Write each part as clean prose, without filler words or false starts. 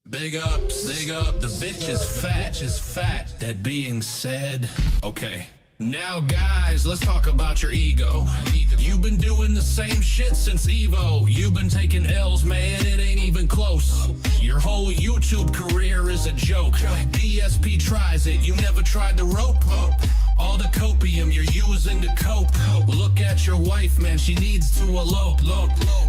Big ups, the bitch is fat. That being said, okay. Now guys, let's talk about your ego. You've been doing the same shit since Evo. You've been taking L's, man, it ain't even close. Your whole YouTube career is a joke. DSP tries it, you never tried the rope. All the copium you're using to cope. Look at your wife, man, she needs to elope.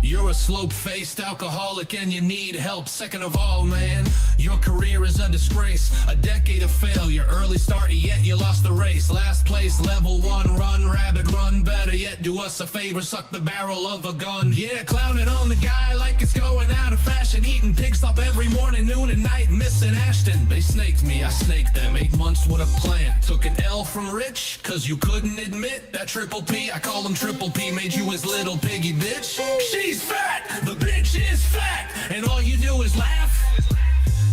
You're a slope-faced alcoholic and you need help. Second of all, man, your career is a disgrace. A decade of failure, early start, yet you lost the race. Last place, level 1, run, rabbit, run. Better yet, do us a favor, suck the barrel of a gun. Yeah, clowning on the guy like it's going out of fashion. Eating pig stop every morning, noon and night, missing Ashton. They snaked me, I snaked them. 8 months with a plan. Took an L from Rich, cause you couldn't admit that Triple P, I call him Triple P, made you his little piggy bitch. She's fat, the bitch is fat, and all you do is laugh.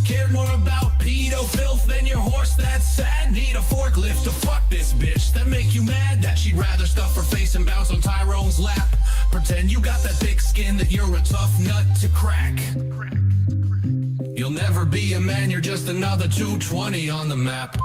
Cared more about pedo filth than your horse, that's sad. Need a forklift to fuck this bitch. That make you mad that she'd rather stuff her face and bounce on Tyrone's lap. Pretend you got that thick skin, that you're a tough nut to crack. You'll never be a man, you're just another 220 on the map.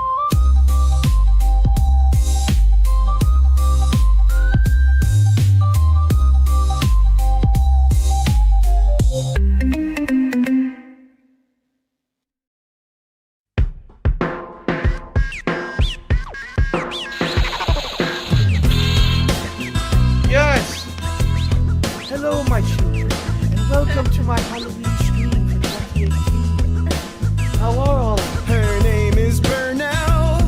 Hello my children, and welcome to my Halloween stream for 2018. How are all of you? Her name is Burnell.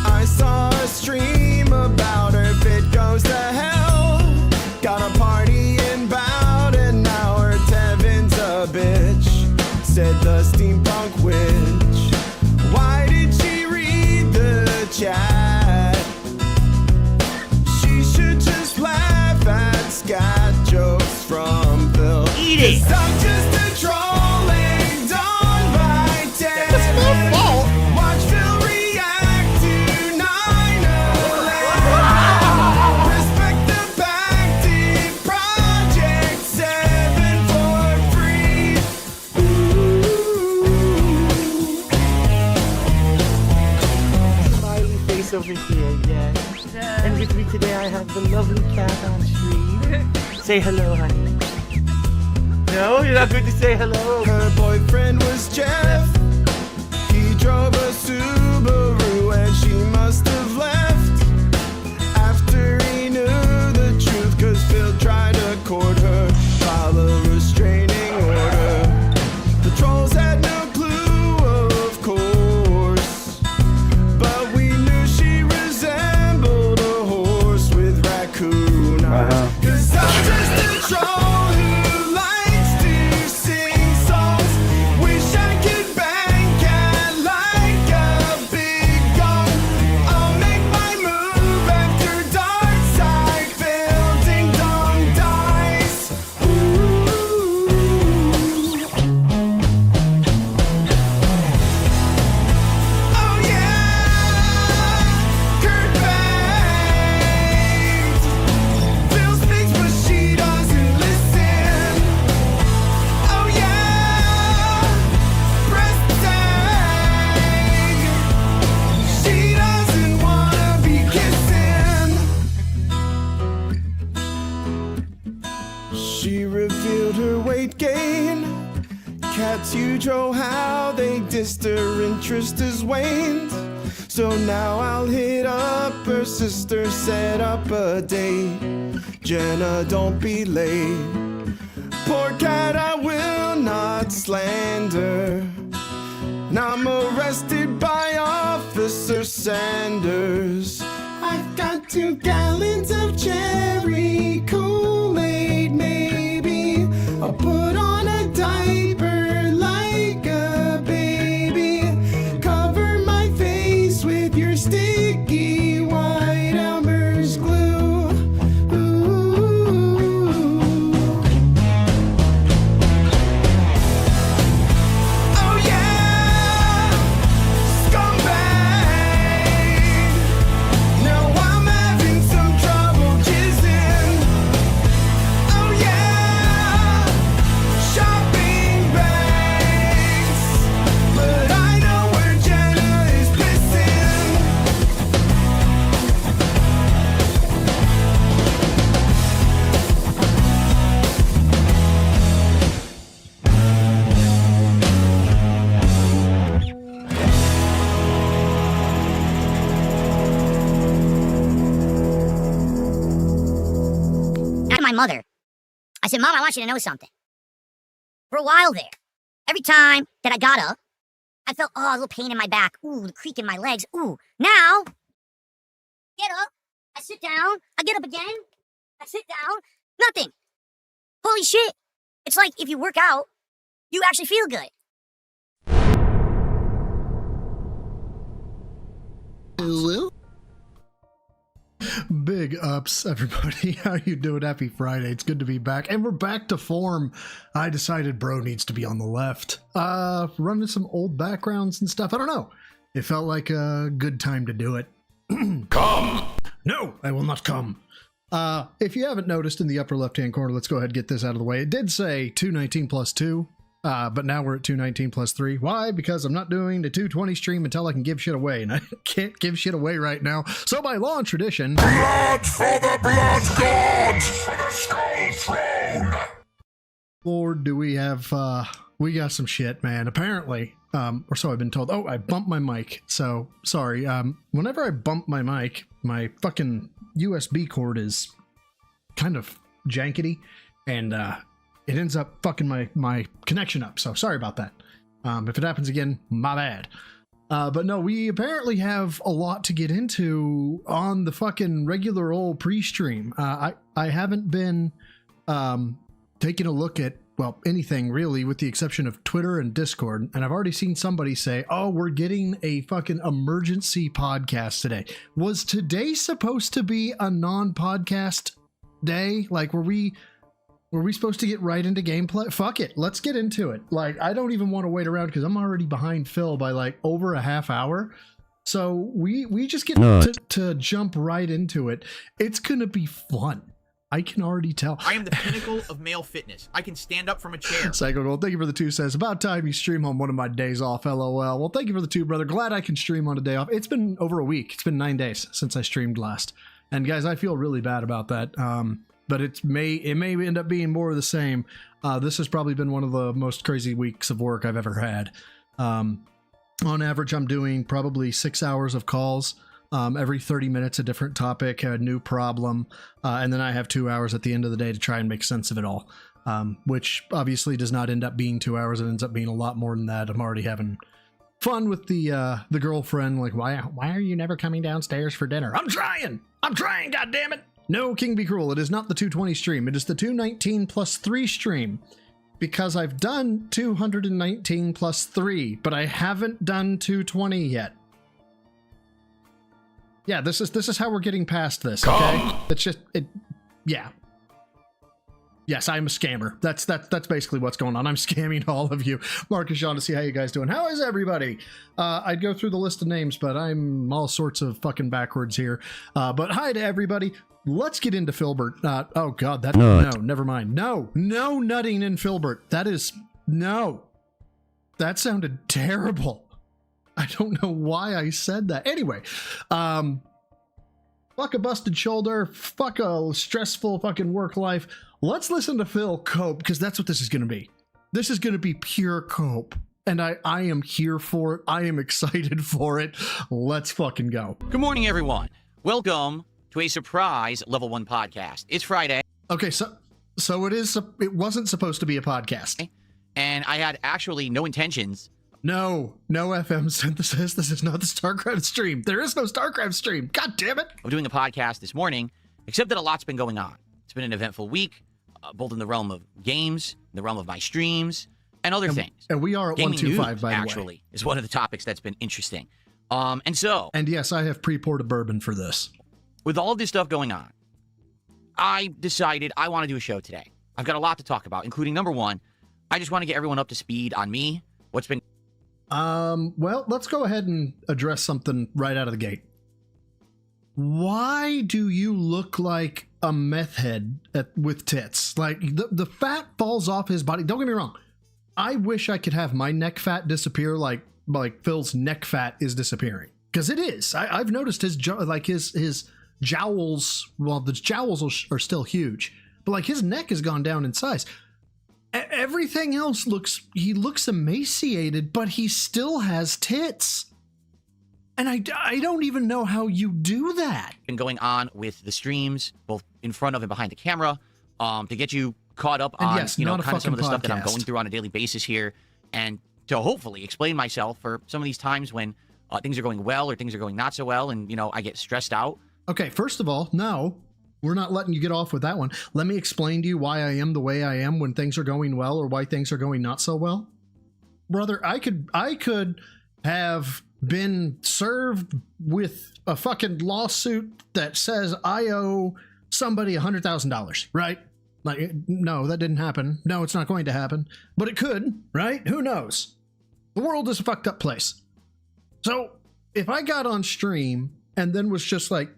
I saw a stream about her, fit goes to hell. Got a party inbound and now her Tevin's a bitch, said the steampunk witch. Why did she read the chat? She should just laugh at Scott jokes from Phil. Eat it! 'Cause I'm just a trolling done by 10. That's my fault! Watch Phil react to 9/11. Respect the Bactive Project 7 for free. Smiley face over here, yeah. And with me today I have the lovely cat on stream. Say hello, honey. No, you're not going to say hello. Her boyfriend was Jeff. He drove a Subaru and she must have left after he knew the truth, cause Phil tried to court her, file a restraining order. The trolls had no clue, of course, but we knew she resembled a horse with raccoon eyes. Cause I'm just a troll who likes to sing songs. Wish I could bang cat like a big gong. I'll make my move after dark side Phil ding dong dies. Ooh. Oh yeah, Kurt banged. Phil speaks but she doesn't listen. Oh yeah, press tag. She doesn't wanna be kissing. She revealed her weight gain. Cats huge, oh how they dissed, her interest has waned. So now I'll hit up her sister, set up a date. Jenna, don't be late. Poor cat, I will not slander. And I'm arrested by Officer Sanders. I've got 2 gallons of cherry Kool-Aid, maybe. I'll put on a diaper like a baby. Cover my face with your sticky white Elmer's glue. Ooh. Oh yeah, scumbag. Now I'm having so Listen, Mom, I want you to know something. For a while there, every time that I got up, I felt, a little pain in my back. Ooh, the creak in my legs. Ooh, now, get up, I sit down, I get up again, I sit down, nothing. Holy shit. It's like if you work out, you actually feel good. Big ups, everybody. How you doing? Happy Friday. It's good to be back. And we're back to form. I decided bro needs to be on the left. Running some old backgrounds and stuff. I don't know. It felt like a good time to do it. Come! No, I will not come. If you haven't noticed in the upper left-hand corner, let's go ahead and get this out of the way. It did say 219 plus 2. But now we're at 219 plus 3. Why? Because I'm not doing the 220 stream until I can give shit away, and I can't give shit away right now. So by law and tradition... Blood for the blood gods! For the skull throne! Lord, do we have... we got some shit, man. Apparently, or so I've been told. Oh, I bumped my mic. So, sorry. Whenever I bump my mic, my fucking USB cord is kind of jankety, and, it ends up fucking my connection up, so sorry about that. If it happens again, my bad. But no, we apparently have a lot to get into on the fucking regular old pre-stream. I haven't been taking a look at, well, anything really, with the exception of Twitter and Discord, and I've already seen somebody say, oh, we're getting a fucking emergency podcast today. Was today supposed to be a non-podcast day? Like, were we supposed to get right into gameplay? Fuck it. Let's get into it. Like, I don't even want to wait around because I'm already behind Phil by like over a half hour. So we just get to jump right into it. It's going to be fun. I can already tell. I am the pinnacle of male fitness. I can stand up from a chair. Psycho Gold, thank you for the 2 says. About time you stream on one of my days off, LOL. Well, thank you for the 2, brother. Glad I can stream on a day off. It's been over a week. It's been 9 days since I streamed last. And guys, I feel really bad about that. But it may end up being more of the same. This has probably been one of the most crazy weeks of work I've ever had. On average, I'm doing probably 6 hours of calls. Every 30 minutes, a different topic, a new problem. And then I have 2 hours at the end of the day to try and make sense of it all. Which obviously does not end up being 2 hours. It ends up being a lot more than that. I'm already having fun with the girlfriend. Like, why are you never coming downstairs for dinner? I'm trying, goddammit. No, King Be Cruel, it is not the 220 stream. It is the 219 plus 3 stream. Because I've done 219 plus 3, but I haven't done 220 yet. Yeah, this is how we're getting past this, okay? It's just, yeah. Yes, I'm a scammer. That's basically what's going on. I'm scamming all of you. Marcus Sean to see how you guys doing. How is everybody? I'd go through the list of names, but I'm all sorts of fucking backwards here. But hi to everybody. Let's get into Filbert. Oh god, no, never mind. No nutting in Filbert. No. That sounded terrible. I don't know why I said that. Anyway, fuck a busted shoulder, fuck a stressful fucking work life. Let's listen to Phil cope, because that's what this is going to be. This is going to be pure cope. And I am here for it. I am excited for it. Let's fucking go. Good morning, everyone. Welcome to a surprise Level 1 podcast. It's Friday. Okay, so it wasn't supposed to be a podcast. And I had actually no intentions. No FM synthesis. This is not the StarCraft stream. There is no StarCraft stream. God damn it. Of doing a podcast this morning, except that a lot's been going on. It's been an eventful week, both in the realm of games, in the realm of my streams, and other things. And we are at Gaming 125, news, by the way. actually, is one of the topics that's been interesting. And yes, I have pre-poured a bourbon for this. With all of this stuff going on, I decided I want to do a show today. I've got a lot to talk about, including number one, I just want to get everyone up to speed on me, what's been... Well, let's go ahead and address something right out of the gate. Why do you look like a meth head with tits? Like, the fat falls off his body. Don't get me wrong. I wish I could have my neck fat disappear like Phil's neck fat is disappearing. Because it is. I've noticed his jowls, well, the jowls are still huge, but like his neck has gone down in size. Everything else he looks emaciated, but he still has tits. And I don't even know how you do that. Been going on with the streams, both in front of and behind the camera, to get you caught up And on, yes, you know, not a kind of some of the fucking stuff that I'm podcast. going through on a daily basis here, and to hopefully explain myself for some of these times when things are going well or things are going not so well, and, you know, I get stressed out. Okay, first of all, no, we're not letting you get off with that one. Let me explain to you why I am the way I am when things are going well or why things are going not so well. Brother, I could have been served with a fucking lawsuit that says I owe somebody $100,000, right? Like, no, that didn't happen. No, it's not going to happen, but it could, right? Who knows? The world is a fucked up place. So if I got on stream and then was just like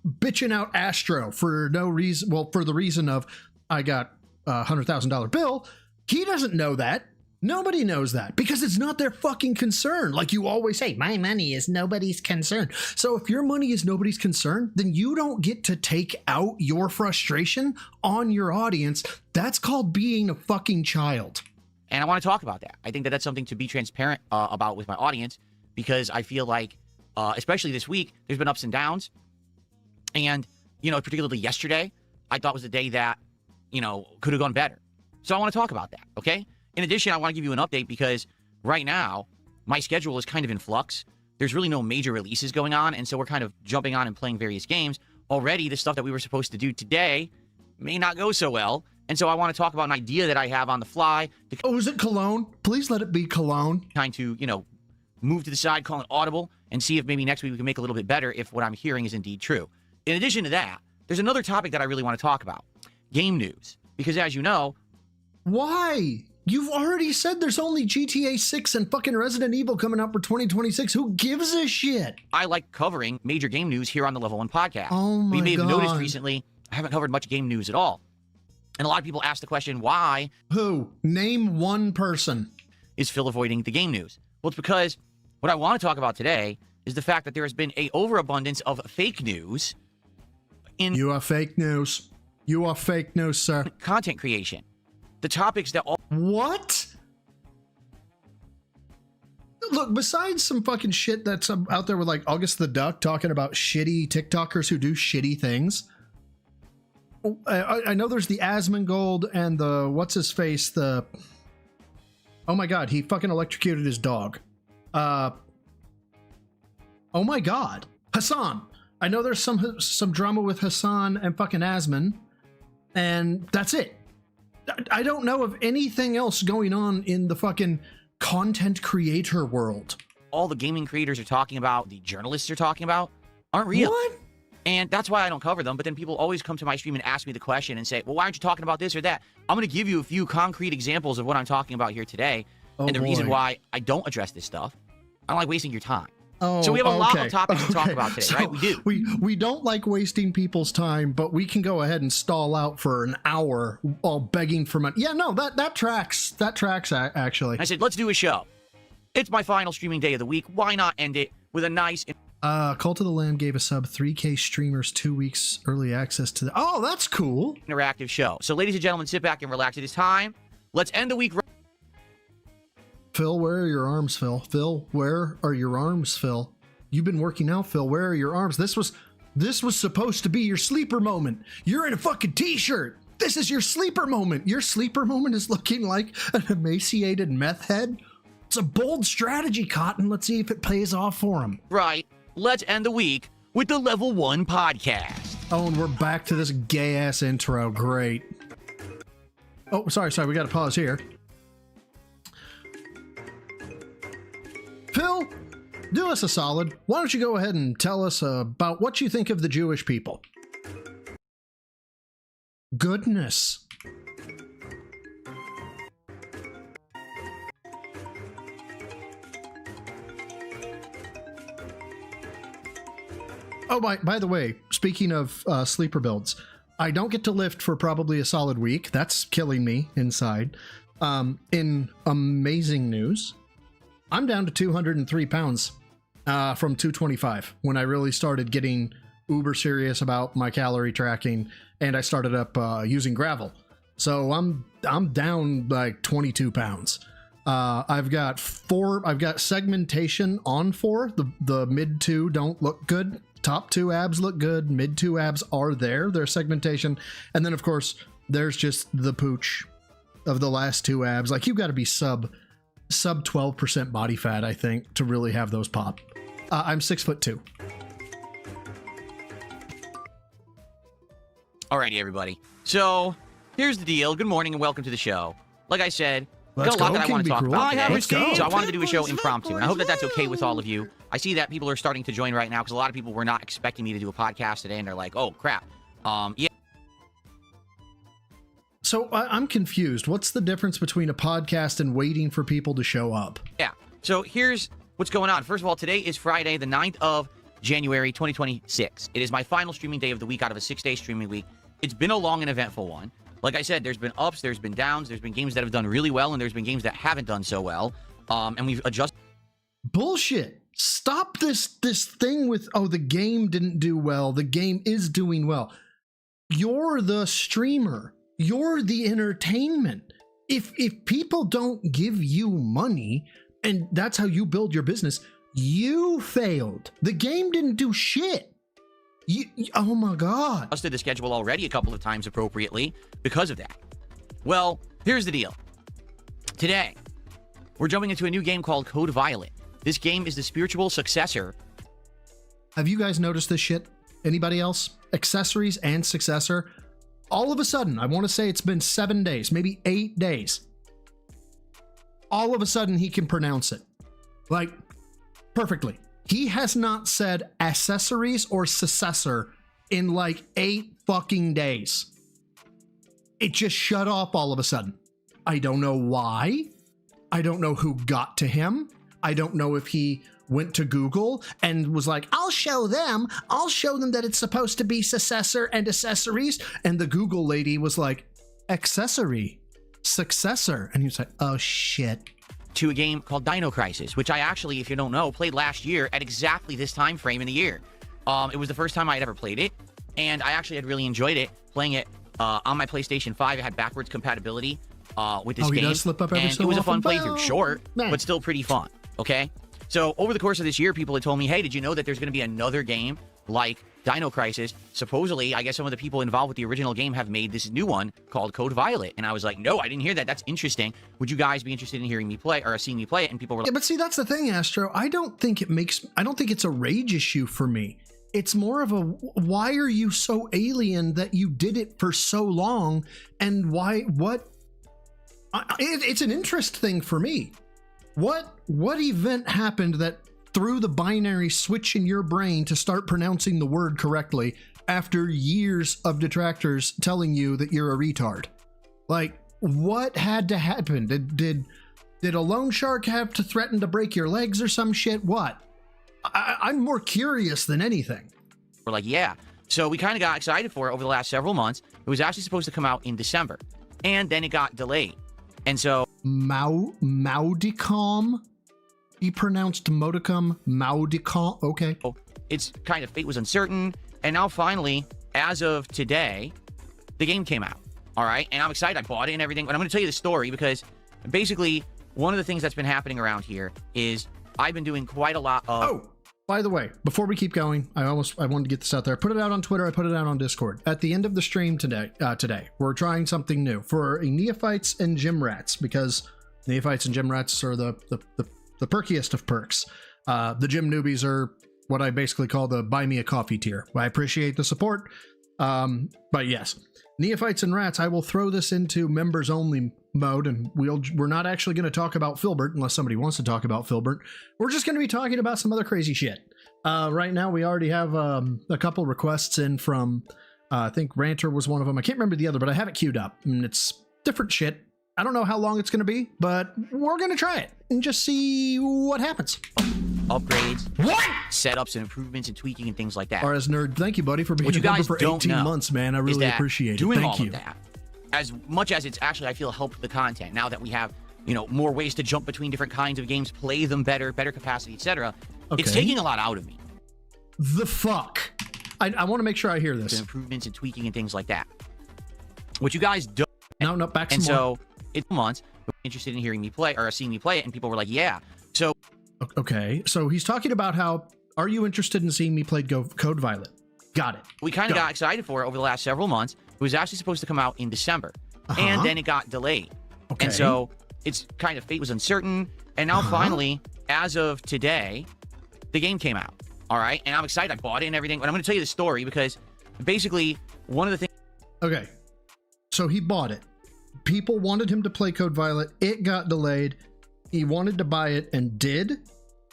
bitching out Astro for no reason, well, for the reason of I got a $100,000 bill, he doesn't know that. Nobody knows that because it's not their fucking concern. Like you always say, my money is nobody's concern. So if your money is nobody's concern, then you don't get to take out your frustration on your audience. That's called being a fucking child. And I want to talk about that. I think that that's something to be transparent about with my audience, because I feel like, especially this week, there's been ups and downs. And, you know, particularly yesterday, I thought was the day that, you know, could have gone better. So I want to talk about that, okay? In addition, I want to give you an update because right now, my schedule is kind of in flux. There's really no major releases going on, and so we're kind of jumping on and playing various games. Already, the stuff that we were supposed to do today may not go so well, and so I want to talk about an idea that I have on the fly to Oh, is it Cologne? Please let it be Cologne. kind to, you know, move to the side, call it audible, and see if maybe next week we can make a little bit better if what I'm hearing is indeed true. In addition to that, there's another topic that I really want to talk about. Game news. Because as you know, Why? You've already said there's only GTA 6 and fucking Resident Evil coming out for 2026. Who gives a shit? I like covering major game news here on the Level 1 podcast. Oh my You may have noticed God. recently, I haven't covered much game news at all. And a lot of people ask the question, why Who? Name one person. is Phil avoiding the game news? Well, it's because what I want to talk about today is the fact that there has been a overabundance of fake news in You are fake news. You are fake news, sir. content creation. The topics that all What? Look, besides some fucking shit that's out there with like August the Duck talking about shitty TikTokers who do shitty things. I know there's the Asmongold and the what's his face, the oh my god, he fucking electrocuted his dog. Oh my god, Hassan. I know there's some drama with Hassan and fucking Asmon, and that's it. I don't know of anything else going on in the fucking content creator world. all the gaming creators are talking about, the journalists are talking about, aren't real. What? And that's why I don't cover them. But then people always come to my stream and ask me the question and say, well, why aren't you talking about this or that? I'm going to give you a few concrete examples of what I'm talking about here today. Oh, and the reason boy. why I don't address this stuff, I don't like wasting your time. Oh, So we have a lot of okay. topics to talk Okay. about today, So right? We do. We don't like wasting people's time, but we can go ahead and stall out for an hour while begging for money. Yeah, no, that tracks. That tracks actually. I said, let's do a show. It's my final streaming day of the week. Why not end it with a nice Cult of the Lamb gave a sub 3K streamers 2 weeks early access to the. Oh, that's cool. interactive show? So, ladies and gentlemen, sit back and relax. It is time. Let's end the week. Phil, where are your arms, Phil? Phil, where are your arms, Phil? You've been working out, Phil. Where are your arms? This was supposed to be your sleeper moment. You're in a fucking t-shirt. This is your sleeper moment. Your sleeper moment is looking like an emaciated meth head. It's a bold strategy, Cotton. Let's see if it pays off for him. Right. Let's end the week with the Level 1 podcast. Oh, and we're back to this gay-ass intro. Great. Oh, sorry. We got to pause here. Phil, do us a solid. Why don't you go ahead and tell us about what you think of the Jewish people? Goodness. Oh, by the way, speaking of sleeper builds, I don't get to lift for probably a solid week. That's killing me inside. In amazing news, I'm down to 203 pounds from 225 when I really started getting uber serious about my calorie tracking, and I started up using gravel. So I'm down like 22 pounds. I've got segmentation on 4. The mid 2 don't look good. Top 2 abs look good. Mid 2 abs are there. Their segmentation. And then, of course, there's just the pooch of the last two abs. Like, you've got to be sub 12% body fat, I think, to really have those pop. I'm 6'2". Alrighty, everybody. So here's the deal. Good morning and welcome to the show. Like I said, I've got a lot that I want to talk about today. Let's go. So I wanted to do a show impromptu, and I hope that that's okay with all of you. I see that people are starting to join right now because a lot of people were not expecting me to do a podcast today, and they're like, "Oh crap." Yeah. So I'm confused. What's the difference between a podcast and waiting for people to show up? Yeah. So here's what's going on. First of all, today is Friday, the 9th of January, 2026. It is my final streaming day of the week out of a 6-day streaming week. It's been a long and eventful one. Like I said, there's been ups, there's been downs, there's been games that have done really well, and there's been games that haven't done so well. And we've adjusted. Bullshit. Stop this thing with, oh, the game didn't do well. The game is doing well. You're the streamer. You're the entertainment. If people don't give you money and that's how you build your business, you failed. The game didn't do shit. Oh my God. Adjusted the schedule already a couple of times appropriately because of that. Well, here's the deal. Today, we're jumping into a new game called Code Violet. This game is the spiritual successor. Have you guys noticed this shit? Anybody else? Accessories and successor. All of a sudden, I want to say it's been 7 days, maybe 8 days. All of a sudden, he can pronounce it. Like, perfectly. He has not said accessories or successor in like 8 fucking days. It just shut off all of a sudden. I don't know why. I don't know who got to him. I don't know if he went to Google and was like, I'll show them that it's supposed to be successor and accessories. And the Google lady was like, accessory, successor. And he was like, oh shit. To a game called Dino Crisis, which I actually, if you don't know, played last year at exactly this time frame in the year. It was the first time I had ever played it, and I actually had really enjoyed it playing it on my PlayStation 5. It had backwards compatibility with this he game. does slip up every and so it was a fun often. playthrough, short, Man. but still pretty fun. Okay, so over the course of this year, people had told me, "Hey, did you know that there's going to be another game like Dino Crisis?" Supposedly, I guess some of the people involved with the original game have made this new one called Code Violet, and I was like, "No, I didn't hear that. That's interesting. Would you guys be interested in hearing me play or seeing me play it?" And people were like, Yeah, but see, that's the thing, Astro. I don't think it's a rage issue for me. It's more of a, why are you so alien that you did it for so long? And it's an interest thing for me. What event happened that threw the binary switch in your brain to start pronouncing the word correctly after years of detractors telling you that you're a retard? Like, what had to happen? Did a loan shark have to threaten to break your legs or some shit? What? I'm more curious than anything. We're like, yeah. So we kind of got excited for it over the last several months. It was actually supposed to come out in December, and then it got delayed. And so Maudicom? He pronounced modicum, Maudicom. Okay. its kind of fate was uncertain. And now finally, as of today, the game came out. All right. And I'm excited. I bought it and everything. But I'm going to tell you the story because basically one of the things that's been happening around here is I've been doing quite a lot of... Oh, by the way, before we keep going, I wanted to get this out there. I put it out on Twitter. I put it out on Discord. At the end of the stream today, we're trying something new for Neophytes and Gym Rats, because Neophytes and Gym Rats are the perkiest of perks. The Gym Newbies are what I basically call the buy me a coffee tier. I appreciate the support. But yes, Neophytes and Rats, I will throw this into members only mode, and we're not actually going to talk about Filbert unless somebody wants to talk about Filbert. We're just going to be talking about some other crazy shit. Right now we already have a couple requests in from I think Ranter was one of them. I can't remember the other, but I have it queued up, and it's different shit. I don't know how long it's going to be, but we're going to try it and just see what happens. Upgrades, setups and improvements and tweaking and things like that. RS Nerd, thank you, buddy, for being What you a member guys for don't 18 know months, man. I is really that appreciate it. doing Thank all you. of that, as much as it's actually, I feel, helped the content now that we have, more ways to jump between different kinds of games, play them better capacity, etc. It's Okay. taking a lot out of me. The fuck? I want to make sure I hear this. Improvements and tweaking and things like that. What you guys don't, No, back some and more. so it's months interested in hearing me play or seeing me play it, and people were like, "Yeah." So Okay, so he's talking about how, are you interested in seeing me play Code Violet? Got it. we kind of Go. got excited for it over the last several months. It was actually supposed to come out in December, Uh-huh. and then it got delayed. Okay. And so it's kind of fate was uncertain. And now finally, as of today, the game came out. All right. And I'm excited. I bought it and everything. But I'm going to tell you the story because basically one of the things. Okay. So he bought it. People wanted him to play Code Violet. It got delayed. He wanted to buy it and did.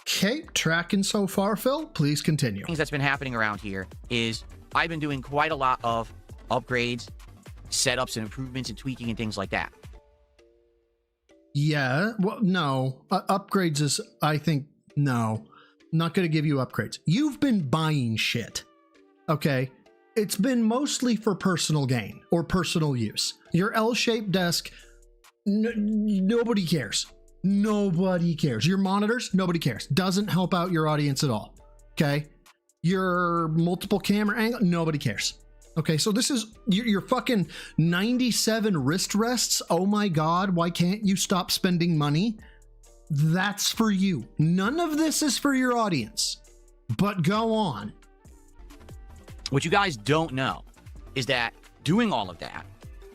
Keep tracking so far, Phil. Please continue. Things that's been happening around here is I've been doing quite a lot of upgrades, setups, and improvements and tweaking and things like that. Yeah. Well, no. Upgrades is, I think, no. Not going to give you upgrades. You've been buying shit. Okay. It's been mostly for personal gain or personal use. Your L-shaped desk, nobody cares. Nobody cares. Your monitors, nobody cares. Doesn't help out your audience at all. Okay. Your multiple camera angle, nobody cares. Okay, so this is your fucking 97 wrist rests. Oh my God, why can't you stop spending money? That's for you. None of this is for your audience. But go on. What you guys don't know is that doing all of that,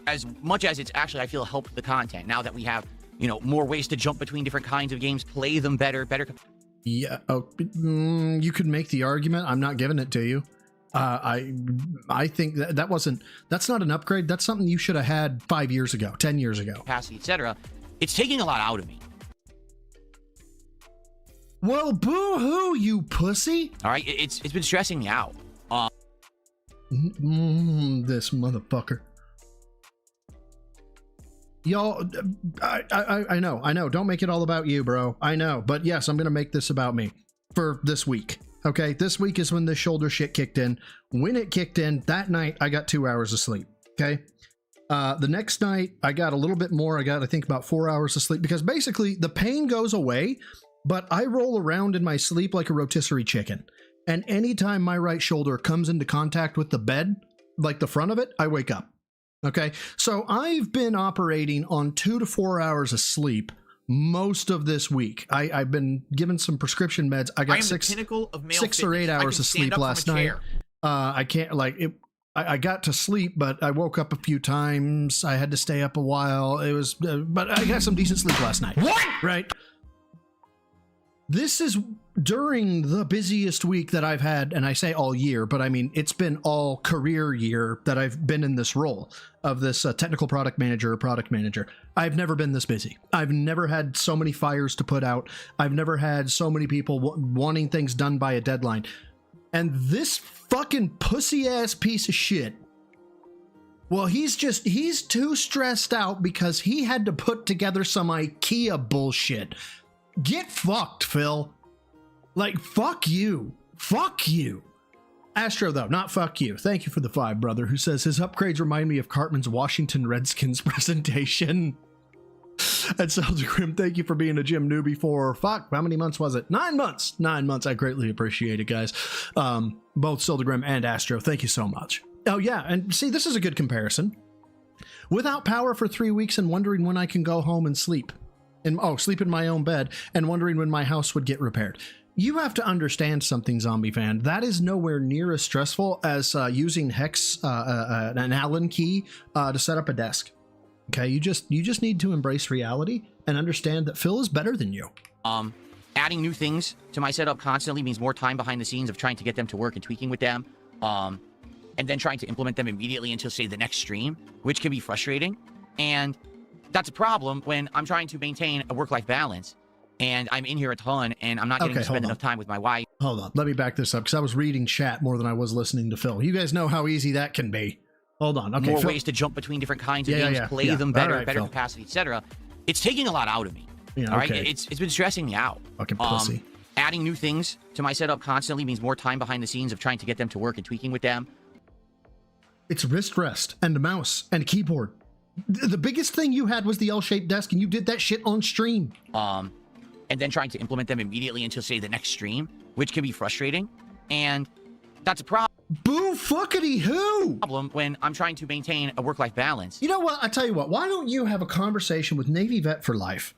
as much as it's actually, I feel, helped the content, now that we have, more ways to jump between different kinds of games, play them better. Yeah, you could make the argument. I'm not giving it to you. I think that's not an upgrade. That's something you should have had 5 years ago, 10 years ago. Capacity, etc. It's taking a lot out of me. Well, boo-hoo, you pussy. All right, it's been stressing me out. This motherfucker. Y'all, I know. Don't make it all about you, bro. I know. But yes, I'm going to make this about me for this week. Okay, this week is when this shoulder shit kicked in. When it kicked in, that night, I got 2 hours of sleep. Okay? The next night, I got a little bit more. I got, I think, about 4 hours of sleep because basically the pain goes away, but I roll around in my sleep like a rotisserie chicken. And anytime my right shoulder comes into contact with the bed, like the front of it, I wake up. Okay? So I've been operating on 2 to 4 hours of sleep most of this week. I've been given some prescription meds. I got 6 or 8 hours of sleep last night. I can't I got to sleep, but I woke up a few times. I had to stay up a while. It was, but I got some decent sleep last night. What? Right. This is during the busiest week that I've had, and I say all year, but I mean, it's been all career year that I've been in this role of this technical product manager or product manager. I've never been this busy. I've never had so many fires to put out. I've never had so many people wanting things done by a deadline. And this fucking pussy ass piece of shit, well, he's too stressed out because he had to put together some IKEA bullshit. Get fucked, Phil. Like, fuck you. Fuck you. Astro, though, not fuck you. Thank you for the 5, brother, who says his upgrades remind me of Cartman's Washington Redskins presentation. And Seldegrim, thank you for being a gym newbie for, fuck, how many months was it? 9 months. 9 months. I greatly appreciate it, guys. Both Seldegrim and Astro, thank you so much. Oh, yeah, and see, this is a good comparison. Without power for 3 weeks and wondering when I can go home and sleep. Sleep in my own bed and wondering when my house would get repaired. You have to understand something, Zombie Fan. That is nowhere near as stressful as using Hex, an Allen key to set up a desk. Okay, you just need to embrace reality and understand that Phil is better than you. Adding new things to my setup constantly means more time behind the scenes of trying to get them to work and tweaking with them, and then trying to implement them immediately until, say, the next stream, which can be frustrating. And that's a problem when I'm trying to maintain a work-life balance and I'm in here a ton and I'm not getting to spend enough time with my wife. Hold on. Let me back this up because I was reading chat more than I was listening to Phil. You guys know how easy that can be. Hold on. Okay, more Phil, ways to jump between different kinds of games, play them better, right, better Phil. capacity, etc. It's taking a lot out of me. Yeah, all right, okay. it's been stressing me out. Fucking pussy. Adding new things to my setup constantly means more time behind the scenes of trying to get them to work and tweaking with them. It's wrist rest and a mouse and a keyboard. The biggest thing you had was the L-shaped desk, and you did that shit on stream. And then trying to implement them immediately until, say, the next stream, which can be frustrating. And that's a problem. Boo fuckity who? When I'm trying to maintain a work-life balance. You know what? I tell you what. Why don't you have a conversation with Navy Vet for Life,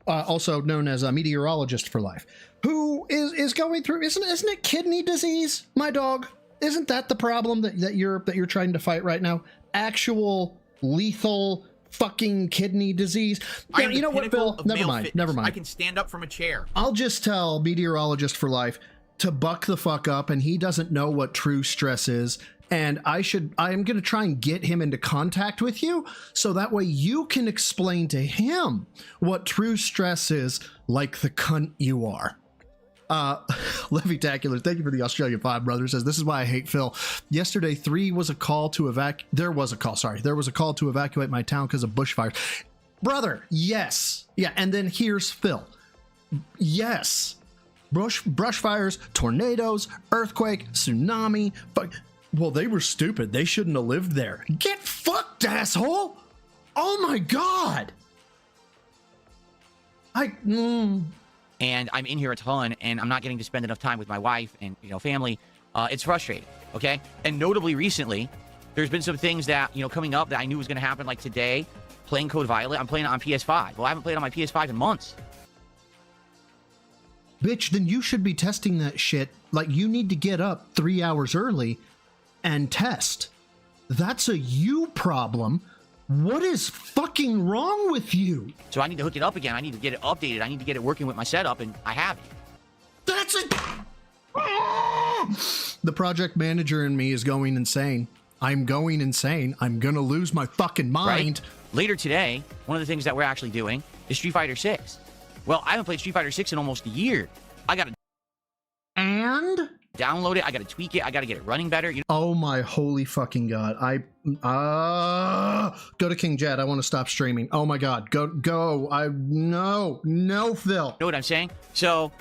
also known as a meteorologist for life, who is going through? Isn't it kidney disease, my dog? Isn't that the problem that you're trying to fight right now? actual lethal fucking kidney disease. I Yeah, am you the know what, pinnacle Bill? of Never male mind. fitness. Never mind. I can stand up from a chair. I'll just tell Meteorologist for Life to buck the fuck up, and he doesn't know what true stress is. And I am going to try and get him into contact with you so that way you can explain to him what true stress is, like the cunt you are. Levy-tacular, thank you for the Australian 5 brother, says, this is why I hate Phil. Yesterday, there was a call to evacuate my town because of bushfires. Brother, yes. Yeah, and then here's Phil. Yes. Brush fires, tornadoes, earthquake, tsunami. Well, they were stupid. They shouldn't have lived there. Get fucked, asshole! Oh my god! And I'm in here a ton, and I'm not getting to spend enough time with my wife and family. It's frustrating, okay? And notably recently, there's been some things that coming up that I knew was going to happen. Like today, playing Code Violet, I'm playing it on PS5. Well, I haven't played on my PS5 in months. Bitch, then you should be testing that shit. Like, you need to get up 3 hours early and test. That's a you problem. What is fucking wrong with you? So I need to hook it up again. I need to get it updated. I need to get it working with my setup, and I have it. That's it. The project manager in me is going insane. I'm going insane. I'm gonna lose my fucking mind. Right? Later today, one of the things that we're actually doing is Street Fighter 6. Well, I haven't played Street Fighter 6 in almost a year. I gotta download it. I gotta tweak it. I gotta get it running better. Oh my holy fucking god! Go to King Jet. I want to stop streaming. Oh my god, go! No, Phil. You know what I'm saying? So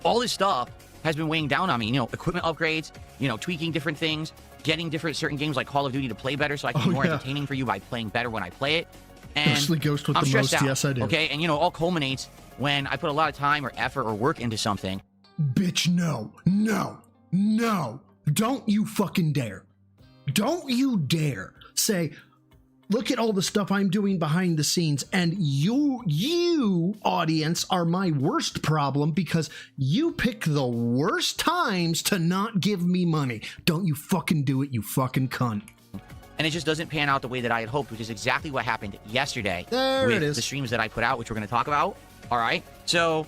all this stuff has been weighing down on me. Equipment upgrades. Tweaking different things, getting different certain games like Call of Duty to play better, so I can be more entertaining for you by playing better when I play it. And Ghostly Ghost with I'm the stressed most. out, Yes, I do. Okay, and all culminates when I put a lot of time or effort or work into something. Bitch, no. Don't you fucking dare. Don't you dare say, look at all the stuff I'm doing behind the scenes, and you audience are my worst problem because you pick the worst times to not give me money. Don't you fucking do it, you fucking cunt. And it just doesn't pan out the way that I had hoped, which is exactly what happened yesterday There it with is. the streams that I put out, which we're going to talk about. All right. So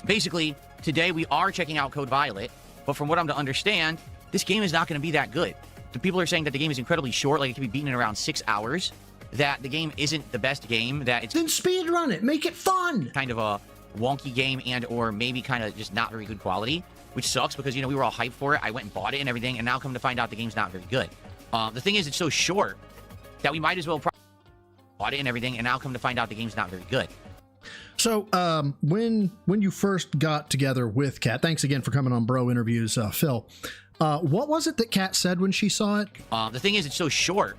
basically, today we are checking out Code Violet, but from what I'm to understand, this game is not going to be that good. The people are saying that the game is incredibly short, like it can be beaten in around 6 hours, that the game isn't the best game, that it's Then speed run it, make it fun. kind of a wonky game and or maybe kind of just not very good quality, which sucks because, we were all hyped for it. I went and bought it and everything, and now come to find out the game's not very good. The thing is, it's so short that we might as well bought it and everything, and now come to find out the game's not very good. So, when you first got together with Kat, thanks again for coming on Bro Interviews, Phil. What was it that Kat said when she saw it? The thing is, it's so short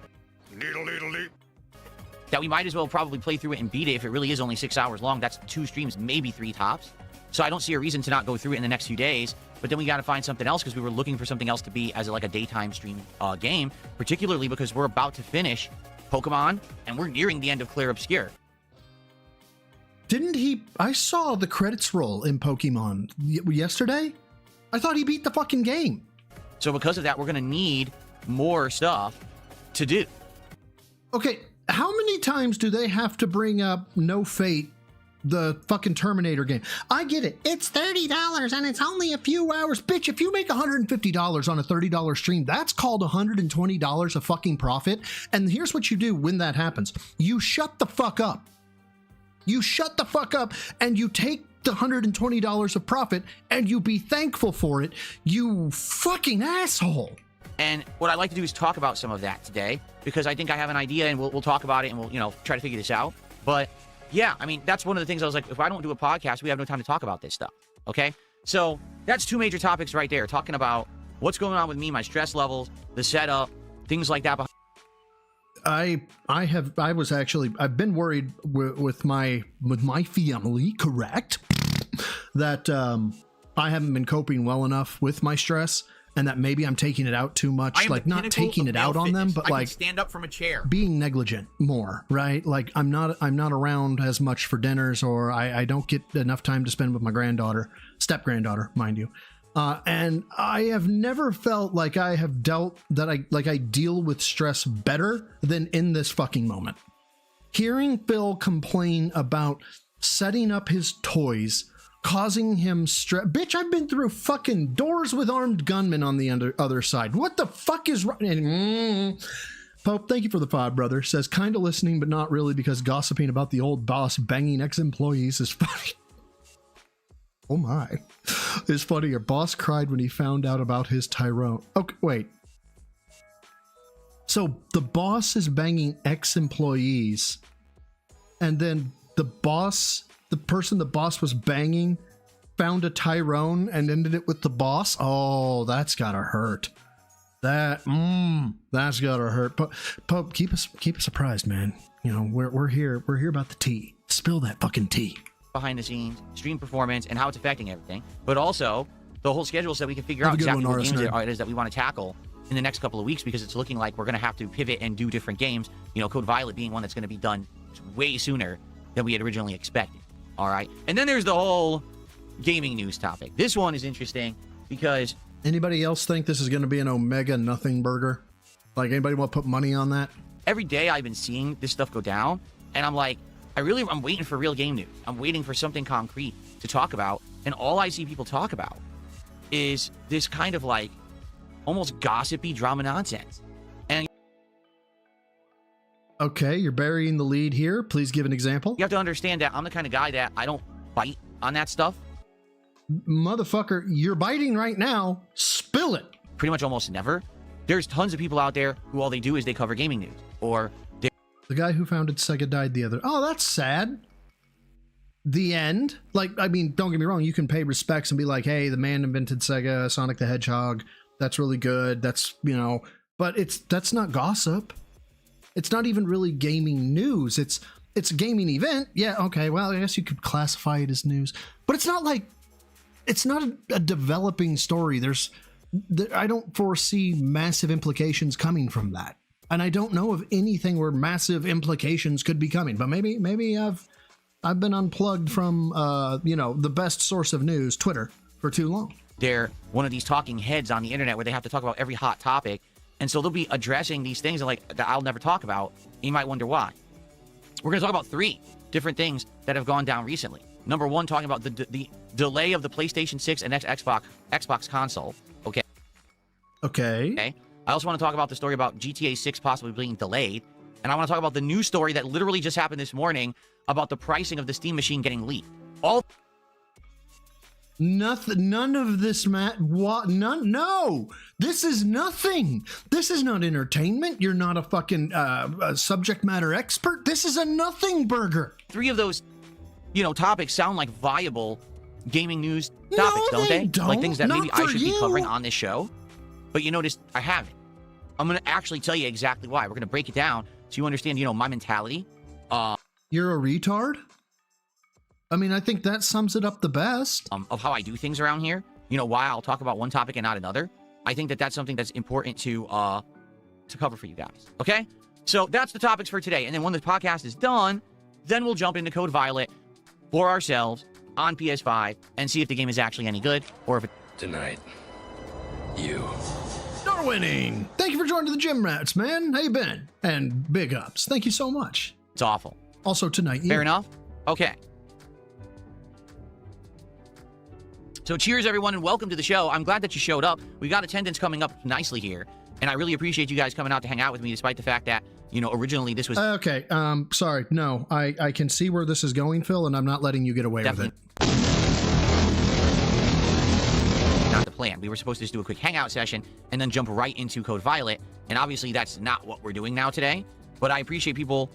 that we might as well probably play through it and beat it if it really is only 6 hours long. That's 2 streams, maybe 3 tops. So I don't see a reason to not go through it in the next few days. But then we got to find something else because we were looking for something else to be as like a daytime stream game, particularly because we're about to finish Pokemon and we're nearing the end of Clear Obscure. Didn't he? I saw the credits roll in Pokemon yesterday. I thought he beat the fucking game. So because of that, we're going to need more stuff to do. Okay, how many times do they have to bring up No Fate, the fucking Terminator game? I get it. It's $30 and it's only a few hours. Bitch, if you make $150 on a $30 stream, that's called $120 of fucking profit. And here's what you do when that happens. You shut the fuck up. You shut the fuck up and you take the $120 of profit and you be thankful for it, you fucking asshole. And what I'd like to do is talk about some of that today because I think I have an idea and we'll talk about it and we'll, try to figure this out. But yeah, I mean, that's one of the things I was like, if I don't do a podcast, we have no time to talk about this stuff. Okay. So that's 2 major topics right there, talking about what's going on with me, my stress levels, the setup, things like that. I've been worried with my family, correct, that I haven't been coping well enough with my stress and that maybe I'm taking it out too much, like not taking it out on them, but like stand up from a chair, being negligent more, right? Like I'm not around as much for dinners, or I don't get enough time to spend with my step granddaughter, mind you. And I have never felt like I have dealt that I deal with stress better than in this fucking moment. Hearing Phil complain about setting up his toys, causing him stress. Bitch, I've been through fucking doors with armed gunmen on the other side. What the fuck is wrong? Pope, thank you for the 5, brother. Says, kind of listening, but not really, because gossiping about the old boss banging ex-employees is funny. Oh my. It's funny. Your boss cried when he found out about his Tyrone. Okay, wait. So the boss is banging ex-employees, and then the boss, the person the boss was banging, found a Tyrone and ended it with the boss. Oh, that's gotta hurt. That's gotta hurt. Pope, keep us apprised, man. You know, we're here about the tea. Spill that fucking tea. Behind the scenes, stream performance, and how it's affecting everything, but also the whole schedule so we can figure out exactly what games it is that we want to tackle in the next couple of weeks, because it's looking like we're going to have to pivot and do different games. You know, Code Violet being one that's going to be done way sooner than we had originally expected. All right. And then there's the whole gaming news topic. This one is interesting because... Anybody else think this is going to be an Omega nothing burger? Like, anybody want to put money on that? Every day I've been seeing this stuff go down, and I'm like, I'm waiting for real game news. I'm waiting for something concrete to talk about, and all I see people talk about is this kind of like almost gossipy drama nonsense. And okay, you're burying the lead here. Please give an example. You have to understand that I'm the kind of guy that I don't bite on that stuff. Motherfucker, you're biting right now. Spill it. Pretty much almost never. There's tons of people out there who all they do is they cover gaming news, or the guy who founded Sega died the other. Oh, that's sad. The end. Like, I mean, don't get me wrong. You can pay respects and be like, hey, the man invented Sega, Sonic the Hedgehog. That's really good. That's, you know, but that's not gossip. It's not even really gaming news. It's a gaming event. Yeah. Okay. Well, I guess you could classify it as news, but it's not like, it's not a developing story. I don't foresee massive implications coming from that. And I don't know of anything where massive implications could be coming, but maybe I've been unplugged from, the best source of news, Twitter, for too long. They're one of these talking heads on the internet where they have to talk about every hot topic. And so they'll be addressing these things that I'll never talk about. You might wonder why. We're going to talk about 3 different things that have gone down recently. Number 1, talking about the delay of the PlayStation 6 and Xbox console. Okay. I also want to talk about the story about GTA 6 possibly being delayed. And I want to talk about the news story that literally just happened this morning about the pricing of the Steam machine getting leaked. None of this, Matt. What? None? No. This is nothing. This is not entertainment. You're not a fucking subject matter expert. This is a nothing burger. 3 of those, topics sound like viable gaming news topics, don't they? Like things that maybe I should be covering on this show. But you notice I haven't. I'm going to actually tell you exactly why. We're going to break it down so you understand, my mentality. You're a retard? I mean, I think that sums it up the best. Of how I do things around here. Why I'll talk about one topic and not another. I think that that's something that's important to cover for you guys. Okay? So that's the topics for today. And then when the podcast is done, then we'll jump into Code Violet for ourselves on PS5 and see if the game is actually any good or if it... Tonight, you... Winning. Thank you for joining the Gym Rats, man. How you been? And big ups. Thank you so much. It's awful. Also tonight. Fair enough? Okay. So cheers, everyone, and welcome to the show. I'm glad that you showed up. We got attendance coming up nicely here, and I really appreciate you guys coming out to hang out with me, despite the fact that, originally this was... Okay, sorry. No, I can see where this is going, Phil, and I'm not letting you get away with it. Not the plan. We were supposed to just do a quick hangout session and then jump right into Code Violet, and obviously that's not what we're doing now today, but I appreciate people,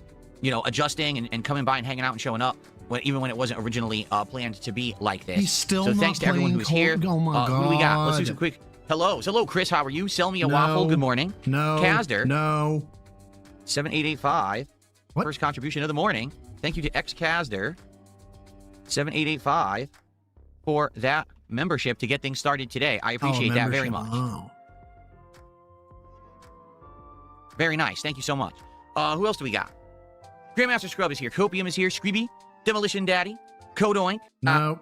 adjusting and coming by and hanging out and showing up, even when it wasn't originally planned to be like this. He's still so thanks to everyone who's here. Oh my God. Who do we got? Let's do some quick hellos. Hello, Chris. How are you? Sell me a waffle. Good morning. No. Kazder. No. 7885. What? First contribution of the morning. Thank you to X Kazder 7885 for that membership to get things started today. I appreciate that very much. Oh. Very nice. Thank you so much. Who else do we got? Grandmaster Scrub is here. Copium is here. Screeby. Demolition Daddy. Codoink. No.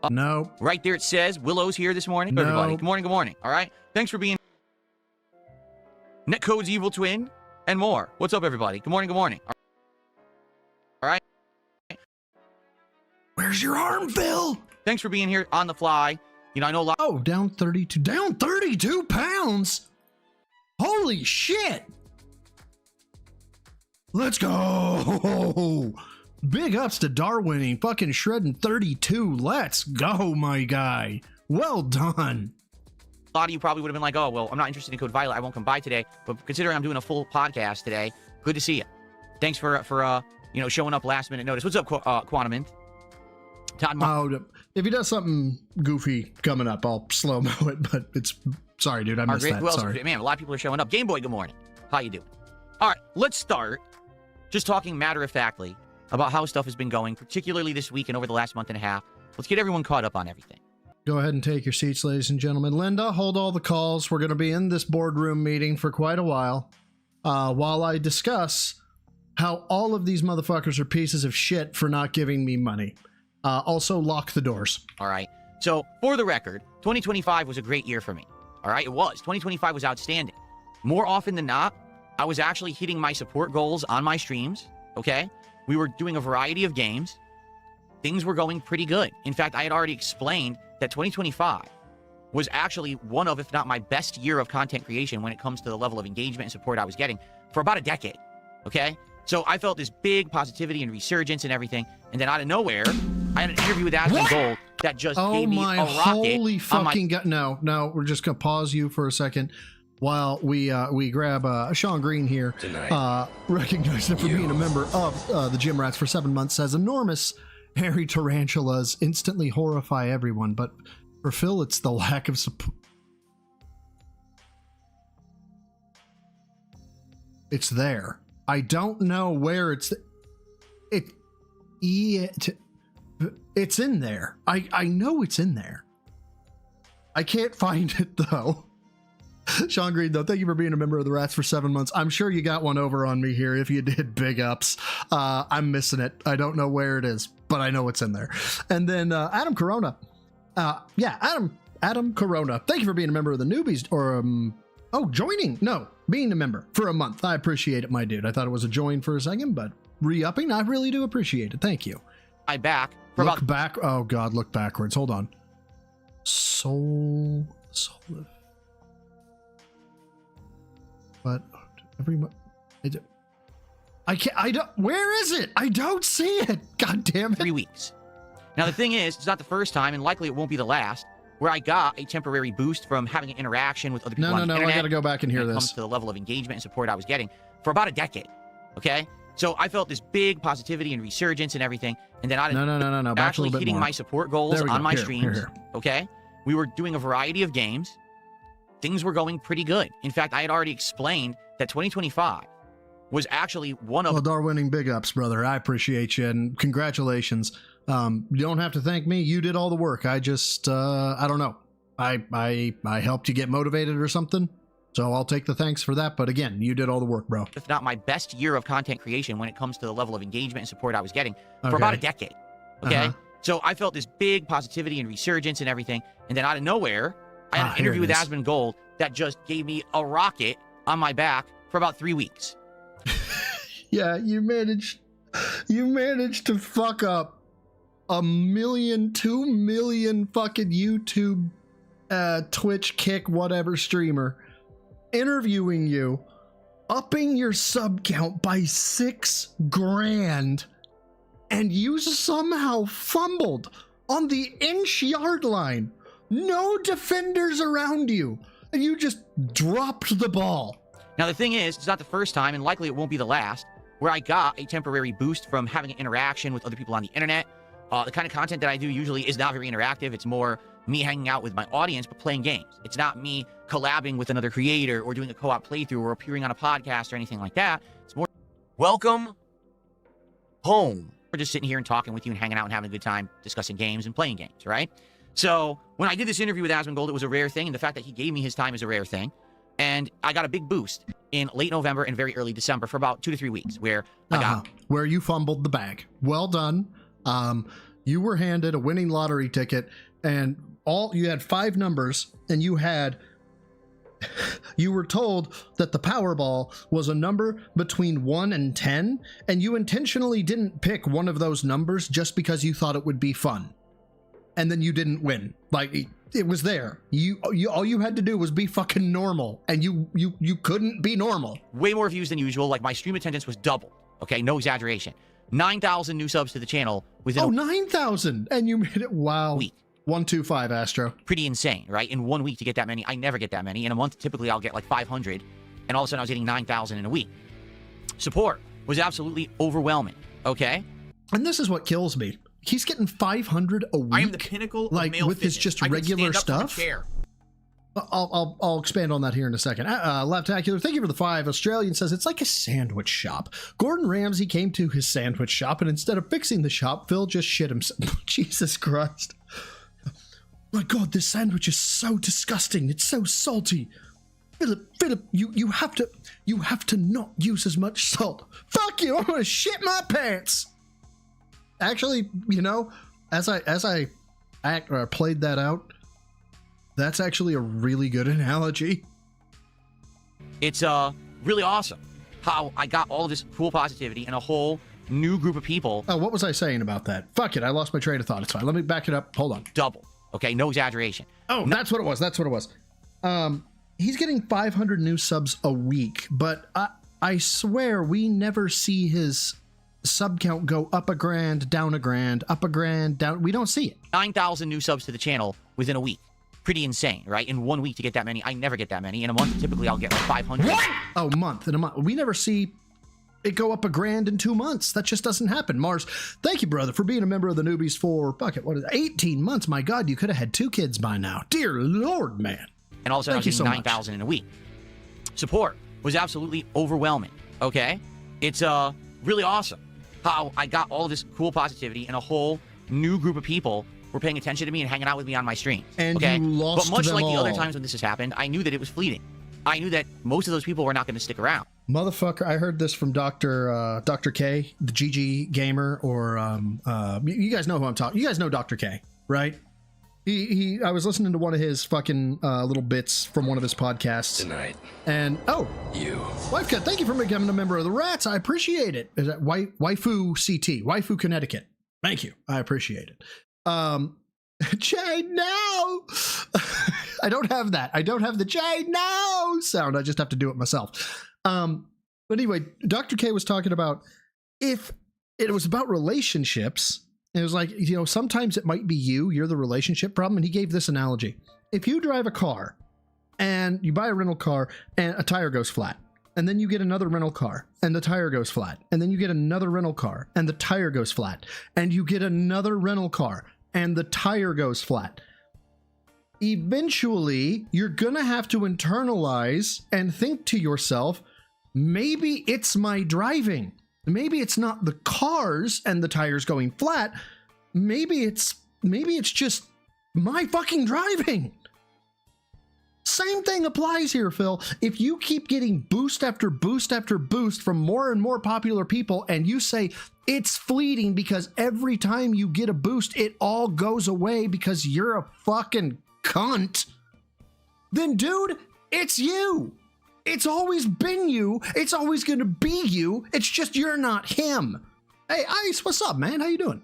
Nope. Right there it says Willow's here this morning. No. Everybody, good morning, good morning. All right, thanks for being Netcode's evil twin and more. What's up, everybody? Good morning, good morning. All right. Where's your arm, Phil? Thanks for being here on the fly. You know, I know a lot. Oh, down 32. Down 32 pounds? Holy shit. Let's go. Big ups to Darwin, fucking shredding 32. Let's go, my guy. Well done. A lot of you probably would have been like, oh, well, I'm not interested in Code Violet. I won't come by today. But considering I'm doing a full podcast today, good to see you. Thanks for showing up last minute notice. What's up, Quantum? Todd Oh, if he does something goofy coming up, I'll slow-mo it, but it's... Sorry, dude, I missed Margaret, that. who else? Sorry. Man, a lot of people are showing up. Game Boy, good morning. How you doing? All right, let's start just talking matter-of-factly about how stuff has been going, particularly this week and over the last month and a half. Let's get everyone caught up on everything. Go ahead and take your seats, ladies and gentlemen. Linda, hold all the calls. We're going to be in this boardroom meeting for quite a while I discuss how all of these motherfuckers are pieces of shit for not giving me money. Also, lock the doors. All right. So, for the record, 2025 was a great year for me. All right, it was. 2025 was outstanding. More often than not, I was actually hitting my support goals on my streams, okay? We were doing a variety of games. Things were going pretty good. In fact, I had already explained that 2025 was actually one of, if not my best year of content creation when it comes to the level of engagement and support I was getting for about a decade, okay? So I felt this big positivity and resurgence and everything, and then out of nowhere, I had an interview with Aspen Gold that just gave me a rocket. Holy fucking god! No, we're just gonna pause you for a second while we grab Sean Green here. Recognize him for being a member of the Gym Rats for 7 months. Says enormous hairy tarantulas instantly horrify everyone, but for Phil, it's the lack of support. It's there. I don't know where it's in there. I know it's in there. I can't find it though. Sean Green, though, thank you for being a member of the Rats for 7 months. I'm sure you got one over on me here. If you did, big ups. I'm missing it. I don't know where it is, but I know it's in there. And then Adam Corona. Adam Corona. Thank you for being a member of the newbies or being a member for a month. I appreciate it, my dude. I thought it was a join for a second, but re-upping, I really do appreciate it. Thank you. Look back. Oh God, look backwards. Hold on. Soul. But where is it? I don't see it. God damn it. 3 weeks. Now, the thing is, it's not the first time, and likely it won't be the last, where I got a temporary boost from having an interaction with other people on the internet. I gotta go back and hear when it this. comes to the level of engagement and support I was getting for about a decade. Okay? So I felt this big positivity and resurgence and everything, and then I No. Back actually a little bit hitting more. my support goals on my streams. Here. Okay? We were doing a variety of games. Things were going pretty good. In fact, I had already explained that 2025 was actually one of... Well, Darwinning, big ups, brother. I appreciate you, and congratulations. You don't have to thank me. You did all the work. I just, I don't know. I helped you get motivated or something. So I'll take the thanks for that. But again, you did all the work, bro. If not my best year of content creation when it comes to the level of engagement and support I was getting for about a decade. Okay? So I felt this big positivity and resurgence and everything. And then out of nowhere, I had an interview with Aspen Gold that just gave me a rocket on my back for about 3 weeks. Yeah, you managed to fuck up 1 million, 2 million fucking YouTube, Twitch, Kick, whatever streamer interviewing you, upping your sub count by 6 grand, and you somehow fumbled on the inch yard line. No defenders around you, and you just dropped the ball. Now, the thing is, it's not the first time, and likely it won't be the last, where I got a temporary boost from having an interaction with other people on the internet. The kind of content that I do usually is not very interactive. It's more me hanging out with my audience, but playing games. It's not me collabing with another creator or doing a co-op playthrough or appearing on a podcast or anything like that. It's more, welcome home. We're just sitting here and talking with you and hanging out and having a good time discussing games and playing games, right? So when I did this interview with Aspen Gold, it was a rare thing, and the fact that he gave me his time is a rare thing. And I got a big boost in late November and very early December for about 2 to 3 weeks, where I got... Where you fumbled the bag. Well done. you were handed a winning lottery ticket, and you had 5 numbers, and you were told that the Powerball was a number between 1 and 10, and you intentionally didn't pick one of those numbers just because you thought it would be fun. And then you didn't win. Like, it was there. All you had to do was be fucking normal, and you couldn't be normal. Way more views than usual. Like, my stream attendance was doubled. Okay, no exaggeration. 9,000 new subs to the channel within Oh, 9,000! And you made it, wow. week. 125, Astro. Pretty insane, right? In 1 week to get that many, I never get that many. In a month, typically I'll get like 500, and all of a sudden I was getting 9,000 in a week. Support was absolutely overwhelming, okay? And this is what kills me. He's getting 500 a week. I am the pinnacle of like male with his fitness. just I can regular stand up from a stuff. chair. I'll expand on that here in a second. Laptacular, thank you for the 5. Australian says it's like a sandwich shop. Gordon Ramsay came to his sandwich shop, and instead of fixing the shop, Phil just shit himself. Jesus Christ. My God, this sandwich is so disgusting. It's so salty. Philip, you have to not use as much salt. Fuck you! I'm gonna shit my pants. Actually, you know, as I played that out, that's actually a really good analogy. It's really awesome how I got all of this cool positivity and a whole new group of people. Oh, what was I saying about that? Fuck it, I lost my train of thought. It's fine. Let me back it up. Hold on. Double. Okay, no exaggeration. Oh, that's what it was. That's what it was. He's getting 500 new subs a week, but I swear we never see his sub count go up a grand, down a grand, up a grand, down. We don't see it. 9,000 new subs to the channel within a week. Pretty insane, right? In 1 week to get that many, I never get that many. In a month, typically I'll get like 500. Oh, month in a month. We never see it go up a grand in 2 months. That just doesn't happen. Mars, thank you, brother, for being a member of the Newbies for, fuck it, what is it, 18 months. My God, you could have had 2 kids by now. Dear Lord, man. And all of a sudden I was Thank you getting so 9,000 in a week. Support was absolutely overwhelming, okay? It's really awesome how I got all of this cool positivity and a whole new group of people were paying attention to me and hanging out with me on my stream. And okay? you lost But much them like the other all. times when this has happened, I knew that it was fleeting. I knew that most of those people were not going to stick around. Motherfucker, I heard this from Dr. K, the GG gamer, or you guys know who I'm talking. You guys know Dr. K, right? I was listening to one of his fucking little bits from one of his podcasts. Tonight, And you. Wifecut, thank you for becoming a member of the Rats. I appreciate it. Is that Waifu CT, Waifu Connecticut? Thank you. I appreciate it. Jay, no! I don't have that. I don't have the Jay, no sound. I just have to do it myself. But anyway, Dr. K was talking about if it was about relationships. It was like, you know, sometimes it might be you're the relationship problem. And he gave this analogy. If you drive a car and you buy a rental car and a tire goes flat, and then you get another rental car and the tire goes flat, and then you get another rental car and the tire goes flat, and you get another rental car and the tire goes flat. Eventually, you're gonna have to internalize and think to yourself, maybe it's my driving. Maybe it's not the cars and the tires going flat. Maybe it's just my fucking driving. Same thing applies here, Phil. If you keep getting boost after boost after boost from more and more popular people, and you say it's fleeting because every time you get a boost, it all goes away because you're a fucking cunt, then dude, it's you. It's always been you. It's always going to be you. It's just you're not him. Hey, Ice, what's up, man? How you doing?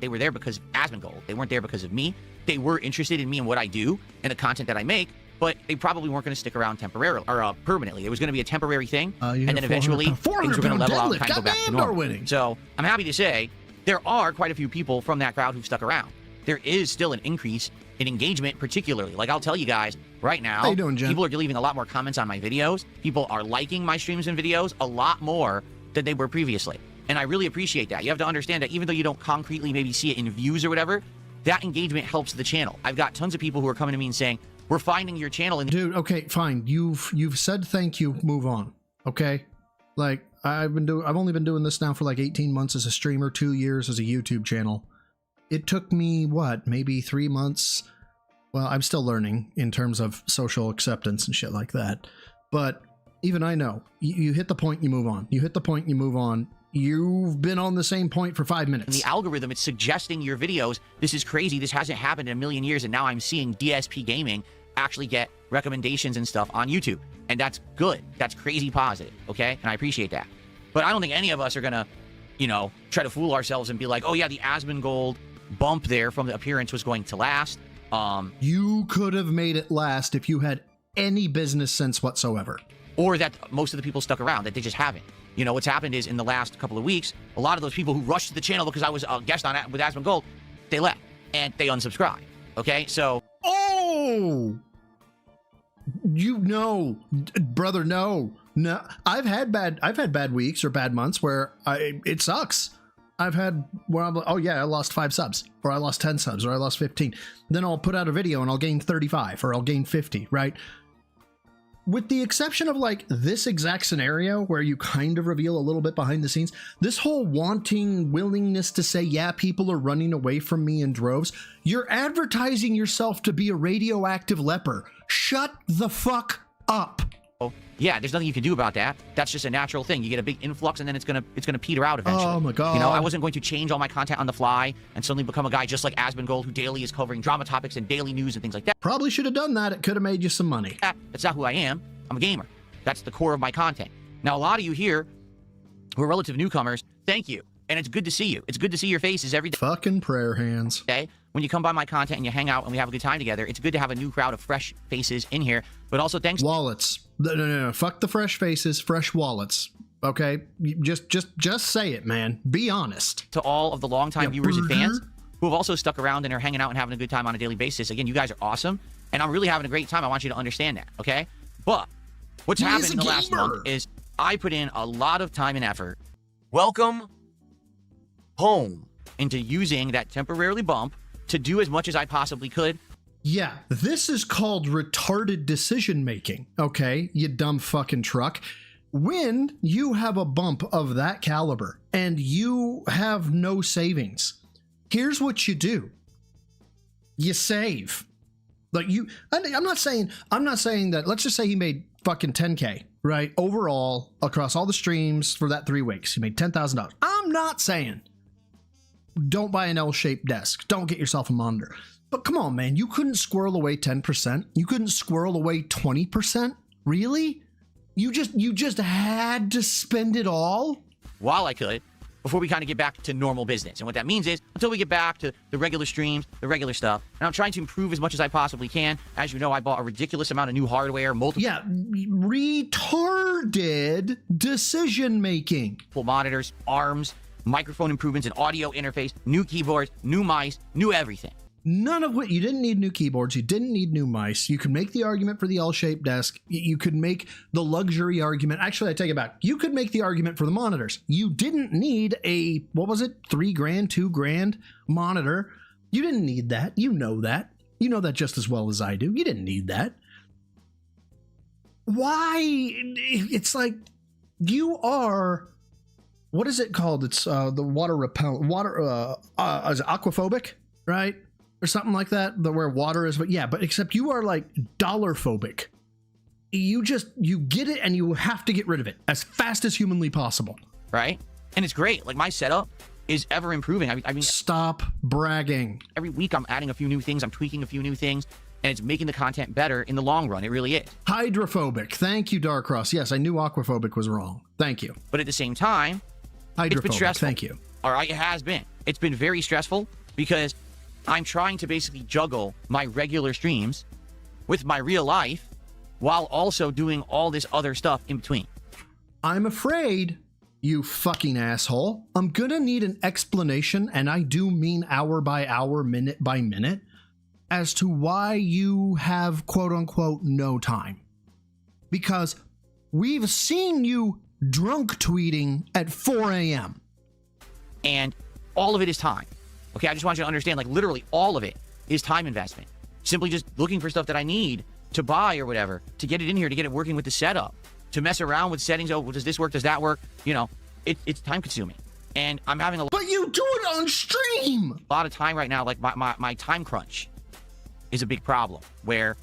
They were there because of Asmongold. They weren't there because of me. They were interested in me and what I do and the content that I make, but they probably weren't going to stick around temporarily or permanently. It was going to be a temporary thing, you and then eventually things were going to level out and kind of go back to normal. Winning. So I'm happy to say there are quite a few people from that crowd who've stuck around. There is still an increase in engagement, particularly. Like, I'll tell you guys right now, How you doing, Jen? people are leaving a lot more comments on my videos. People are liking my streams and videos a lot more than they were previously. And I really appreciate that. You have to understand that even though you don't concretely maybe see it in views or whatever, that engagement helps the channel. I've got tons of people who are coming to me and saying, we're finding your channel. And Dude, okay, fine. You've said thank you, move on. Okay? Like, I've only been doing this now for like 18 months as a streamer, 2 years as a YouTube channel. It took me, what, maybe 3 months? Well, I'm still learning in terms of social acceptance and shit like that. But even I know, you hit the point, you move on. You hit the point, you move on. you've been on the same point for 5 In minutes. the algorithm, it's suggesting your videos. This is crazy. This hasn't happened in a million years. And now I'm seeing DSP Gaming actually get recommendations and stuff on YouTube. And that's good. That's crazy positive. Okay. And I appreciate that. But I don't think any of us are going to, you know, try to fool ourselves and be like, oh, yeah, the Asmongold bump there from the appearance was going to last. You could have made it last if you had any business sense whatsoever. Or that most of the people stuck around, that they just haven't. You know, what's happened is in the last couple of weeks, a lot of those people who rushed to the channel because I was a guest on it with Asmongold, they left and they unsubscribed. Okay, so Oh, you know, brother, no. I've had bad weeks or bad months where it sucks. I've had where I'm like, oh yeah, I lost 5 subs, or I lost 10 subs, or I lost 15. Then I'll put out a video and I'll gain 35, or I'll gain 50, right? With the exception of like this exact scenario where you kind of reveal a little bit behind the scenes, this whole wanting willingness to say, yeah, people are running away from me in droves, you're advertising yourself to be a radioactive leper. Shut the fuck up. yeah, there's nothing you can do about that. That's just a natural thing. You get a big influx and then it's gonna peter out eventually. Oh my god. You know, I wasn't going to change all my content on the fly and suddenly become a guy just like Asmongold who daily is covering drama topics and daily news and things like that. Probably should have done that. It could have made you some money. That's not who I am. I'm a gamer. That's the core of my content. Now, a lot of you here who are relative newcomers, thank you. And it's good to see you. It's good to see your faces every Fucking prayer hands. day. When you come by my content and you hang out and we have a good time together, it's good to have a new crowd of fresh faces in here. But also thanks Wallets. No. Fuck the fresh faces, fresh wallets. Okay? You just say it, man. Be honest. to all of the longtime viewers and fans who have also stuck around and are hanging out and having a good time on a daily basis. Again, you guys are awesome. And I'm really having a great time. I want you to understand that, okay? But what's happened in the last month is I put in a lot of time and effort. Welcome home into using that temporarily bump to do as much as I possibly could. Yeah, this is called retarded decision making, okay, you dumb fucking truck. When you have a bump of that caliber and you have no savings, here's what you do. You save. Like I'm not saying that, let's just say he made fucking 10K, right? Overall, across all the streams for that 3 weeks, he made $10,000. I'm not saying don't buy an L-shaped desk. Don't get yourself a monitor. But come on, man, you couldn't squirrel away 10%. You couldn't squirrel away 20%? Really? You just had to spend it all? While I could, before we kind of get back to normal business. And what that means is, until we get back to the regular streams, the regular stuff, and I'm trying to improve as much as I possibly can. As you know, I bought a ridiculous amount of new hardware, Yeah, retarded decision making. multiple monitors, arms, microphone improvements, an audio interface, new keyboards, new mice, new everything. None of what you didn't need new keyboards, you didn't need new mice. You could make the argument for the L-shaped desk. You could make the luxury argument. Actually, I take it back. You could make the argument for the monitors. You didn't need a, what was it, $3,000, $2,000 monitor. You didn't need that. You know that. You know that just as well as I do. You didn't need that. Why? It's like you are. What is it called? It's the water repellent. Is it aquaphobic, right? Or something like that, where water is, but yeah, but except you are like dollar phobic. You get it and you have to get rid of it as fast as humanly possible. Right? And it's great. Like, my setup is ever improving. I mean, Stop bragging. every week I'm adding a few new things, I'm tweaking a few new things, and it's making the content better in the long run. It really is. Hydrophobic. Thank you, Darkross. Yes, I knew aquaphobic was wrong. Thank you. But at the same time, it's been Hydrophobic. stressful. Thank you. All right, it has been. It's been very stressful because I'm trying to basically juggle my regular streams with my real life while also doing all this other stuff in between. I'm afraid, you fucking asshole, I'm gonna need an explanation, and I do mean hour by hour, minute by minute, as to why you have quote unquote no time. Because we've seen you drunk tweeting at 4 a.m. And all of it is time. Okay, I just want you to understand, like, literally all of it is time investment. Simply just looking for stuff that I need to buy or whatever, to get it in here, to get it working with the setup, to mess around with settings. Oh, well, does this work? Does that work? You know, it's time consuming. And I'm having a But you do it on stream! lot of time right now. Like, my time crunch is a big problem, where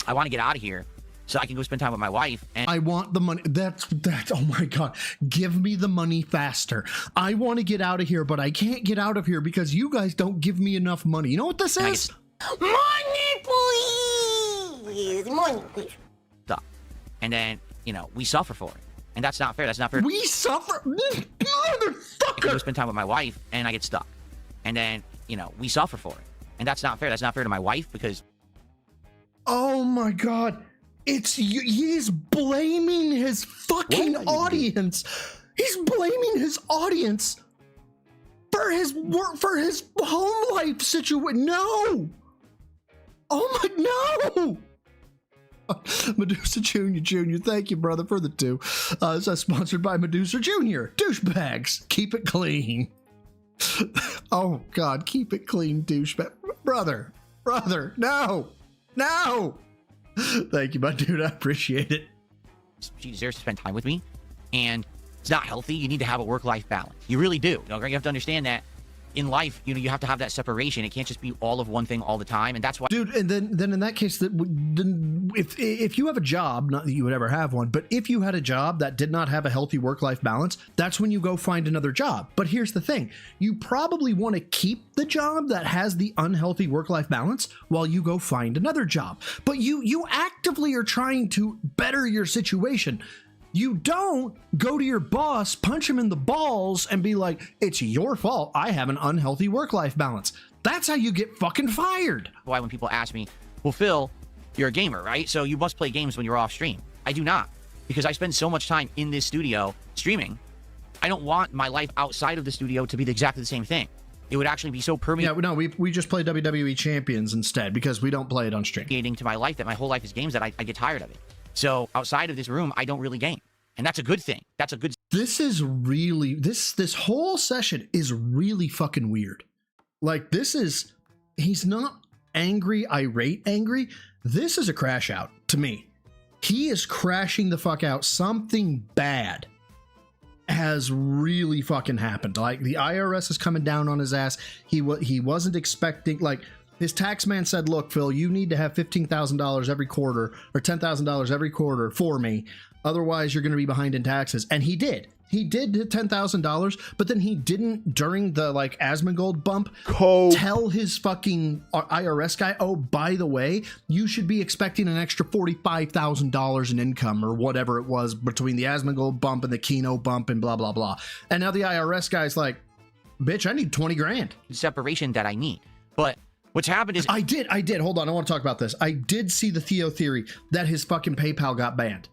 I want to get out of here so I can go spend time with my wife. And I want the money. That's, oh my God. Give me the money faster. I want to get out of here, but I can't get out of here because you guys don't give me enough money. You know what this is? Money, please. Money, please. stuff. And then, we suffer for it. And that's not fair. That's not fair. We suffer. This I can go motherfucker. spend time with my wife and I get stuck. And then, we suffer for it. And that's not fair. That's not fair to my wife because Oh my God. He's blaming his fucking audience. He's blaming his audience for his work, for his home life situation. No. Oh my, no. Medusa Jr., thank you, brother, for the 2. This is sponsored by Medusa Jr. Douchebags, keep it clean. Oh, God, keep it clean, douchebag. Brother, no. Thank you, my dude, I appreciate it. she deserves to spend time with me. And it's not healthy. You need to have a work-life balance. You really do. You have to understand that in life, you have to have that separation. It can't just be all of one thing all the time. And that's why, Dude, and then in that case, then if you have a job, not that you would ever have one, but if you had a job that did not have a healthy work-life balance, that's when you go find another job. But here's the thing. You probably want to keep the job that has the unhealthy work-life balance while you go find another job. But you actively are trying to better your situation. You don't go to your boss, punch him in the balls, and be like, it's your fault. I have an unhealthy work-life balance. That's how you get fucking fired. when people ask me, well, Phil, you're a gamer, right? So you must play games when you're off stream. I do not, because I spend so much time in this studio streaming. I don't want my life outside of the studio to be exactly the same thing. It would actually be so Yeah, no, we just play WWE Champions instead because we don't play it on stream. permeating to my life that my whole life is games that I get tired of it. So outside of this room, I don't really game. And that's a good thing. That's a good This is really, this whole session is really fucking weird. Like, he's not irate angry. This is a crash out to me. He is crashing the fuck out. Something bad has really fucking happened. Like, the IRS is coming down on his ass. He wasn't expecting, like, his tax man said, look, Phil, you need to have $15,000 every quarter or $10,000 every quarter for me. Otherwise, you're going to be behind in taxes. And he did. He did hit $10,000, but then he didn't, during the, like, Asmongold bump, tell his fucking IRS guy, oh, by the way, you should be expecting an extra $45,000 in income or whatever it was between the Asmongold bump and the Keno bump and blah, blah, blah. And now the IRS guy's like, bitch, I need 20 grand. separation that I need. But what's happened is I did. Hold on. I want to talk about this. I did see the Theo theory that his fucking PayPal got banned.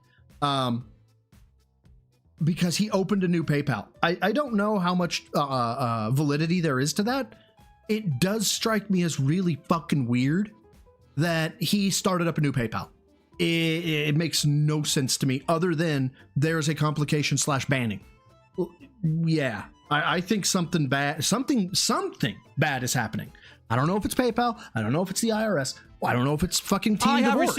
Because he opened a new PayPal. I don't know how much validity there is to that. It does strike me as really fucking weird that he started up a new PayPal. It makes no sense to me other than there's a complication / banning. Yeah, I think something bad is happening. I don't know if it's PayPal. I don't know if it's the IRS. I don't know if it's fucking teen divorce.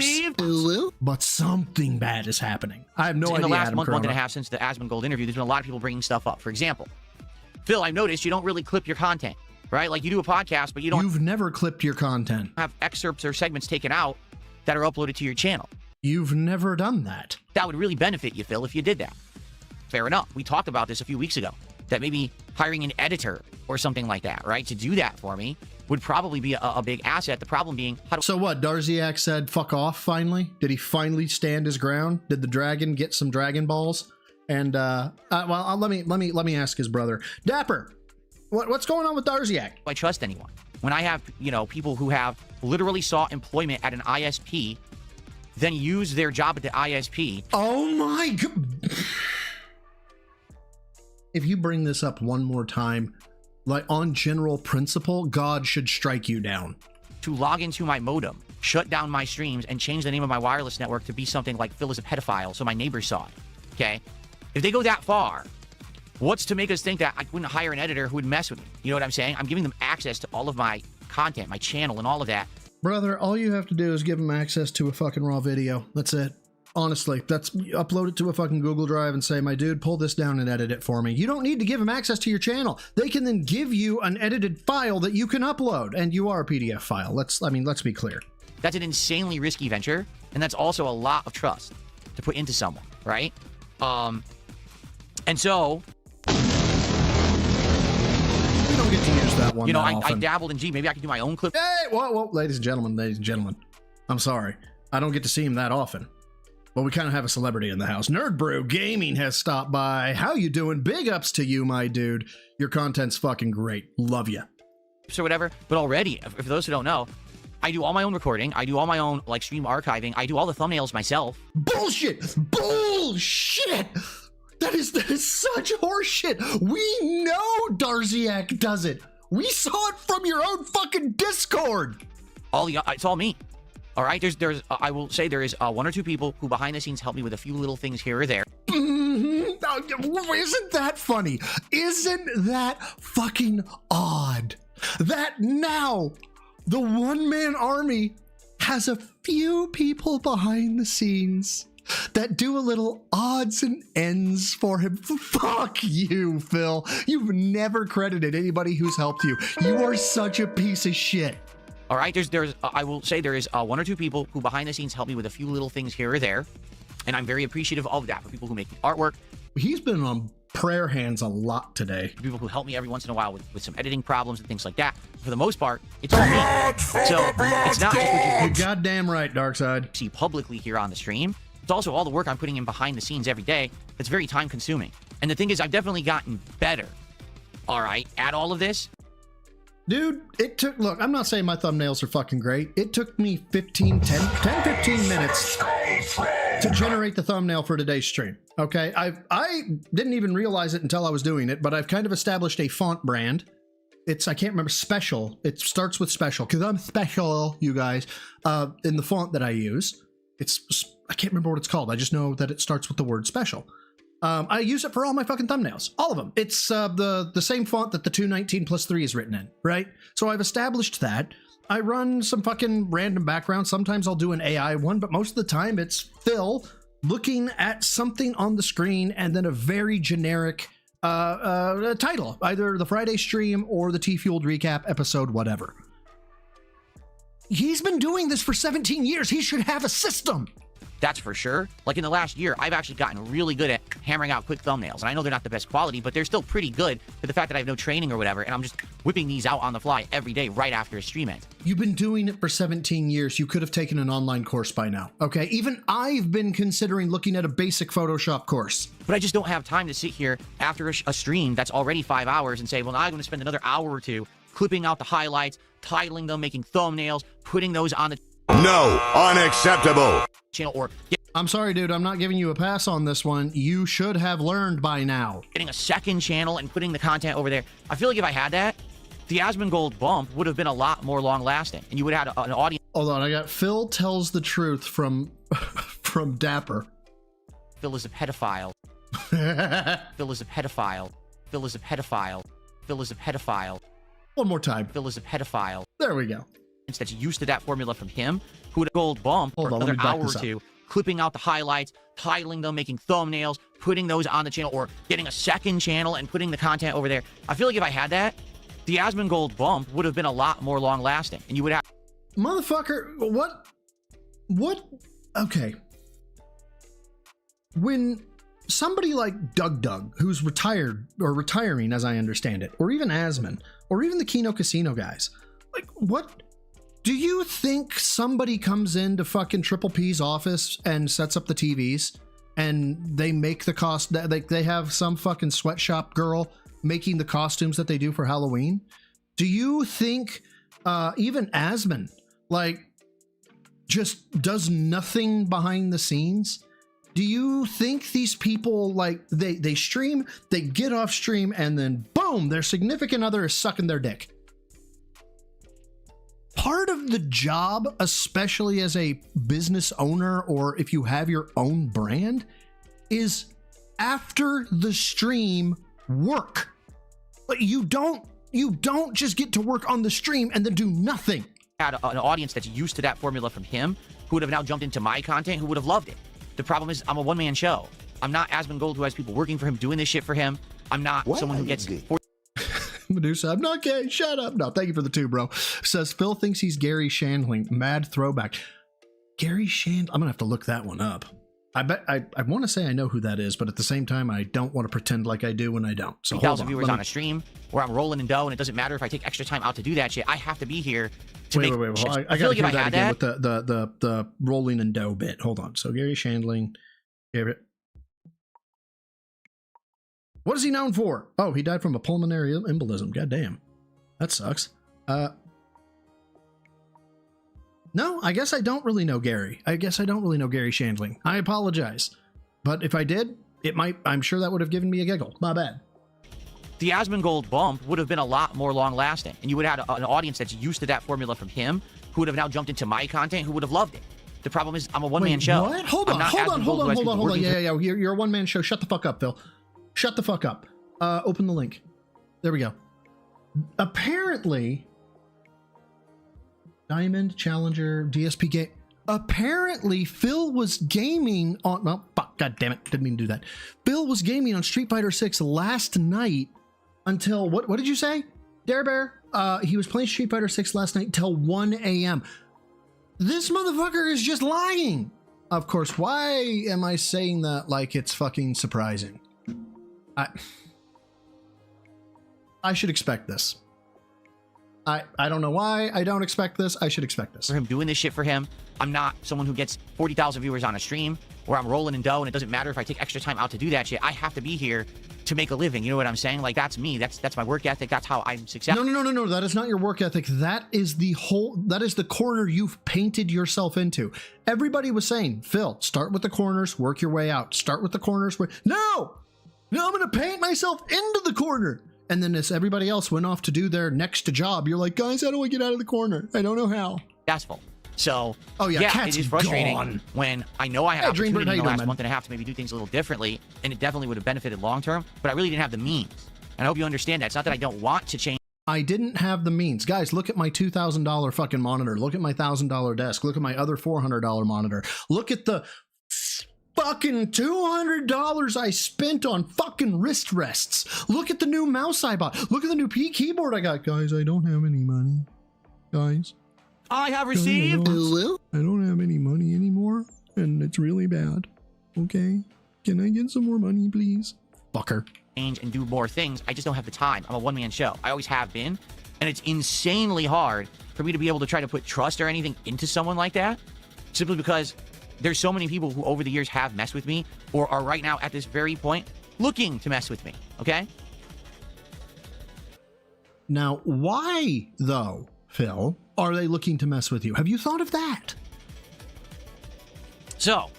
But something bad is happening. I have no idea. in the last Adam month Corona. and a half since the Asmongold interview, there's been a lot of people bringing stuff up. For example, Phil, I've noticed you don't really clip your content, right? Like, you do a podcast, but you don't You've never clipped your content. have excerpts or segments taken out that are uploaded to your channel. You've never done that. That would really benefit you, Phil, if you did that. Fair enough. We talked about this a few weeks ago, that maybe hiring an editor or something like that, right, to do that for me would probably be a big asset. The problem being, how do So what? Darziak said fuck off finally? Did he finally stand his ground? Did the dragon get some Dragon Balls? And let me ask his brother. Dapper, what's going on with Darziak? I trust anyone? When I have, people who have literally sought employment at an ISP, then use their job at the ISP. Oh my god. If you bring this up one more time, like on general principle, God should strike you down. To log into my modem, shut down my streams, and change the name of my wireless network to be something like Phil is a pedophile, so my neighbors saw it. Okay? If they go that far, what's to make us think that I wouldn't hire an editor who would mess with me? You know what I'm saying? I'm giving them access to all of my content, my channel, and all of that. Brother, all you have to do is give them access to a fucking raw video. That's it. Honestly, upload it to a fucking Google Drive and say, my dude, pull this down and edit it for me. You don't need to give them access to your channel. They can then give you an edited file that you can upload, and you are a PDF file. Let's be clear. That's an insanely risky venture, And that's also a lot of trust to put into someone, right? And so, We don't get to use that one. you know, that I often. dabbled in G. Maybe I could do my own clip. Hey, whoa, ladies and gentlemen. I'm sorry. I don't get to see him that often. But we kind of have a celebrity in the house. Nerd Brew Gaming has stopped by. How you doing? Big ups to you, my dude. Your content's fucking great. Love you. Or whatever. But already, for those who don't know, I do all my own recording. I do all my own like stream archiving. I do all the thumbnails myself. Bullshit! That is such horseshit. We know Darziak does it. We saw it from your own fucking Discord. It's all me. All right. There's I will say there is one or two people who behind the scenes help me with a few little things here or there. Isn't that funny? Isn't that fucking odd? That now the one-man army has a few people behind the scenes that do a little odds and ends for him. Fuck you, Phil. You've never credited anybody who's helped you. You are such a piece of shit. All right. There's I will say there is one or two people who behind the scenes help me with a few little things here or there. And I'm very appreciative of that for people who make the artwork, He's been on prayer hands a lot today. people who help me every once in a while with some editing problems and things like that. For the most part, it's all me. So it's not just what You're goddamn right, Darkseid. you see publicly here on the stream. It's also all the work I'm putting in behind the scenes every day. It's very time consuming. And the thing is, I've definitely gotten better, all right, at all of this. Dude, look, I'm not saying my thumbnails are fucking great. It took me 15 minutes to generate the thumbnail for today's stream. Okay, I didn't even realize it until I was doing it, but I've kind of established a font brand. I can't remember, Special. It starts with Special, because I'm special, you guys, in the font that I use. I can't remember what it's called. I just know that it starts with the word Special. I use it for all my fucking thumbnails. All of them. It's the same font that the 219+3 is written in, right? So I've established that. I run some fucking random background. Sometimes I'll do an AI one, but most of the time it's Phil looking at something on the screen and then a very generic title, either the Friday stream or the T-Fueled recap episode, whatever. He's been doing this for 17 years. He should have a system. That's for sure. Like in the last year, I've actually gotten really good at hammering out quick thumbnails. And I know they're not the best quality, but they're still pretty good for the fact that I have no training or whatever. And I'm just whipping these out on the fly every day right after a stream ends. You've been doing it for 17 years. You could have taken an online course by now. Okay. Even I've been considering looking at a basic Photoshop course. But I just don't have time to sit here after a stream that's already 5 hours and say, well, now I'm going to spend another hour or two clipping out the highlights, titling them, making thumbnails, putting those on the No, unacceptable. channel, or I'm sorry, dude. I'm not giving you a pass on this one. You should have learned by now. getting a second channel and putting the content over there. I feel like if I had that, the Asmongold bump would have been a lot more long lasting, and you would have had an audience. Hold on. I got Phil tells the truth from Dapper. Phil is a pedophile. Phil is a pedophile. Phil is a pedophile. Phil is a pedophile. One more time. Phil is a pedophile. There we go. That's used to that formula from him, who would have gold bump for Hold on, let another me back hour or this up. two, clipping out the highlights, titling them, making thumbnails, putting those on the channel, or getting a second channel and putting the content over there. I feel like if I had that, the Asmongold bump would have been a lot more long lasting, and you would have. Motherfucker, what? Okay. When somebody like Doug, who's retired, or retiring as I understand it, or even Asmon, or even the Kino Casino guys, like, what? Do you think somebody comes into fucking Triple P's office and sets up the TVs and they make the cost, like they have some fucking sweatshop girl making the costumes that they do for Halloween? Do you think even Asmon, like, just does nothing behind the scenes? Do you think these people, like, they stream, they get off stream, and then boom, their significant other is sucking their dick? Part of the job, especially as a business owner or if you have your own brand, is after the stream work. But you don't just get to work on the stream and then do nothing. Had an audience that's used to that formula from him, who would have now jumped into my content, who would have loved it. The problem is I'm a one-man show. I'm not Asmongold, who has people working for him, doing this shit for him. I'm not someone who gets Medusa, I'm not gay. Shut up. No, thank you for the 2, bro. Says Phil thinks he's Gary Shandling. Mad throwback. Gary Shand. I'm gonna have to look that one up. I bet I want to say I know who that is, but at the same time, I don't want to pretend like I do when I don't. So 1,000 viewers on a stream where I'm rolling in dough, and it doesn't matter if I take extra time out to do that shit. I have to be here to wait, make. wait. Hold on. I feel gotta like hear if I that had again with the rolling and dough bit. Hold on. So Gary Shandling, what is he known for? Oh, he died from a pulmonary embolism. God damn, that sucks. No, I guess I don't really know Gary. I guess I don't really know Gary Shandling. I apologize. But if I did, I'm sure that would have given me a giggle. My bad. The Asmongold bump would have been a lot more long lasting, and you would have had an audience that's used to that formula from him, who would have now jumped into my content, who would have loved it. The problem is, I'm a one-man show. What? Hold I'm on, not hold on. Asmongold, who has people working for- Yeah. You're a one-man show. Shut the fuck up, Phil. Shut the fuck up. Open the link. There we go. Apparently, Diamond, Challenger, DSP game. Apparently, Phil was gaming on. Oh, fuck! God damn it! Didn't mean to do that. Phil was gaming on Street Fighter 6 last night until what? What did you say, Dare Bear? He was playing Street Fighter 6 last night till 1 a.m. This motherfucker is just lying. Of course. Why am I saying that like it's fucking surprising? I should expect this. I don't know why I don't expect this. I should expect this. For him doing this shit for him. I'm not someone who gets 40,000 viewers on a stream where I'm rolling in dough, and it doesn't matter if I take extra time out to do that shit. I have to be here to make a living. You know what I'm saying? Like, that's me. That's my work ethic. That's how I'm successful. No. That is not your work ethic. That is the corner you've painted yourself into. Everybody was saying, Phil, start with the corners, work your way out. Start with the corners. No, I'm going to paint myself into the corner. And then as everybody else went off to do their next job, you're like, guys, how do I get out of the corner? I don't know how. Successful. So, oh yeah, it is frustrating when I know I had opportunity in the last man? month and a half to maybe do things a little differently, and it definitely would have benefited long term, but I really didn't have the means. And I hope you understand that. It's not that I don't want to change. I didn't have the means. Guys, look at my $2,000 fucking monitor. Look at my $1,000 desk. Look at my other $400 monitor. Look at the fucking $200 I spent on fucking wrist rests. Look at the new mouse I bought. Look at the new keyboard I got. Guys, I don't have any money. Guys. I have received. I don't have any money anymore, and it's really bad. Okay? Can I get some more money, please? Fucker. Change and do more things. I just don't have the time. I'm a one-man show. I always have been, and it's insanely hard for me to be able to try to put trust or anything into someone like that, simply because there's so many people who over the years have messed with me or are right now at this very point looking to mess with me, okay? Now, why, though, Phil, are they looking to mess with you? Have you thought of that? So,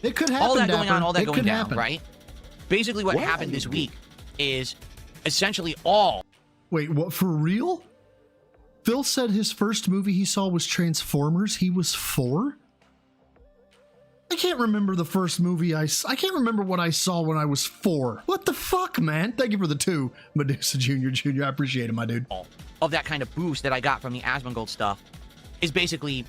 it could happen. All that going on, all that it going could down, happen. right? Basically what happened this week is essentially all... Wait, what, for real? Phil said his first movie he saw was Transformers. He was 4? I can't remember the first movie I can't remember what I saw when I was 4. What the fuck, man? Thank you for the 2, Medusa Jr. I appreciate it, my dude. Of that kind of boost that I got from the Asmongold stuff is basically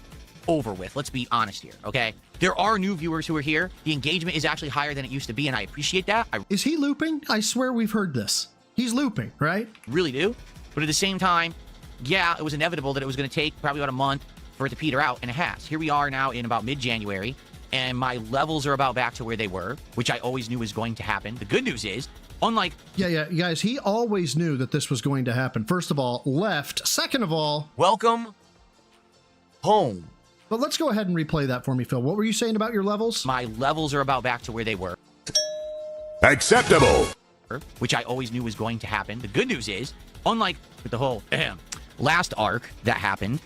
over with. Let's be honest here, okay? There are new viewers who are here. The engagement is actually higher than it used to be, and I appreciate that. Is he looping? I swear we've heard this. He's looping, right? Really do. But at the same time, yeah, it was inevitable that it was going to take probably about a month for it to peter out, and it has. Here we are now in about mid-January, and my levels are about back to where they were, which I always knew was going to happen. The good news is, unlike... Yeah, guys, he always knew that this was going to happen. First of all, left. Second of all... Welcome home. But let's go ahead and replay that for me, Phil. What were you saying about your levels? My levels are about back to where they were. Acceptable. Which I always knew was going to happen. The good news is, unlike with the whole last arc that happened,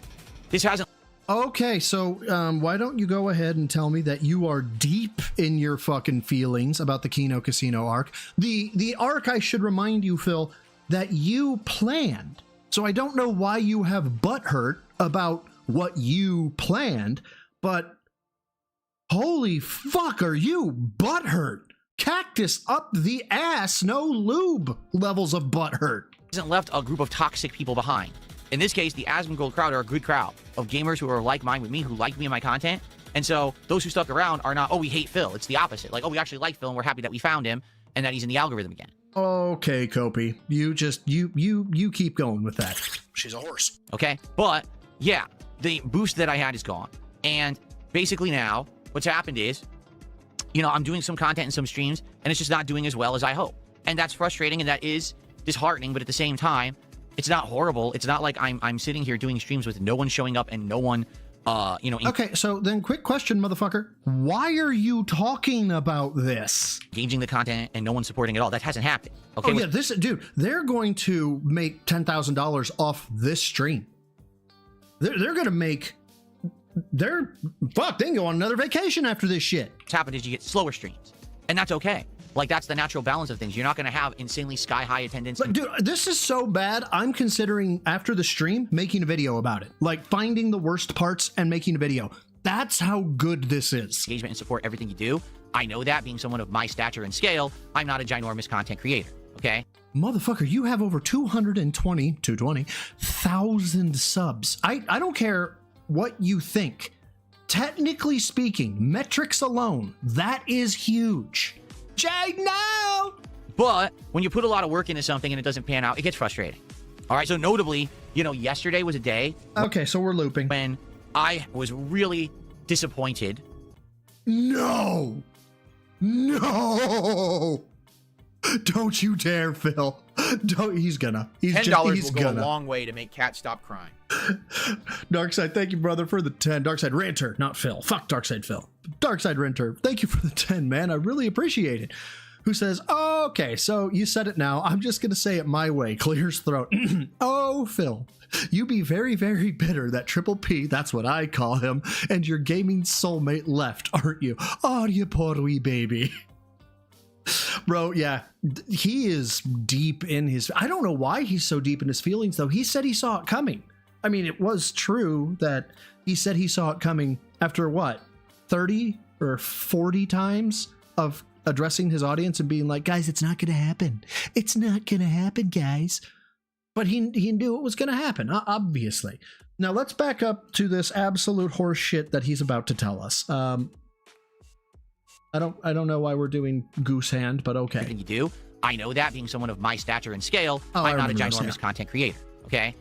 this hasn't... Okay, so why don't you go ahead and tell me that you are deep in your fucking feelings about the Kino Casino arc. The arc, I should remind you, Phil, that you planned. So I don't know why you have butthurt about what you planned, but holy fuck, are you butthurt? Cactus up the ass, no lube levels of butthurt. Hasn't left a group of toxic people behind. In this case, the Asmongold crowd are a good crowd of gamers who are like-minded with me, who like me and my content. And so those who stuck around are not, oh, we hate Phil. It's the opposite. Like, oh, we actually like Phil and we're happy that we found him and that he's in the algorithm again. Okay, Kopi. You just, you keep going with that. She's a horse. Okay? But, yeah, the boost that I had is gone. And basically now what's happened is, you know, I'm doing some content in some streams and it's just not doing as well as I hope. And that's frustrating and that is disheartening, but at the same time, it's not horrible. It's not like I'm sitting here doing streams with no one showing up and no one, you know. Okay, so then quick question, motherfucker. Why are you talking about this? Engaging the content and no one supporting at all. That hasn't happened. Okay. Oh yeah, this dude, they're going to make $10,000 off this stream. They're gonna make they can go on another vacation after this shit. What's happened is you get slower streams, and that's okay. Like, that's the natural balance of things. You're not going to have insanely sky-high attendance. But dude, this is so bad. I'm considering after the stream making a video about it. Like finding the worst parts and making a video. That's how good this is. Engagement and support everything you do. I know that, being someone of my stature and scale, I'm not a ginormous content creator, okay? Motherfucker, you have over 220,000 subs. I don't care what you think. Technically speaking, metrics alone, that is huge. Jay, no! But when you put a lot of work into something and it doesn't pan out, it gets frustrating. All right, so notably, you know, yesterday was a day. Okay, so we're looping. When I was really disappointed. No! No! Don't you dare, Phil. Don't. He's gonna. He's $10 will go a long way to make Cat stop crying. Darkside, thank you, brother, for the 10. Darkside Renter, not Phil. Fuck Darkside Phil. Darkside Renter, thank you for the 10, man. I really appreciate it. Who says, oh, okay, so you said it now. I'm just gonna say it my way. Clears throat. Oh, Phil, you be very, very bitter that Triple P, that's what I call him, and your gaming soulmate left, aren't you? Oh, you poor wee baby. Bro, yeah, he is deep in his... I don't know why he's so deep in his feelings, though. He said he saw it coming. I mean, it was true that he said he saw it coming after, what, 30 or 40 times of addressing his audience and being like, guys, it's not going to happen. It's not going to happen, guys. But he knew it was going to happen, obviously. Now, let's back up to this absolute horse shit that he's about to tell us. I don't know why we're doing goose hand, but okay. Everything you do. I know that, being someone of my stature and scale, Oh, I'm I not a remember this, ginormous yeah. content creator, okay?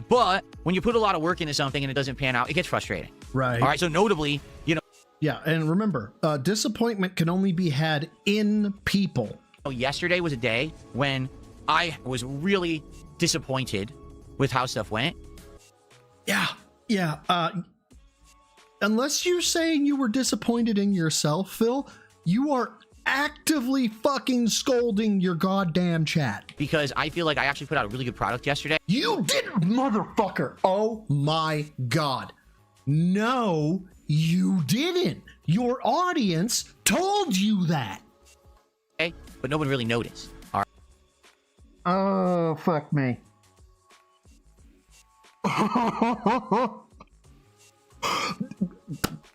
But when you put a lot of work into something and it doesn't pan out, it gets frustrating. Right. All right, so notably, you know, Yeah, and remember, disappointment can only be had in people. yesterday was a day when I was really disappointed with how stuff went. Yeah. Unless you're saying you were disappointed in yourself, Phil, you are actively fucking scolding your goddamn chat. Because I feel like I actually put out a really good product yesterday. You didn't, motherfucker. Oh my god. No, you didn't. Your audience told you that. Okay? But no one really noticed. All right. Oh, fuck me.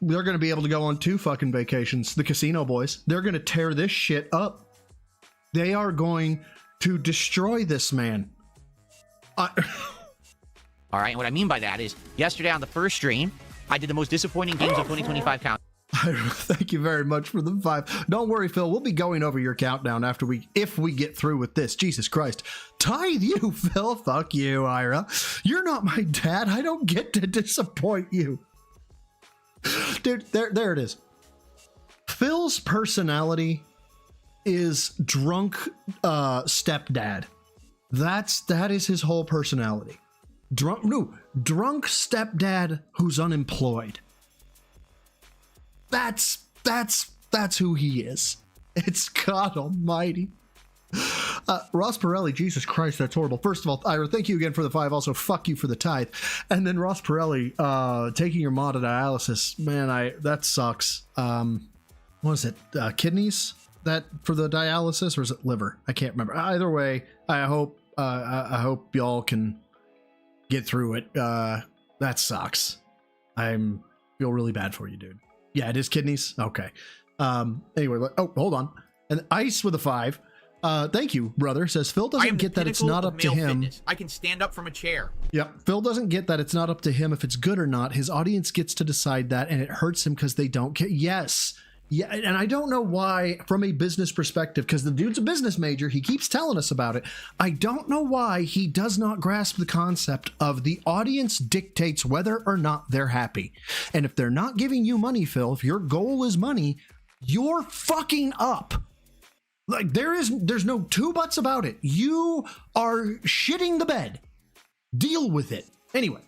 They're going to be able to go on 2 fucking vacations. The Casino Boys. They're going to tear this shit up. They are going to destroy this man. All right, and what I mean by that is, yesterday on the first stream, I did the most disappointing games of 2025 count. Thank you very much for the 5. Don't worry, Phil. We'll be going over your countdown if we get through with this. Jesus Christ. Tithe you, Phil. Fuck you, Ira. You're not my dad. I don't get to disappoint you. Dude, there it is. Phil's personality is drunk stepdad. That is his whole personality. Drunk stepdad who's unemployed. That's who he is. It's God Almighty. Ross Pirelli, Jesus Christ, that's horrible. First of all, Ira, thank you again for the 5. Also, fuck you for the tithe. And then Ross Pirelli, taking your mom to dialysis. Man, that sucks. What is it? Kidneys that for the dialysis, or is it liver? I can't remember. Either way, I hope y'all can get through it. That sucks. Feel really bad for you, dude. Yeah, it is kidneys. Okay. Anyway, hold on. And Ice with a 5. Thank you, brother. Says Phil doesn't get that it's not up to him. Fitness. I can stand up from a chair. Yep. Phil doesn't get that it's not up to him if it's good or not. His audience gets to decide that, and it hurts him because they don't care. Yes. Yeah, and I don't know why, from a business perspective, because the dude's a business major, he keeps telling us about it. I don't know why he does not grasp the concept of the audience dictates whether or not they're happy. And if they're not giving you money, Phil, if your goal is money, you're fucking up. Like there's no two buts about it. You are shitting the bed. Deal with it. Anyway,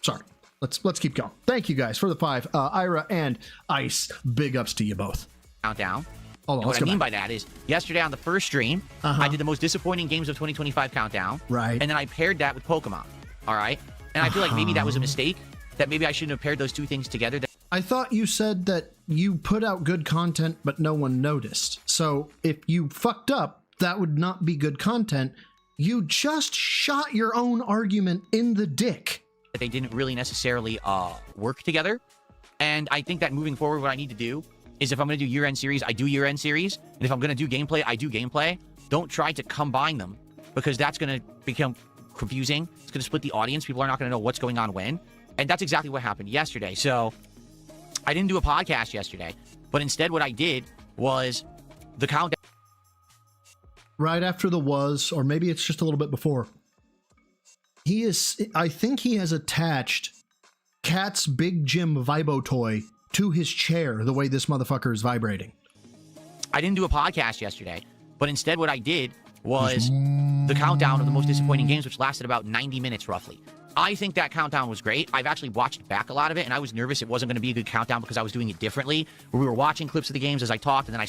sorry. Let's keep going. Thank you guys for the 5. Ira and Ice, big ups to you both. Countdown. Hold on, And let's what I go mean back. by that is, yesterday on the first stream, I did the most disappointing games of 2025 countdown. Right. And then I paired that with Pokemon. All right. And I feel like maybe that was a mistake. That maybe I shouldn't have paired those two things together. I thought you said that you put out good content, but no one noticed. So if you fucked up, that would not be good content. You just shot your own argument in the dick. That they didn't really necessarily work together. And I think that moving forward, what I need to do is if I'm going to do year-end series, I do year-end series. And if I'm going to do gameplay, I do gameplay. Don't try to combine them because that's going to become confusing. It's going to split the audience. People are not going to know what's going on when. And that's exactly what happened yesterday. So I didn't do a podcast yesterday, but instead what I did was the countdown. Right after the was, or maybe it's just a little bit before. I think he has attached Cat's Big Jim Vibo toy to his chair the way this motherfucker is vibrating. I didn't do a podcast yesterday, but instead what I did was the countdown of the most disappointing games, which lasted about 90 minutes roughly. I think that countdown was great. I've actually watched back a lot of it, and I was nervous it wasn't going to be a good countdown because I was doing it differently, where we were watching clips of the games as I talked, and then I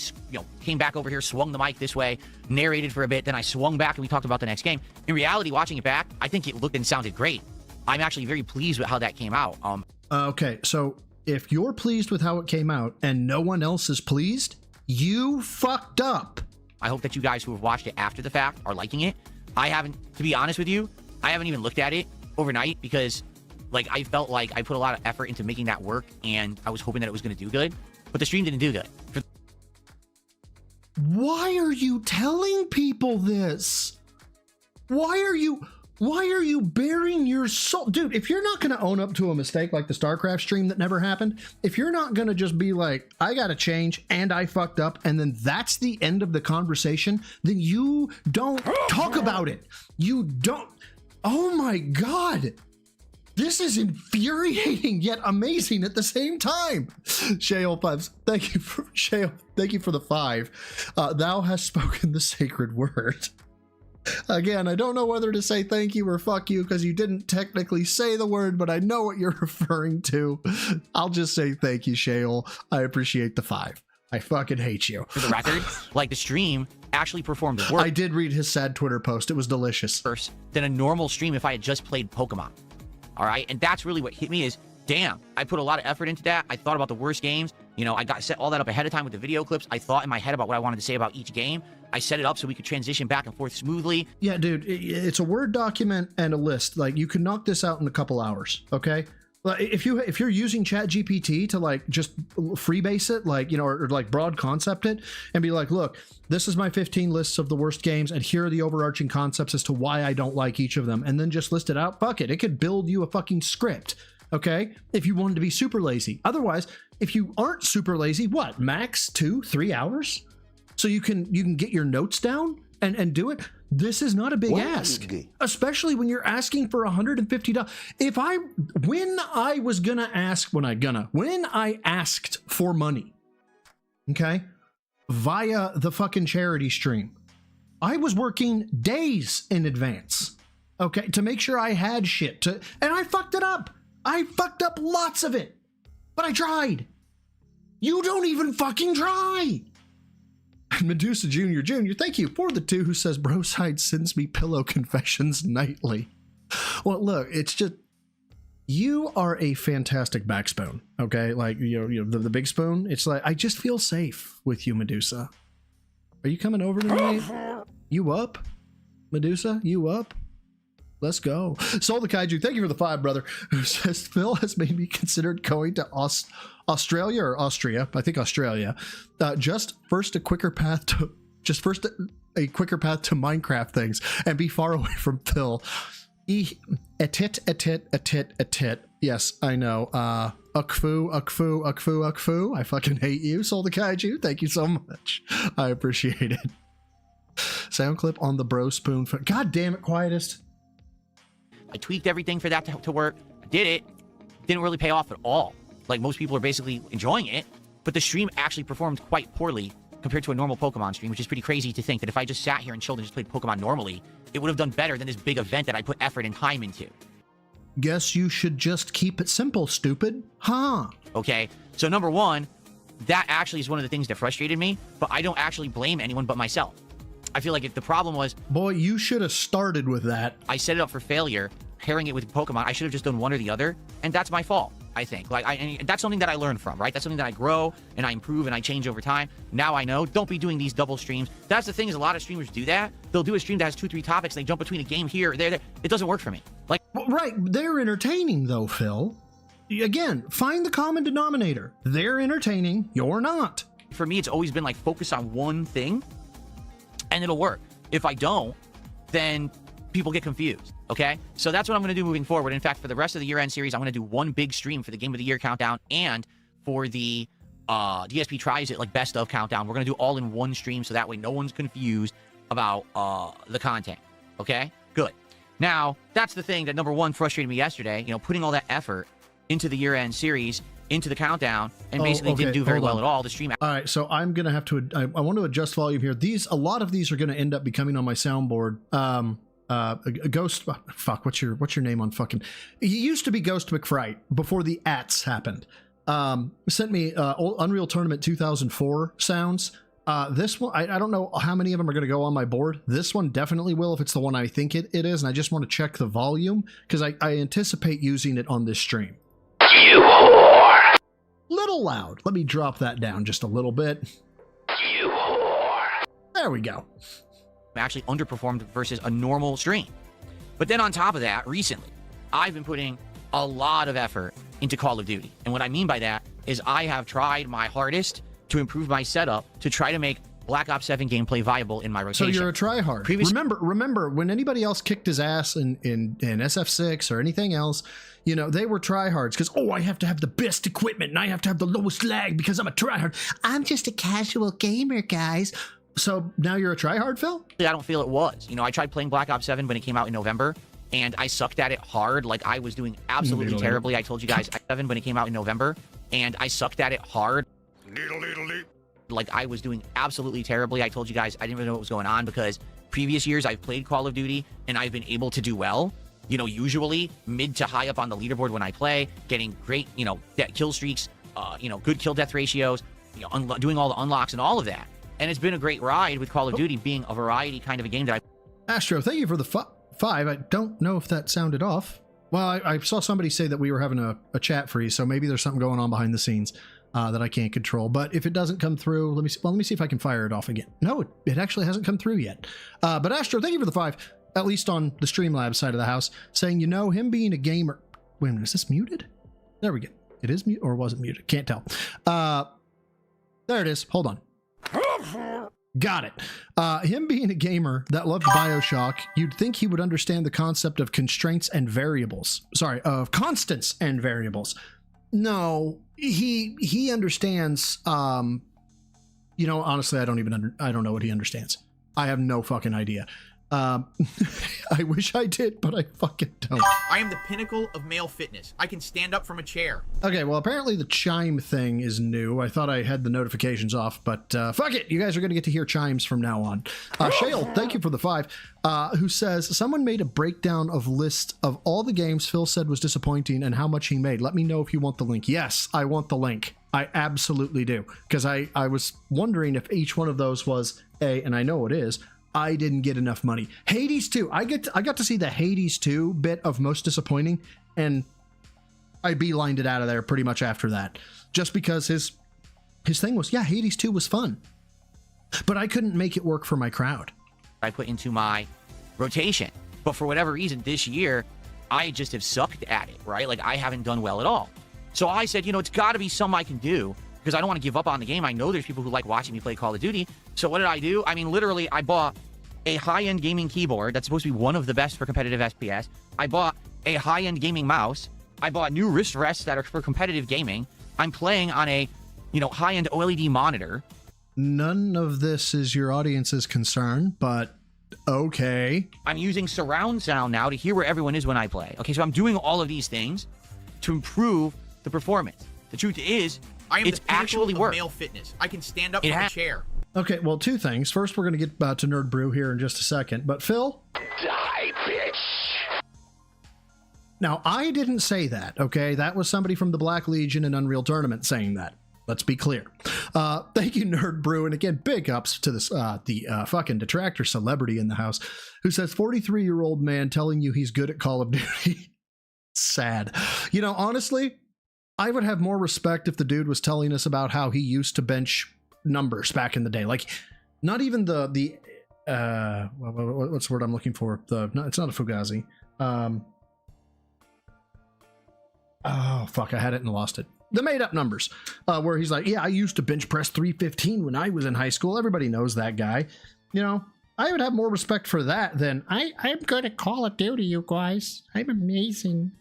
came back over here, swung the mic this way, narrated for a bit, then I swung back, and we talked about the next game. In reality, watching it back, I think it looked and sounded great. I'm actually very pleased with how that came out. Okay, so if you're pleased with how it came out and no one else is pleased, you fucked up. I hope that you guys who have watched it after the fact are liking it. I haven't, to be honest with you, I haven't even looked at it overnight because I felt like I put a lot of effort into making that work and I was hoping that it was going to do good, but the stream didn't do good. Why are you telling people this? Why are you bearing your soul? Dude, if you're not going to own up to a mistake like the StarCraft stream that never happened, if you're not going to just be like, I got to change and I fucked up, and then that's the end of the conversation, then you don't talk about it. You don't. Oh my God. This is infuriating yet amazing at the same time. Shale Pubs, thank you for the 5. Thou hast spoken the sacred word. Again, I don't know whether to say thank you or fuck you because you didn't technically say the word, but I know what you're referring to. I'll just say thank you, Shale. I appreciate the 5. I fucking hate you. For the record, the stream actually performed worse. I did read his sad Twitter post. It was delicious. Worse than a normal stream if I had just played Pokemon. All right, and that's really what hit me is, damn, I put a lot of effort into that. I thought about the worst games. I got set all that up ahead of time with the video clips. I thought in my head about what I wanted to say about each game. I set it up so we could transition back and forth smoothly. Yeah, dude, it's a Word document and a list. You can knock this out in a couple hours, okay? If you're using ChatGPT to just freebase it, or broad concept it and be like, look, this is my 15 lists of the worst games and here are the overarching concepts as to why I don't like each of them, and then just list it out, fuck it. It could build you a fucking script, okay? If you wanted to be super lazy. Otherwise, if you aren't super lazy, what, max 2-3 hours? So you can get your notes down and do it. This is not a big ask, especially when you're asking for $150. When I asked for money, okay, via the fucking charity stream, I was working days in advance, okay, to make sure I had shit and I fucked it up. I fucked up lots of it, but I tried. You don't even fucking try. Medusa Jr., thank you for the 2 who says Broside sends me pillow confessions nightly. Well, look, it's just, you are a fantastic back spoon, okay? The big spoon. It's I just feel safe with you, Medusa. Are you coming over tonight? You up? Medusa, you up? Let's go. Soul the Kaiju, thank you for the 5, brother, who says Phil has made me consider going to Australia or Austria, I think Australia, just first a quicker path to Minecraft things and be far away from Phil. A tit. Yes, I know. Ukfu. I fucking hate you, Soul the Kaiju. Thank you so much. I appreciate it. Sound clip on the bro spoon. God damn it, quietest. I tweaked everything for that to work. I did it. Didn't really pay off at all. Like, most people are basically enjoying it, but the stream actually performed quite poorly compared to a normal Pokemon stream, which is pretty crazy to think that if I just sat here and chilled and just played Pokemon normally, it would have done better than this big event that I put effort and time into. Guess you should just keep it simple, stupid. Huh? Okay, so number one, that actually is one of the things that frustrated me, but I don't actually blame anyone but myself. I feel like if the problem was, Boy, you should have started with that. I set it up for failure, pairing it with Pokemon, I should have just done one or the other, and that's my fault, I think. Like, and that's something that I learn from, right? That's something that I grow, and I improve, and I change over time. Now I know, don't be doing these double streams. That's the thing, is a lot of streamers do that. They'll do a stream that has 2-3 topics, and they jump between a game here, there. It doesn't work for me. Like, Right, they're entertaining though, Phil. Again, find the common denominator. They're entertaining, you're not. for me, it's always been like, focus on one thing, and it'll work. If I don't, then people get confused, okay? So that's what I'm going to do moving forward. In fact, for the rest of the year-end series, I'm going to do one big stream for the Game of the Year countdown and for the DSP Tries It, like, best of countdown. We're going to do all in one stream, so that way no one's confused about the content, okay? Good. Now, that's the thing that, number one, frustrated me yesterday, you know, putting all that effort into the year-end series, into the countdown, and basically didn't do very well at all. The stream. All right, so I'm gonna have to. I want to adjust volume here. A lot of these are gonna end up becoming on my soundboard. Ghost. Fuck. What's your name on fucking? He used to be Ghost McFright before the ats happened. Sent me Unreal Tournament 2004 sounds. This one, I don't know how many of them are going to go on my board. This one definitely will if it's the one I think it is, and I just want to check the volume because I anticipate using it on this stream. You whore! Little loud. Let me drop that down just a little bit. You whore! There we go. Actually underperformed versus a normal stream. But then on top of that, recently, I've been putting a lot of effort into Call of Duty. And what I mean by that is I have tried my hardest to improve my setup to try to make Black Ops 7 gameplay viable in my rotation. So you're a tryhard. Remember when anybody else kicked his ass in SF6 or anything else, you know, they were tryhards because, oh, I have to have the best equipment and I have to have the lowest lag because I'm a tryhard. I'm just a casual gamer, guys. So now you're a tryhard, Phil? I don't feel it was. You know, I tried playing Black Ops 7 when it came out in November, and I sucked at it hard. Like, I was doing absolutely terribly. I told you guys, 7 when it came out in November, and I sucked at it hard. Like, I was doing absolutely terribly. I told you guys I didn't even know what was going on because previous years I've played Call of Duty and I've been able to do well. You know, usually mid to high up on the leaderboard when I play, getting great, you know, kill streaks, you know, good kill death ratios, you know, doing all the unlocks and all of that. And it's been a great ride with Call of Duty being a variety kind of a game that I... Astro, thank you for the 5. I don't know if that sounded off. Well, I saw somebody say that we were having a chat freeze, so maybe there's something going on behind the scenes that I can't control. But if it doesn't come through, let me see if I can fire it off again. No, it actually hasn't come through yet. But Astro, thank you for the 5, at least on the Streamlabs side of the house, saying, you know, him being a gamer... Wait a minute, is this muted? There we go. It is mute, or was it muted? Can't tell. There it is. Hold on. Got it. Him being a gamer that loved BioShock, you'd think he would understand the concept of constraints and variables. Sorry, of constants and variables. No, he understands. You know, honestly, I don't know what he understands. I have no fucking idea. I wish I did, but I fucking don't. I am the pinnacle of male fitness. I can stand up from a chair. Okay, well, apparently the chime thing is new. I thought I had the notifications off, but fuck it. You guys are going to get to hear chimes from now on. Shale, thank you for the 5, who says, someone made a breakdown of list of all the games Phil said was disappointing and how much he made. Let me know if you want the link. Yes, I want the link. I absolutely do. Because I was wondering if each one of those was and I know it is, I didn't get enough money. Hades 2. I got to see the Hades 2 bit of most disappointing, and I beelined it out of there pretty much after that. Just because his thing was, yeah, Hades 2 was fun. But I couldn't make it work for my crowd. I put into my rotation. But for whatever reason, this year, I just have sucked at it, right? Like, I haven't done well at all. So I said, you know, it's got to be something I can do, because I don't want to give up on the game. I know there's people who like watching me play Call of Duty. So what did I do? I mean, literally, I bought a high-end gaming keyboard that's supposed to be one of the best for competitive FPS. I bought a high-end gaming mouse, I bought new wrist rests that are for competitive gaming. I'm playing on a, high-end OLED monitor. None of this is your audience's concern, but okay. I'm using surround sound now to hear where everyone is when I play. Okay, so I'm doing all of these things to improve the performance. The truth is, I am it's the pinnacle actually of worked. male fitness. I can stand up It from a ha- chair. Okay, well, two things. First, we're going to get to Nerd Brew here in just a second. But Phil? Die, bitch. Now, I didn't say that, okay? That was somebody from the Black Legion and Unreal Tournament saying that. Let's be clear. Thank you, Nerd Brew. And again, big ups to this the fucking detractor celebrity in the house who says 43-year-old man telling you he's good at Call of Duty. Sad. Honestly, I would have more respect if the dude was telling us about how he used to bench numbers back in the day. Like, not even what's the word I'm looking for? It's not a Fugazi. Oh, fuck, I had it and lost it. The made-up numbers, where he's like, yeah, I used to bench press 315 when I was in high school. Everybody knows that guy. I would have more respect for that than, I'm good at Call of Duty, you guys. I'm amazing.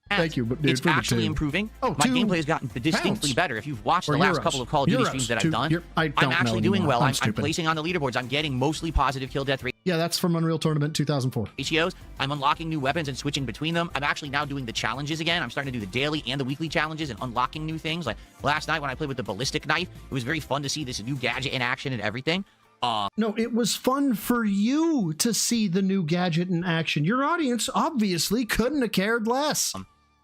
Thank you, but dude, It's for the actually two. improving. Oh, My 2 gameplay has gotten distinctly pounds. better. If you've watched Or the last euros. couple of Call of Duty Euros, streams that two- I've done, you're- I I'm don't know actually doing anymore. well. I'm I'm stupid. placing on the leaderboards. I'm getting mostly positive kill death Yeah, that's from Unreal Tournament 2004. ratios. I'm unlocking new weapons and switching between them. I'm actually now doing the challenges again. I'm starting to do the daily and the weekly challenges and unlocking new things. Like last night when I played with the ballistic knife, it was very fun to see this new gadget in action and everything. No, it was fun for you to see the new gadget in action. Your audience obviously couldn't have cared less.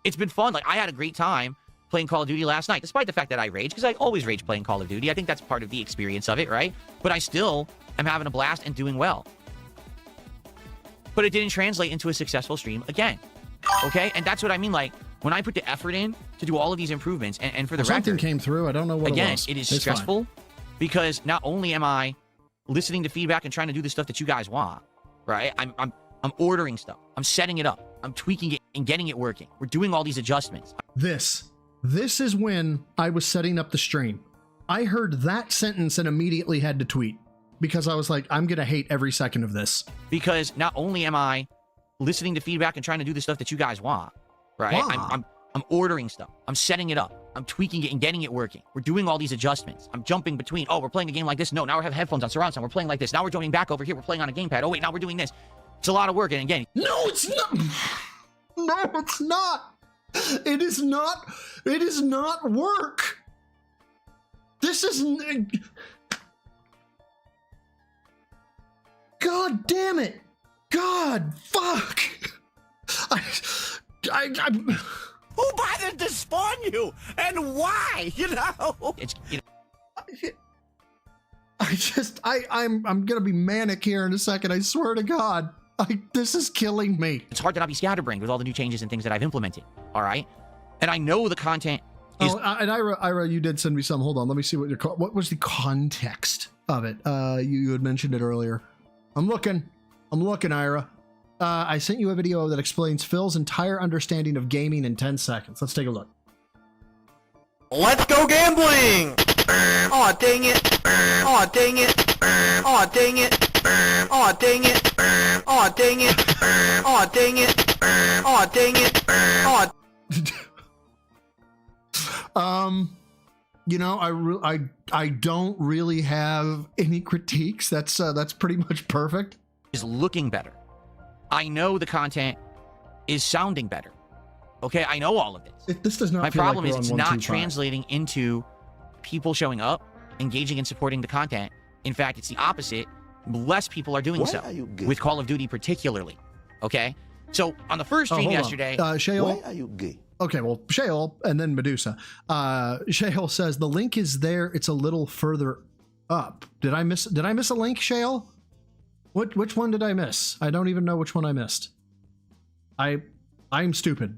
It's been fun. Like I had a great time playing Call of Duty last night, despite the fact that I rage, because I always rage playing Call of Duty. I think that's part of the experience of it, right? But I still am having a blast and doing well. But it didn't translate into a successful stream again. Okay? And that's what I mean. Like, when I put the effort in to do all of these improvements, and for the Something record, came through. I don't know what it again, was. it is It's fine. stressful because not only am I listening to feedback and trying to do the stuff that you guys want, right? I'm ordering stuff. I'm setting it up. I'm tweaking it and getting it working. We're doing all these adjustments. This is when I was setting up the stream. I heard that sentence and immediately had to tweet because I was like, I'm going to hate every second of this. Because not only am I listening to feedback and trying to do the stuff that you guys want, right? Wow. I'm ordering stuff. I'm setting it up. I'm tweaking it and getting it working. We're doing all these adjustments. I'm jumping between, we're playing a game like this. No, now we have headphones on surround sound. We're playing like this. Now we're joining back over here. We're playing on a gamepad. Oh, wait, now we're doing this. It's a lot of work. And again, No, it's not. No, it's not. It is not. It is not work. This isn't. God damn it. God, fuck. I'm. Who bothered to spawn you? And why? it's, I'm gonna be manic here in a second. I swear to God. This is killing me. it's hard to not be scatterbrained with all the new changes and things that I've implemented. All right. And I know the content is And Ira, you did send me some. Hold on, let me see what was the context of it. You had mentioned it earlier. I'm looking, Ira. I sent you a video that explains Phil's entire understanding of gaming in 10 seconds. Let's take a look. Let's go gambling! Aw, dang it! Aw, dang it! Aw, dang it! Aw, dang it! Aw, dang it! Aw, dang it! Aw, dang it! Aw. I don't really have any critiques. That's pretty much perfect. looking better. I know the content is sounding better. Okay, I know all of this. This does not. My feel problem like is we're on it's 1, not 2, 5. translating into people showing up, engaging and supporting the content. In fact, it's the opposite. Less people are doing Why so are you gay? with Call of Duty particularly. Okay? So on the first stream hold on. yesterday, Shale. Why are you gay? Okay, well, Shale and then Medusa. Shale says the link is there. It's a little further up. Did I miss a link, Shale? Which one did I miss? I don't even know which one I missed. I'm stupid.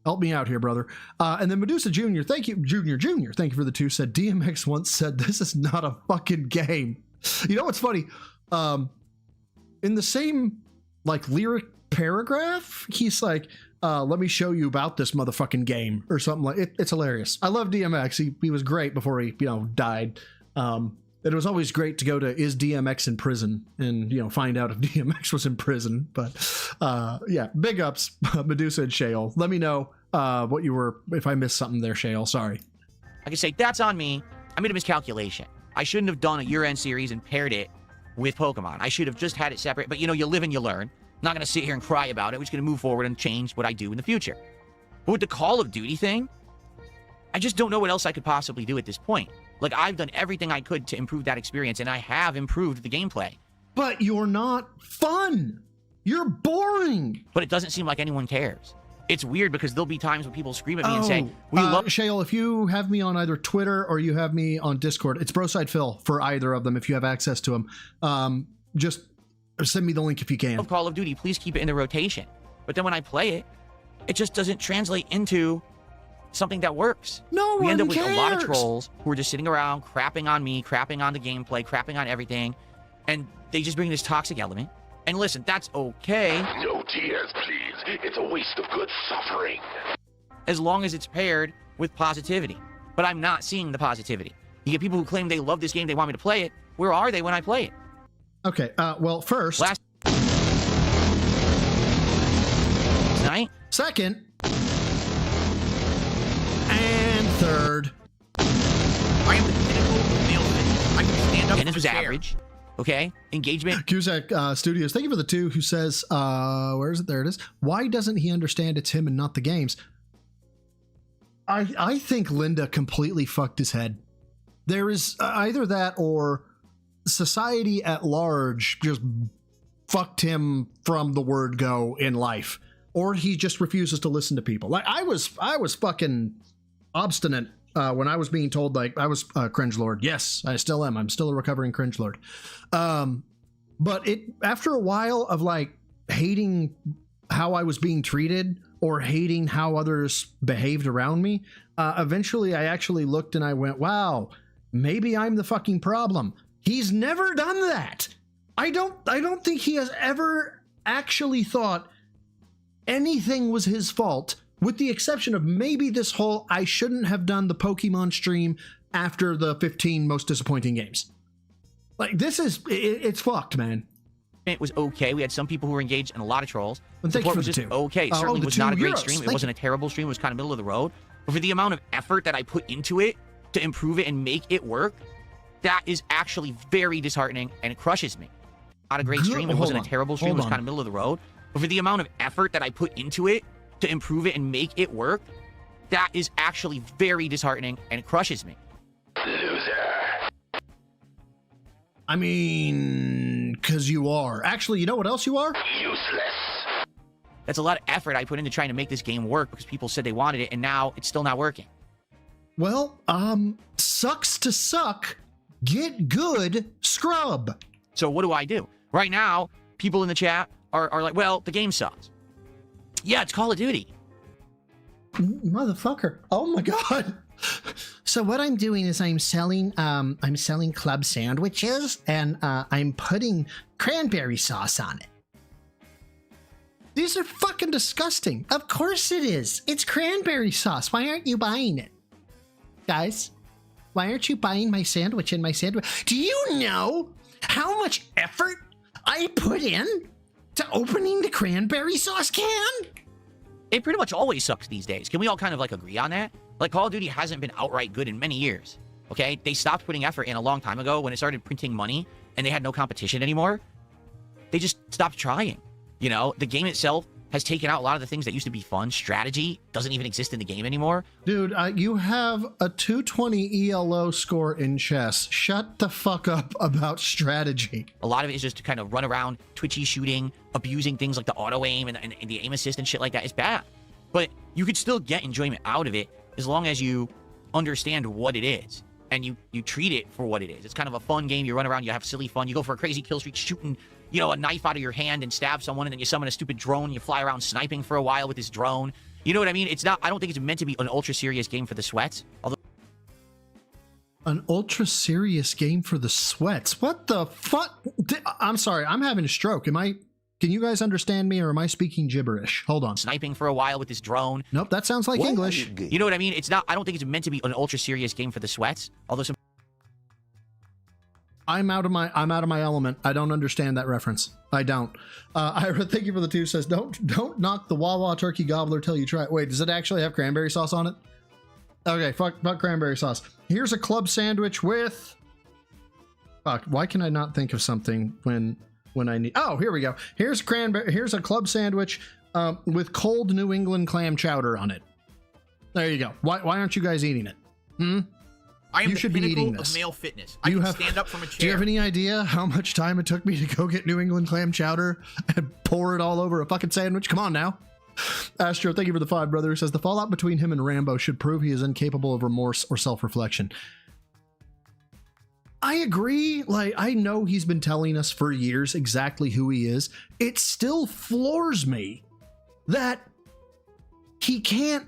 Help me out here, brother. And then Medusa Jr. Thank you, Junior. Thank you for the 2. Said DMX once said this is not a fucking game. You know what's funny? In the same lyric paragraph, he's like, let me show you about this motherfucking game or something like it. It's hilarious. I love DMX. He was great before he died. it was always great to go to Is DMX in Prison and, you know, find out if DMX was in prison. But yeah, big ups, Medusa and Shale. Let me know what you were, if I missed something there, Shale. Sorry. I can say that's on me. I made a miscalculation. I shouldn't have done a year-end series and paired it with Pokemon. I should have just had it separate. But, you know, you live and you learn. I'm not going to sit here and cry about it. We're just going to move forward and change what I do in the future. But with the Call of Duty thing, I just don't know what else I could possibly do at this point. Like, I've done everything I could to improve that experience, and I have improved the gameplay. But you're not fun. You're boring. But it doesn't seem like anyone cares. It's weird because there'll be times when people scream at me and say, we love... Shale, if you have me on either Twitter or you have me on Discord, it's Broside Phil for either of them if you have access to them. Just send me the link if you can. Of Call of Duty, please keep it in the rotation. But then when I play it, it just doesn't translate into something that works. No we end up one with a lot of cares. trolls who are just sitting around crapping on me, crapping on the gameplay, crapping on everything, and they just bring this toxic element. And listen, that's okay No tears, please. It's a waste of good suffering. as long as it's paired with positivity. But I'm not seeing the positivity. You get people who claim they love this game, they want me to play it. Where are they when I play it? Okay, well, first... Last night, Second. And third. I am the pinnacle of male fitness. I can stand up and this from was a chair. average. Okay? Engagement. Cusack Studios, thank you for the 2 who says, where is it? There it is. Why doesn't he understand it's him and not the games? I think Linda completely fucked his head. There is either that or society at large just fucked him from the word go in life. Or he just refuses to listen to people. Like I was fucking obstinate when I was being told, like, I was a cringe lord. Yes, I still am. I'm still a recovering cringe lord. But after a while of like hating how I was being treated or hating how others behaved around me, eventually I actually looked and I went, wow, maybe I'm the fucking problem. He's never done that. I don't think he has ever actually thought anything was his fault, with the exception of maybe this whole I shouldn't have done the Pokemon stream after the 15 most disappointing games. Like, this is, it's fucked, man. It was okay. We had some people who were engaged and a lot of trolls. And thank you Support for was the just 2. okay. It certainly the was not a 2 great euros. stream. It Thank wasn't a terrible stream. It was kind of middle of the road. But for the amount of effort that I put into it to improve it and make it work, that is actually very disheartening and it crushes me. Not a great stream. It Hold wasn't on. a terrible stream. It Hold was on. kind of middle of the road. But for the amount of effort that I put into it to improve it and make it work, that is actually very disheartening and it crushes me. Loser. I mean, because you are. Actually, you know what else you are? Useless. That's a lot of effort I put into trying to make this game work because people said they wanted it and now it's still not working. Well, sucks to suck. Get good, scrub. So what do I do? Right now, people in the chat are like, well, the game sucks. Yeah, it's Call of Duty. Motherfucker. Oh my god. So what I'm doing is I'm selling club sandwiches and I'm putting cranberry sauce on it. These are fucking disgusting. Of course it is. It's cranberry sauce. Why aren't you buying it? Guys, why aren't you buying my sandwich in my sandwich? Do you know how much effort I put in to opening the cranberry sauce can? It pretty much always sucks these days. Can we all kind of like agree on that? Like Call of Duty hasn't been outright good in many years. Okay? They stopped putting effort in a long time ago when it started printing money and they had no competition anymore. They just stopped trying. You know, the game itself has taken out a lot of the things that used to be fun. Strategy doesn't even exist in the game anymore. Dude, you have a 220 ELO score in chess. Shut the fuck up about strategy. A lot of it is just to kind of run around, twitchy shooting, abusing things like the auto aim and the aim assist and shit like that. It's bad. But you could still get enjoyment out of it as long as you understand what it is and you treat it for what it is. It's kind of a fun game. You run around, you have silly fun. You go for a crazy kill streak shooting, you know, a knife out of your hand and stab someone, and then you summon a stupid drone. You fly around sniping for a while with this drone. You know what I mean? It's not, I don't think it's meant to be an ultra serious game for the sweats. Although An ultra serious game for the sweats. What the fuck? I'm sorry, I'm having a stroke. Can you guys understand me or am I speaking gibberish? Hold on. sniping for a while with this drone. Nope, that sounds like English. You know what I mean? It's not, I don't think it's meant to be an ultra serious game for the sweats. Although some I'm out of my element. I don't understand that reference. I don't. Ira, thank you for the 2 says, don't knock the Wawa turkey gobbler till you try it. Wait, does it actually have cranberry sauce on it? Okay, fuck cranberry sauce. Here's a club sandwich with... Fuck, why can I not think of something when I need... Oh, here we go. Here's a club sandwich with cold New England clam chowder on it. There you go. Why aren't you guys eating it? I am You the should be pinnacle eating of this. male fitness. I can stand up from a chair. Do you have any idea how much time it took me to go get New England clam chowder and pour it all over a fucking sandwich? Come on now. Astro, thank you for the 5, brother. Who says the fallout between him and Rambo should prove he is incapable of remorse or self-reflection. I agree. Like, I know he's been telling us for years exactly who he is. It still floors me that he can't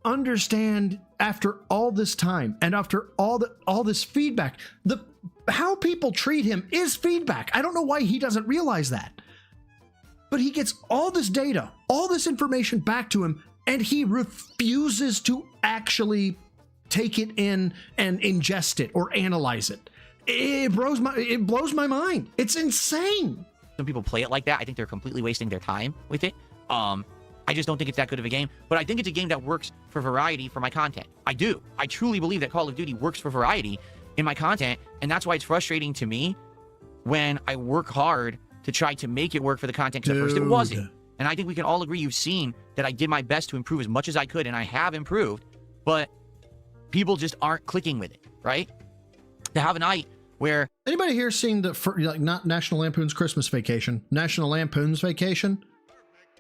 understand after all this time and after all this feedback. How people treat him is feedback. I don't know why he doesn't realize that. But he gets all this data, all this information back to him, and he refuses to actually take it in and ingest it or analyze it. It blows my mind. It's insane. Some people play it like that. I think they're completely wasting their time with it. I just don't think it's that good of a game, but I think it's a game that works for variety for my content. I do. I truly believe that Call of Duty works for variety in my content, and that's why it's frustrating to me when I work hard to try to make it work for the content, because at first it wasn't. And I think we can all agree, you've seen that I did my best to improve as much as I could, and I have improved, but people just aren't clicking with it, right? To have a night where... Anybody here seen not National Lampoon's Christmas Vacation, National Lampoon's Vacation,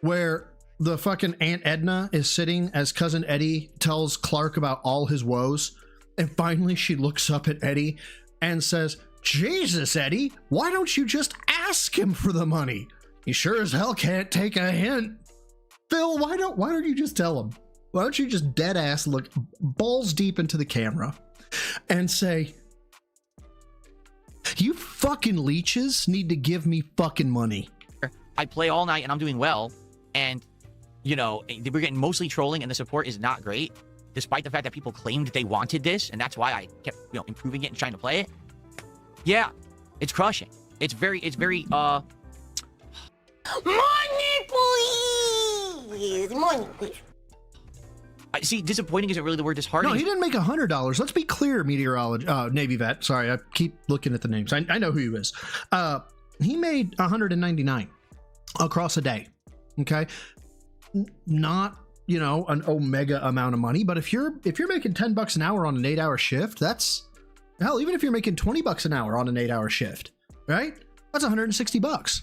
where the fucking Aunt Edna is sitting as Cousin Eddie tells Clark about all his woes, and finally she looks up at Eddie and says, Jesus, Eddie, why don't you just ask him for the money? He sure as hell can't take a hint. Phil, why don't you just tell him? Why don't you just dead ass look balls deep into the camera and say, you fucking leeches need to give me fucking money. I play all night and I'm doing well, and you know, we're getting mostly trolling and the support is not great, despite the fact that people claimed they wanted this, and that's why I kept, you know, improving it and trying to play it. Yeah, it's crushing. It's very, money please! Money please! See, disappointing isn't really the word. Disheartening. No, he didn't make $100. Let's be clear, Navy vet. Sorry, I keep looking at the names. I know who he is. He made $199 across a day. Okay, not, you know, an omega amount of money, but if you're making $10 an hour on an 8-hour shift, that's hell. Even if you're making $20 an hour on an 8-hour shift, right? That's $160.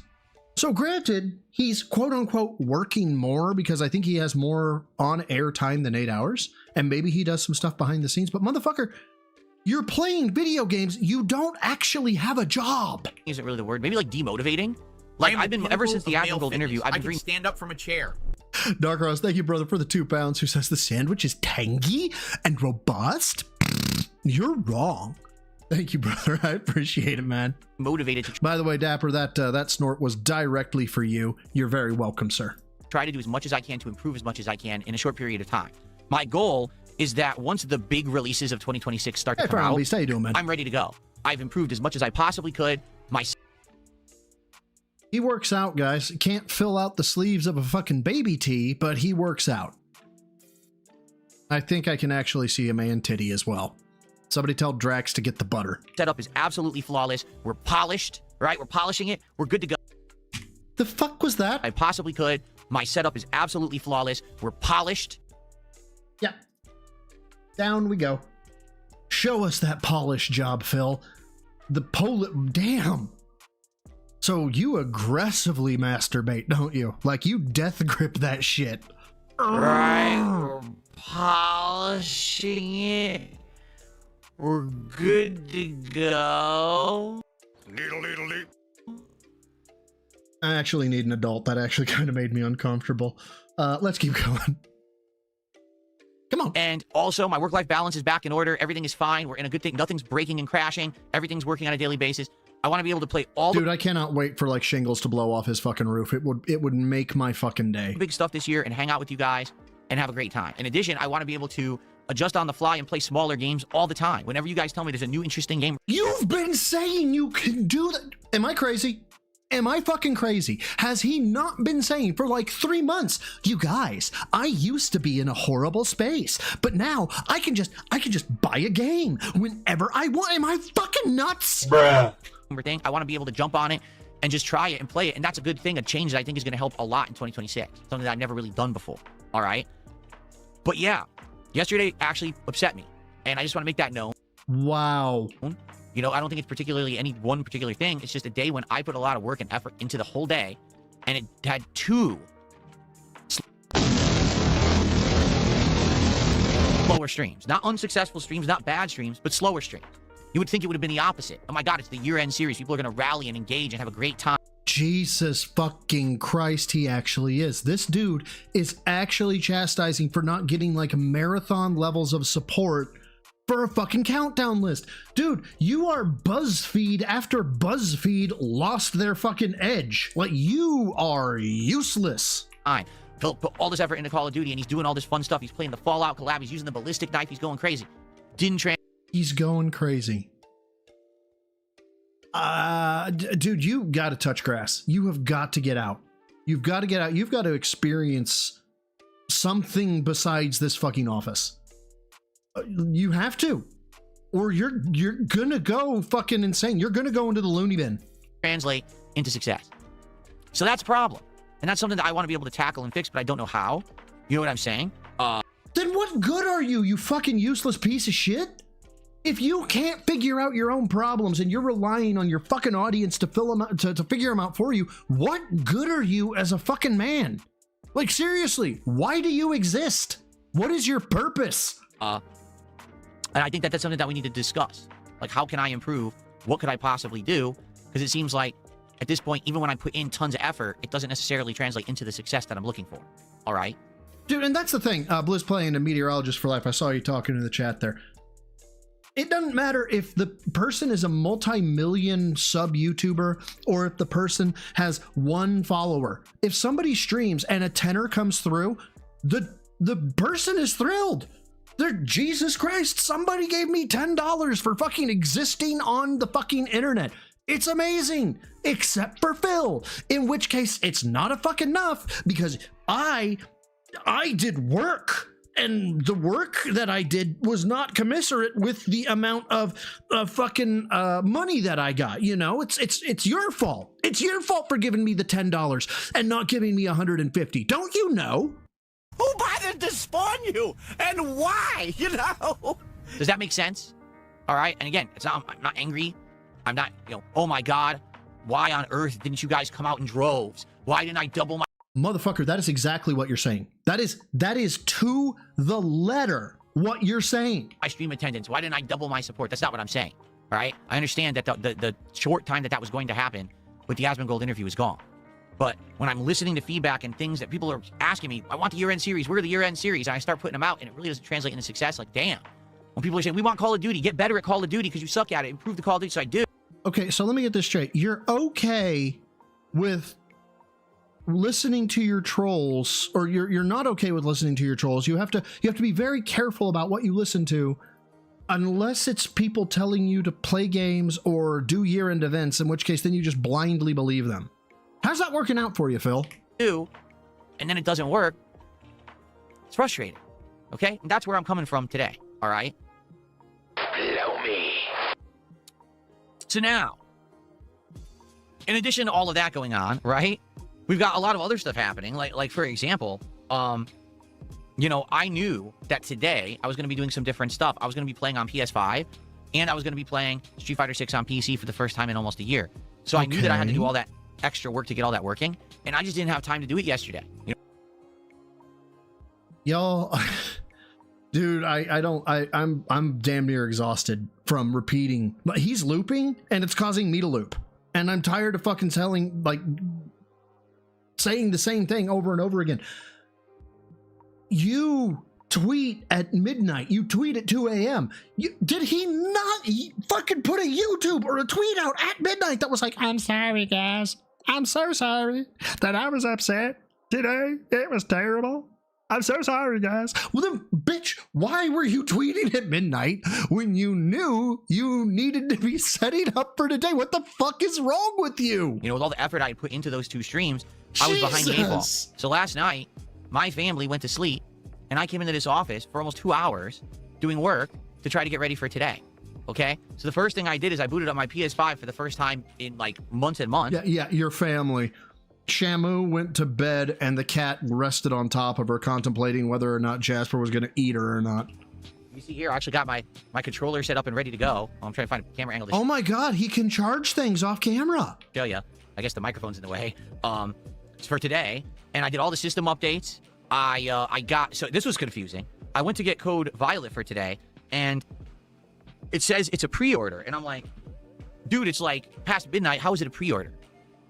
So granted, he's quote unquote working more because I think he has more on air time than 8 hours, and maybe he does some stuff behind the scenes, but motherfucker, you're playing video games. You don't actually have a job. Isn't really the word. Maybe like demotivating. Like I've been, ever since the Asmongold interview, I've been I can stand up from a chair. Dark Rose, thank you, brother, for the £2, who says the sandwich is tangy and robust. You're wrong. Thank you, brother. I appreciate it, man. Motivated to By the way, Dapper, that snort was directly for you. You're very welcome, sir. try to do as much as I can to improve as much as I can in a short period of time. My goal is that once the big releases of 2026 start to come out, Beast, how you doing, man? I'm ready to go. I've improved as much as I possibly could. He works out, guys. Can't fill out the sleeves of a fucking baby tee, but he works out. I think I can actually see a man titty as well. Somebody tell Drax to get the butter. Setup is absolutely flawless. We're polished, right? We're polishing it. We're good to go. The fuck was that? I possibly could. My setup is absolutely flawless. We're polished. Yep. Down we go. Show us that polish job, Phil. Damn. So you aggressively masturbate, don't you? Like you death grip that shit. Right. We're polishing it. We're good to go. I actually need an adult. That actually kind of made me uncomfortable. Let's keep going. Come on. And also, my work-life balance is back in order. Everything is fine. We're in a good thing. Nothing's breaking and crashing. Everything's working on a daily basis. I want to be able to play all Dude, I cannot wait for like shingles to blow off his fucking roof. It would make my fucking day. the big stuff this year and hang out with you guys and have a great time. In addition, I want to be able to adjust on the fly and play smaller games all the time. Whenever you guys tell me there's a new interesting game, You've been saying you can do that. Am I crazy? Am I fucking crazy? Has he not been saying for like 3 months, you guys, I used to be in a horrible space, but now I can just buy a game whenever I want. Am I fucking nuts? thing, I want to be able to jump on it and just try it and play it. And that's a good thing, a change that I think is going to help a lot in 2026. Something that I've never really done before. All right. But yeah, yesterday actually upset me. And I just want to make that known. Wow. You know, I don't think it's particularly any one particular thing. It's just a day when I put a lot of work and effort into the whole day. And it had 2 slower streams. Not unsuccessful streams, not bad streams, but slower streams. You would think it would have been the opposite. Oh my God, it's the year-end series. People are going to rally and engage and have a great time. Jesus fucking Christ, he actually is. This dude is actually chastising for not getting like marathon levels of support for a fucking countdown list. Dude, you are BuzzFeed after BuzzFeed lost their fucking edge. Like, you are useless. Fine. Phil put all this effort into Call of Duty and he's doing all this fun stuff. He's playing the Fallout collab. He's using the ballistic knife. He's going crazy. He's going crazy. Dude, you gotta touch grass. You have got to get out. You've got to get out. You've got to experience something besides this fucking office. You have to, or you're gonna go fucking insane. You're gonna go into the loony bin. Translate into success. So that's a problem. And that's something that I want to be able to tackle and fix, but I don't know how. You know what I'm saying? Then what good are you, you fucking useless piece of shit? If you can't figure out your own problems and you're relying on your fucking audience to fill them out, to figure them out for you, what good are you as a fucking man? Like, seriously, why do you exist? What is your purpose? And I think that that's something that we need to discuss. Like, how can I improve? What could I possibly do? Because it seems like at this point, even when I put in tons of effort, it doesn't necessarily translate into the success that I'm looking for. All right? Dude, and that's the thing. Blizz playing a meteorologist for life. I saw you talking in the chat there. It doesn't matter if the person is a multi-million sub YouTuber or if the person has 1 follower. If somebody streams and a tenner comes through, the person is thrilled. They're, Jesus Christ, somebody gave me $10 for fucking existing on the fucking internet. It's amazing, except for Phil, in which case it's not a fucking enough because I did work. And the work that I did was not commensurate with the amount of fucking money that I got. You know, it's your fault. It's your fault for giving me the $10 and not giving me $150. Don't you know? Who bothered to spawn you? And why? You know? Does that make sense? All right. And again, I'm not angry. I'm not, oh my God, why on earth didn't you guys come out in droves? Why didn't I double my... Motherfucker, that is exactly what you're saying. That is to the letter what you're saying. My stream attendance. Why didn't I double my support? That's not what I'm saying. All right. I understand that the short time that was going to happen with the Asmongold interview is gone. But when I'm listening to feedback and things that people are asking me, I want the year-end series. Where are the year-end series? And I start putting them out and it really doesn't translate into success. Like, damn. When people are saying, we want Call of Duty, get better at Call of Duty because you suck at it. Improve the Call of Duty. So I do. Okay, so let me get this straight. You're okay with listening to your trolls, or you're not okay with listening to your trolls. You have to be very careful about what you listen to, unless it's people telling you to play games or do year-end events, in which case then you just blindly believe them. How's that working out for you, Phil? And then it doesn't work. It's frustrating. Okay? And that's where I'm coming from today. All right? Blow me. So now, in addition to all of that going on, right? We've got a lot of other stuff happening. Like for example, I knew that today I was going to be doing some different stuff. I was going to be playing on PS5, and I was going to be playing Street Fighter 6 on PC for the first time in almost a year. So I knew that I had to do all that extra work to get all that working, and I just didn't have time to do it yesterday. Y'all, dude, I'm damn near exhausted from repeating. But he's looping, and it's causing me to loop, and I'm tired of fucking saying the same thing over and over again. You tweet at midnight. You tweet at 2 a.m. Did he not fucking put a YouTube or a tweet out at midnight that was like, I'm sorry, guys. I'm so sorry that I was upset today. It was terrible. I'm so sorry, guys. Well, then, bitch, why were you tweeting at midnight when you knew you needed to be setting up for today? What the fuck is wrong with you? You know, with all the effort I had put into those 2 streams, I was behind the 8 ball. Jesus. So last night, my family went to sleep, and I came into this office for almost 2 hours doing work to try to get ready for today. Okay? So the first thing I did is I booted up my PS5 for the first time in like months and months. Yeah, your family. Shamu went to bed and the cat rested on top of her, contemplating whether or not Jasper was going to eat her or not. You see here, I actually got my controller set up and ready to go. I'm trying to find a camera angle to Oh my god, he can charge things off camera. show you. I guess the microphone's in the way. It's for today, and I did all the system updates. I got, so this was confusing. I went to get code Violet for today, and it says it's a pre-order, and I'm like, dude, it's like past midnight. How is it a pre-order?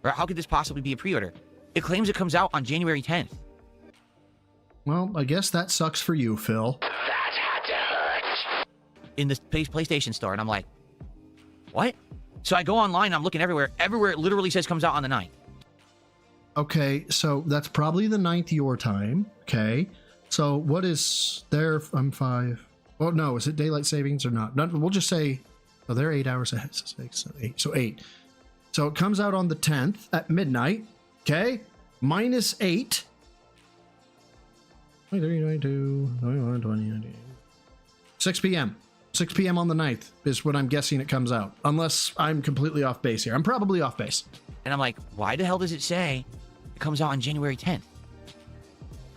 Or how could this possibly be a pre-order? It claims it comes out on January 10th. Well, I guess that sucks for you, Phil. That had to hurt. In the PlayStation store, and I'm like, what? So I go online, and I'm looking everywhere. Everywhere it literally says comes out on the 9th. Okay, so that's probably the 9th your time. Okay, so what is there? I'm 5. Oh no, is it daylight savings or not? We'll just say, oh, they're 8 hours ahead. So 6, 8. So 8. So it comes out on the 10th at midnight. Okay, minus 8. 6 p.m. 6 p.m. on the 9th is when I'm guessing it comes out. Unless I'm completely off base here. I'm probably off base. And I'm like, why the hell does it say it comes out on January 10th?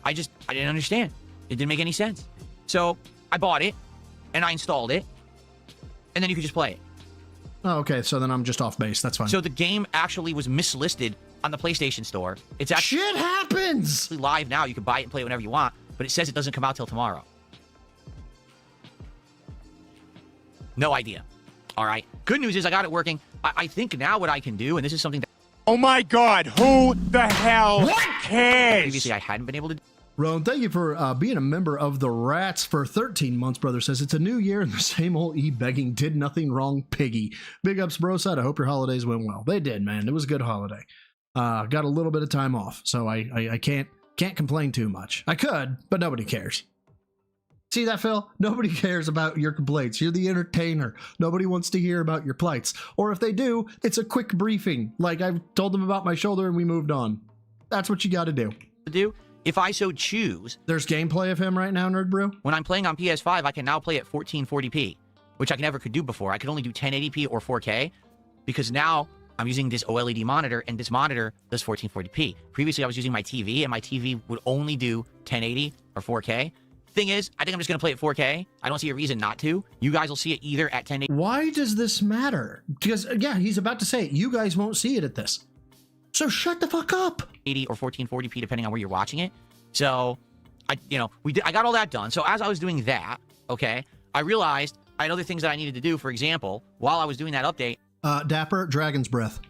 I didn't understand. It didn't make any sense. So I bought it and I installed it, and then you could just play it. Oh, okay, so then I'm just off base. That's fine. So the game actually was mislisted on the PlayStation Store. It's actually Shit happens! live now. You can buy it and play it whenever you want, but it says it doesn't come out till tomorrow. No idea. All right. Good news is I got it working. I think now what I can do, and this is something that Oh my god, who the hell cares? previously I hadn't been able to do. Rowan, thank you for being a member of the Rats for 13 months, brother. Says it's a new year and the same old e-begging did nothing wrong, piggy. Big ups, bro. Said I hope your holidays went well. They did, man. It was a good holiday. Got a little bit of time off, so I can't complain too much. I could, but nobody cares. See that, Phil? Nobody cares about your complaints. You're the entertainer. Nobody wants to hear about your plights. Or if they do, it's a quick briefing. Like I've told them about my shoulder and we moved on. That's what you got to do. If I so choose. There's gameplay of him right now, Nerd Brew? When I'm playing on PS5, I can now play at 1440p, which I never could do before. I could only do 1080p or 4K, because now I'm using this OLED monitor, and this monitor does 1440p. Previously, I was using my TV, and my TV would only do 1080 or 4K. Thing is, I think I'm just going to play at 4K. I don't see a reason not to. You guys will see it either at 1080. Why does this matter? Because, yeah, he's about to say it. You guys won't see it at this. So shut the fuck up. 80 or 1440p, depending on where you're watching it. So, I got all that done. So as I was doing that, okay, I realized I had other things that I needed to do. For example, while I was doing that update, Dapper, Dragon's Breath.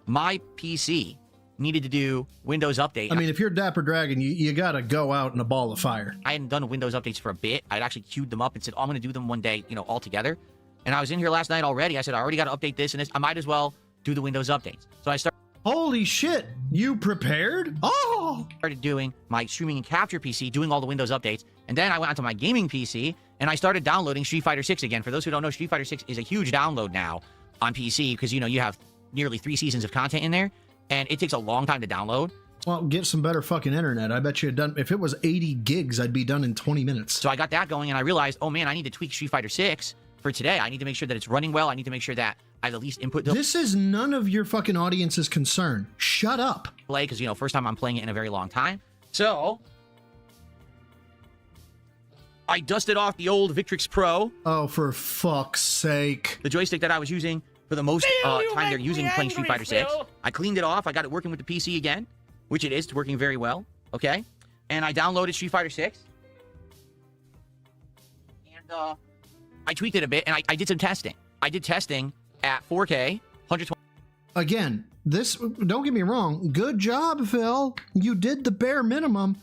my PC needed to do Windows Update. I mean, if you're Dapper Dragon, you gotta go out in a ball of fire. I hadn't done Windows updates for a bit. I'd actually queued them up and said, oh, I'm going to do them one day, all together. And I was in here last night already. I said, I already got to update this and this. I might as well do the Windows updates. So I Holy shit, you prepared? Oh! started doing my streaming and capture PC, doing all the Windows updates. And then I went onto my gaming PC and I started downloading Street Fighter 6 again. For those who don't know, Street Fighter 6 is a huge download now on PC because, you have nearly 3 seasons of content in there. And it takes a long time to download. Well, get some better fucking internet. I bet you had done, if it was 80 gigs, I'd be done in 20 minutes. So I got that going and I realized, oh man, I need to tweak Street Fighter 6 for today. I need to make sure that it's running well. I need to make sure that I have the least input This is none of your fucking audience's concern. Shut up. delay because, first time I'm playing it in a very long time. So I dusted off the old Victrix Pro, Oh, for fuck's sake. the joystick that I was using for the most time they're using playing Street Fighter 6. I cleaned it off. I got it working with the PC again, which it is. It's working very well. Okay. And I downloaded Street Fighter 6. And I tweaked it a bit, and I did some testing. I did testing at 4K, 120. Again, this, don't get me wrong, good job, Phil. You did the bare minimum.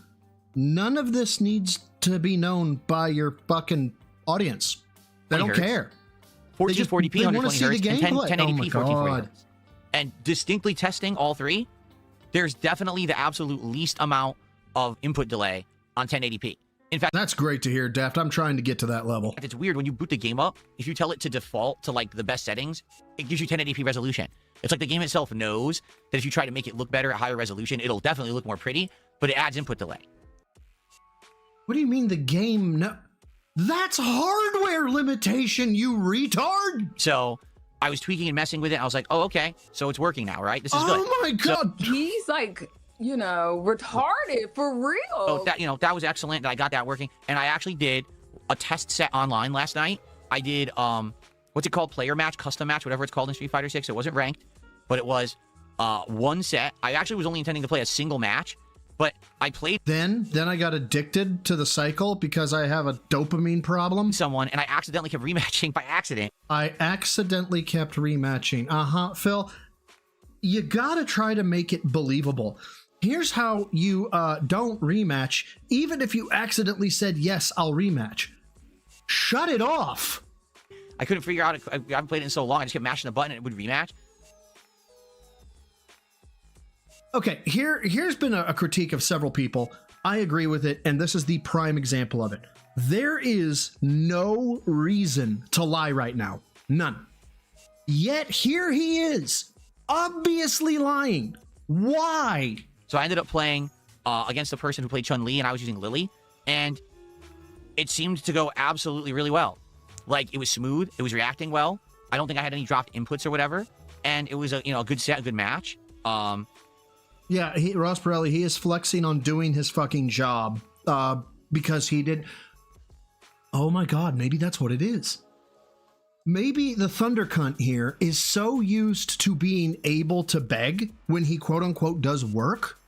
None of this needs to be known by your fucking audience. They don't hertz. care. 1440p, they wanna 120 see the hertz, and 10, gameplay. 1080p, Oh my 1440 God. hertz. And distinctly testing all three, there's definitely the absolute least amount of input delay on 1080p. In fact, That's great to hear, Daft. I'm trying to get to that level. it's weird when you boot the game up. If you tell it to default to like the best settings, it gives you 1080p resolution. It's like the game itself knows that if you try to make it look better at higher resolution, it'll definitely look more pretty, but it adds input delay. What do you mean the game? No, that's hardware limitation, you retard. So I was tweaking and messing with it. I was like, oh, okay. So it's working now, right? This is good. Oh my god. He's like, you know, retarded for real. So that was excellent that I got that working. And I actually did a test set online last night. I did, what's it called? Player match, custom match, whatever it's called in Street Fighter 6. It wasn't ranked, but it was one set. I actually was only intending to play a single match, but I played Then I got addicted to the cycle because I have a dopamine problem. someone and I accidentally kept rematching by accident. I accidentally kept rematching. Phil, you gotta try to make it believable. Here's how you don't rematch, even if you accidentally said, yes, I'll rematch. Shut it off. I couldn't figure out, I haven't played it in so long. I just kept mashing the button and it would rematch. Okay, here's been a critique of several people. I agree with it, and this is the prime example of it. There is no reason to lie right now. None. Yet here he is, obviously lying. Why? So I ended up playing against the person who played Chun-Li, and I was using Lily, and it seemed to go absolutely really well. Like, it was smooth, it was reacting well. I don't think I had any dropped inputs or whatever, and it was a good set, a good match. Yeah, Ross Pirelli, he is flexing on doing his fucking job because he did. Oh my god, maybe that's what it is. Maybe the Thunder Cunt here is so used to being able to beg when he quote unquote does work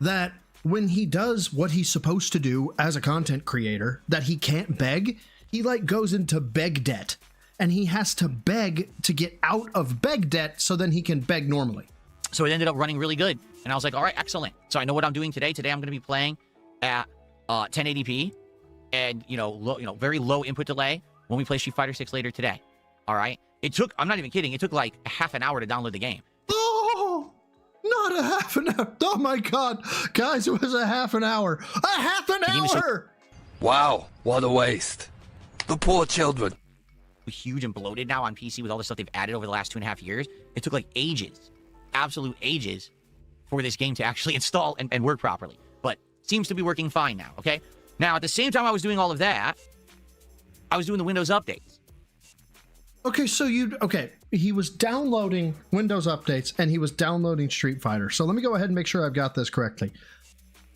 that when he does what he's supposed to do as a content creator that he can't beg, he like goes into beg debt and he has to beg to get out of beg debt so then he can beg normally. So it ended up running really good. And I was like, all right, excellent. So I know what I'm doing today. Today I'm going to be playing at 1080p and, very low input delay when we play Street Fighter 6 later today. All right. I'm not even kidding. It took like half an hour to download the game. Oh, not a half an hour. Oh my god. Guys, it was a half an hour. A half an hour. Wow, what a waste. The poor children. Huge and bloated now on PC with all the stuff they've added over the last 2.5 years. It took like ages, absolute ages, for this game to actually install and work properly. But seems to be working fine now, okay? Now, at the same time I was doing all of that, I was doing the Windows updates. Okay, so he was downloading Windows updates and he was downloading Street Fighter. So let me go ahead and make sure I've got this correctly.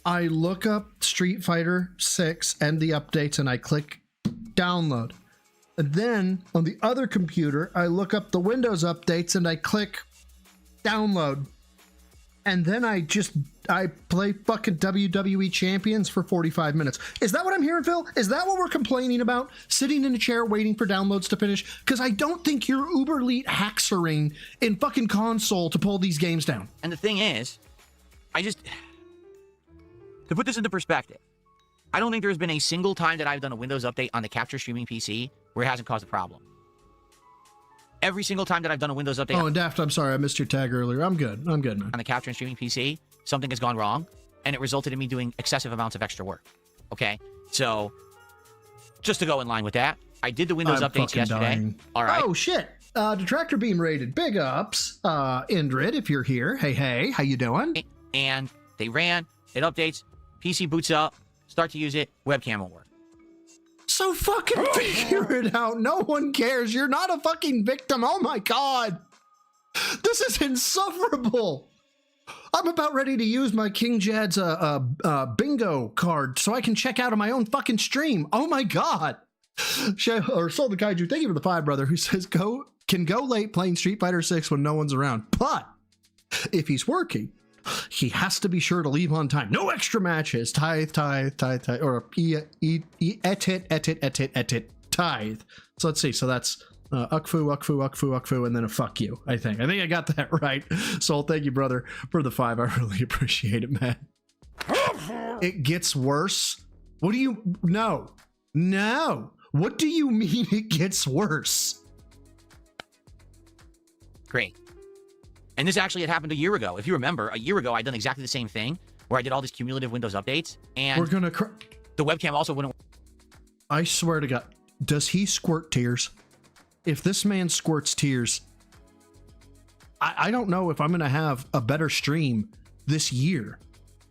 I look up Street Fighter 6 and the updates and I click download. And then on the other computer, I look up the Windows updates and I click download. And then I play fucking WWE Champions for 45 minutes. Is that what I'm hearing, Phil? Is that what we're complaining about? Sitting in a chair waiting for downloads to finish? Because I don't think you're uber elite hacksering in fucking console to pull these games down. And the thing is, to put this into perspective, I don't think there's been a single time that I've done a Windows update on the capture streaming PC where it hasn't caused a problem. Every single time that I've done a Windows update... Oh, and Daft, I'm sorry, I missed your tag earlier. I'm good, man. On the capture and streaming PC, something has gone wrong, and it resulted in me doing excessive amounts of extra work. Okay? So, just to go in line with that, I did the Windows updates yesterday. Dying. All right. Oh, shit. Detractor Beam rated. Big ups. Indrid, if you're here. Hey, how you doing? And they ran, it updates, PC boots up, start to use it, webcam won't work. So fucking figure it out. No one cares. You're not a fucking victim. Oh my god. This is insufferable. I'm about ready to use my King Jad's bingo card so I can check out of my own fucking stream. Oh my god. Or Soul the Kaiju, thank you for the 5, brother, who says can go late playing Street Fighter 6 when no one's around. But if he's working, he has to be sure to leave on time. No extra matches. Tithe, or etit, tithe. So let's see. So that's ukfu, and then a fuck you, I think. I got that right. Soul, thank you, brother, for the 5. I really appreciate it, man. It gets worse. What do you... No. What do you mean it gets worse? Great. And this actually had happened a year ago. If you remember, a year ago, I'd done exactly the same thing, where I did all these cumulative Windows updates, and... We're gonna... The webcam also wouldn't. I swear to God, does he squirt tears? If this man squirts tears, I don't know if I'm going to have a better stream this year.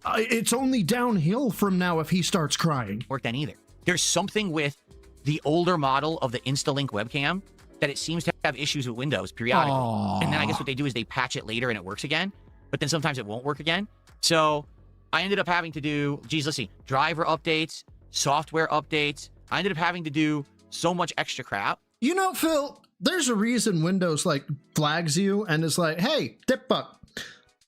It's only downhill from now if he starts crying. Work then either. There's something with the older model of the Instalink webcam that it seems to have issues with Windows periodically. Aww. And then I guess what they do is they patch it later and it works again, but then sometimes it won't work again. So I ended up having to do, let's see, driver updates, software updates. I ended up having to do so much extra crap. You know, Phil, there's a reason Windows like flags you and is like, hey, Dipbuck.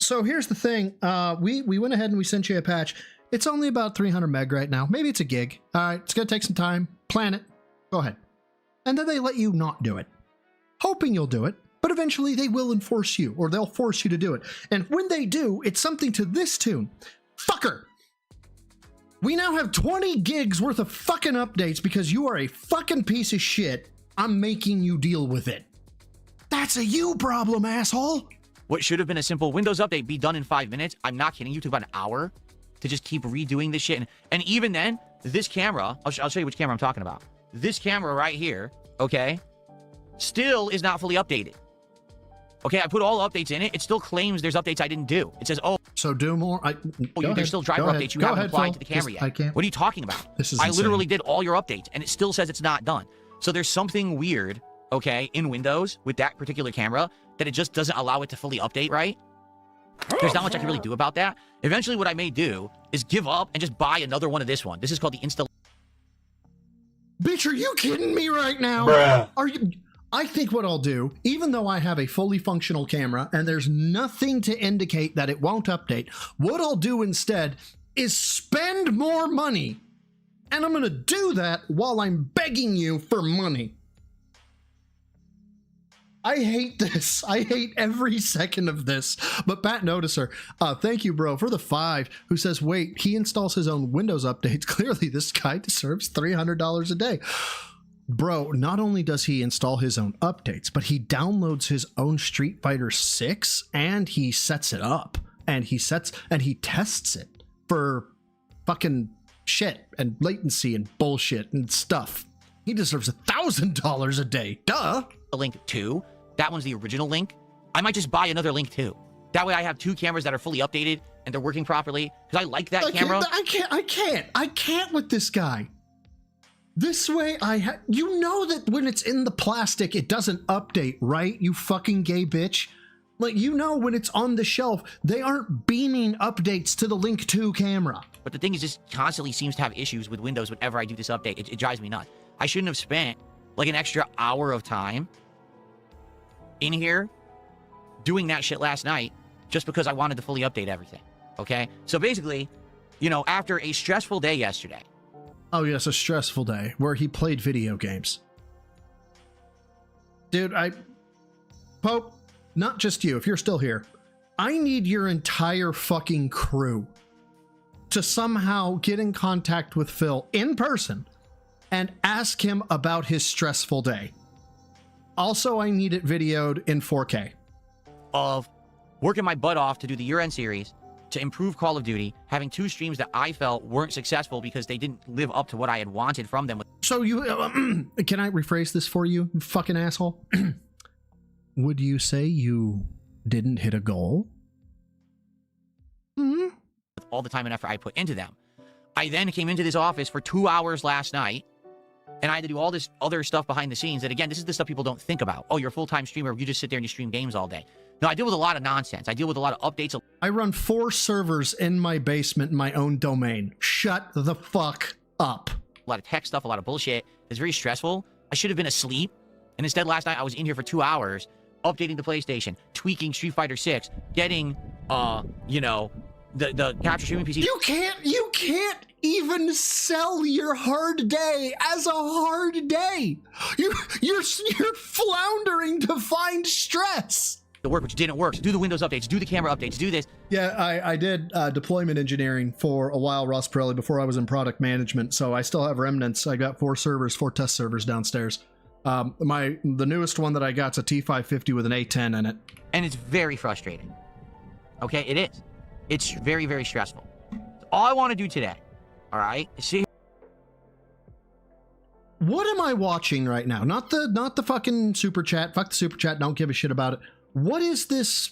So here's the thing. We went ahead and we sent you a patch. It's only about 300 meg right now. Maybe it's a gig. All right, it's going to take some time. Plan it. Go ahead. And then they let you not do it, hoping you'll do it. But eventually they will enforce you, or they'll force you to do it. And when they do, it's something to this tune. Fucker. We now have 20 gigs worth of fucking updates because you are a fucking piece of shit. I'm making you deal with it. That's a you problem, asshole. What should have been a simple Windows update be done in 5 minutes. I'm not kidding you. Took about an hour to just keep redoing this shit. And even then, this camera, I'll show you which camera I'm talking about. This camera right here, okay, still is not fully updated. Okay, I put all updates in it. It still claims there's updates I didn't do. It says, oh. So do more. There's still driver updates you haven't applied to the camera yet. I can't. What are you talking about? This is I insane. literally did all your updates, and it still says it's not done. So there's something weird, okay, in Windows with that particular camera that it just doesn't allow it to fully update right. There's not much I can really do about that. Eventually, what I may do is give up and just buy another one of this one. This is called the Insta. Bitch, are you kidding me right now? Bruh. Are you? I think what I'll do, even though I have a fully functional camera and there's nothing to indicate that it won't update, what I'll do instead is spend more money. And I'm going to do that while I'm begging you for money. I hate this. I hate every second of this. But Pat Noticer, thank you, bro, for the 5, who says, wait, he installs his own Windows updates. Clearly, this guy deserves $300 a day. Bro, not only does he install his own updates, but he downloads his own Street Fighter 6 and he sets it up and he tests it for fucking shit and latency and bullshit and stuff. He deserves $1,000 a day. Duh. Link 2. That one's the original link. I might just buy another link 2. That way I have 2 cameras that are fully updated and they're working properly because I like that camera. I can't with this guy. This way you know that when it's in the plastic, it doesn't update, right? You fucking gay bitch. Like, you know, when it's on the shelf, they aren't beaming updates to the Link 2 camera. But the thing is, this constantly seems to have issues with Windows whenever I do this update. It drives me nuts. I shouldn't have spent like an extra hour of time in here doing that shit last night just because I wanted to fully update everything. Okay? So basically, you know, after a stressful day yesterday. Oh, yes, a stressful day where he played video games. Dude, Pope, not just you, if you're still here, I need your entire fucking crew to somehow get in contact with Phil in person and ask him about his stressful day. Also, I need it videoed in 4K. Of working my butt off to do the year-end series, to improve Call of Duty, having 2 streams that I felt weren't successful because they didn't live up to what I had wanted from them. So you, can I rephrase this for you, you fucking asshole? Would you say you didn't hit a goal? With all the time and effort I put into them. I then came into this office for 2 hours last night, and I had to do all this other stuff behind the scenes. And again, this is the stuff people don't think about. Oh, you're a full-time streamer. You just sit there and you stream games all day. No, I deal with a lot of nonsense. I deal with a lot of updates. I run 4 servers in my basement in my own domain. Shut the fuck up. A lot of tech stuff, a lot of bullshit. It's very stressful. I should have been asleep. And instead, last night, I was in here for 2 hours, updating the PlayStation, tweaking Street Fighter 6, getting, you know, the capture streaming PC. You can't even sell your hard day as a hard day. You're floundering to find stress. The work which didn't work. So do the Windows updates, do the camera updates, do this. Yeah, I did deployment engineering for a while, Ross Pirelli, before I was in product management. So I still have remnants. I got 4 test servers downstairs. The newest one that I got's a T550 with an A10 in it. And it's very frustrating. Okay, it is. It's very, very stressful. All I want to do today, all right, is see What am I watching right now? Not the fucking super chat. Fuck the super chat. Don't give a shit about it. What is this?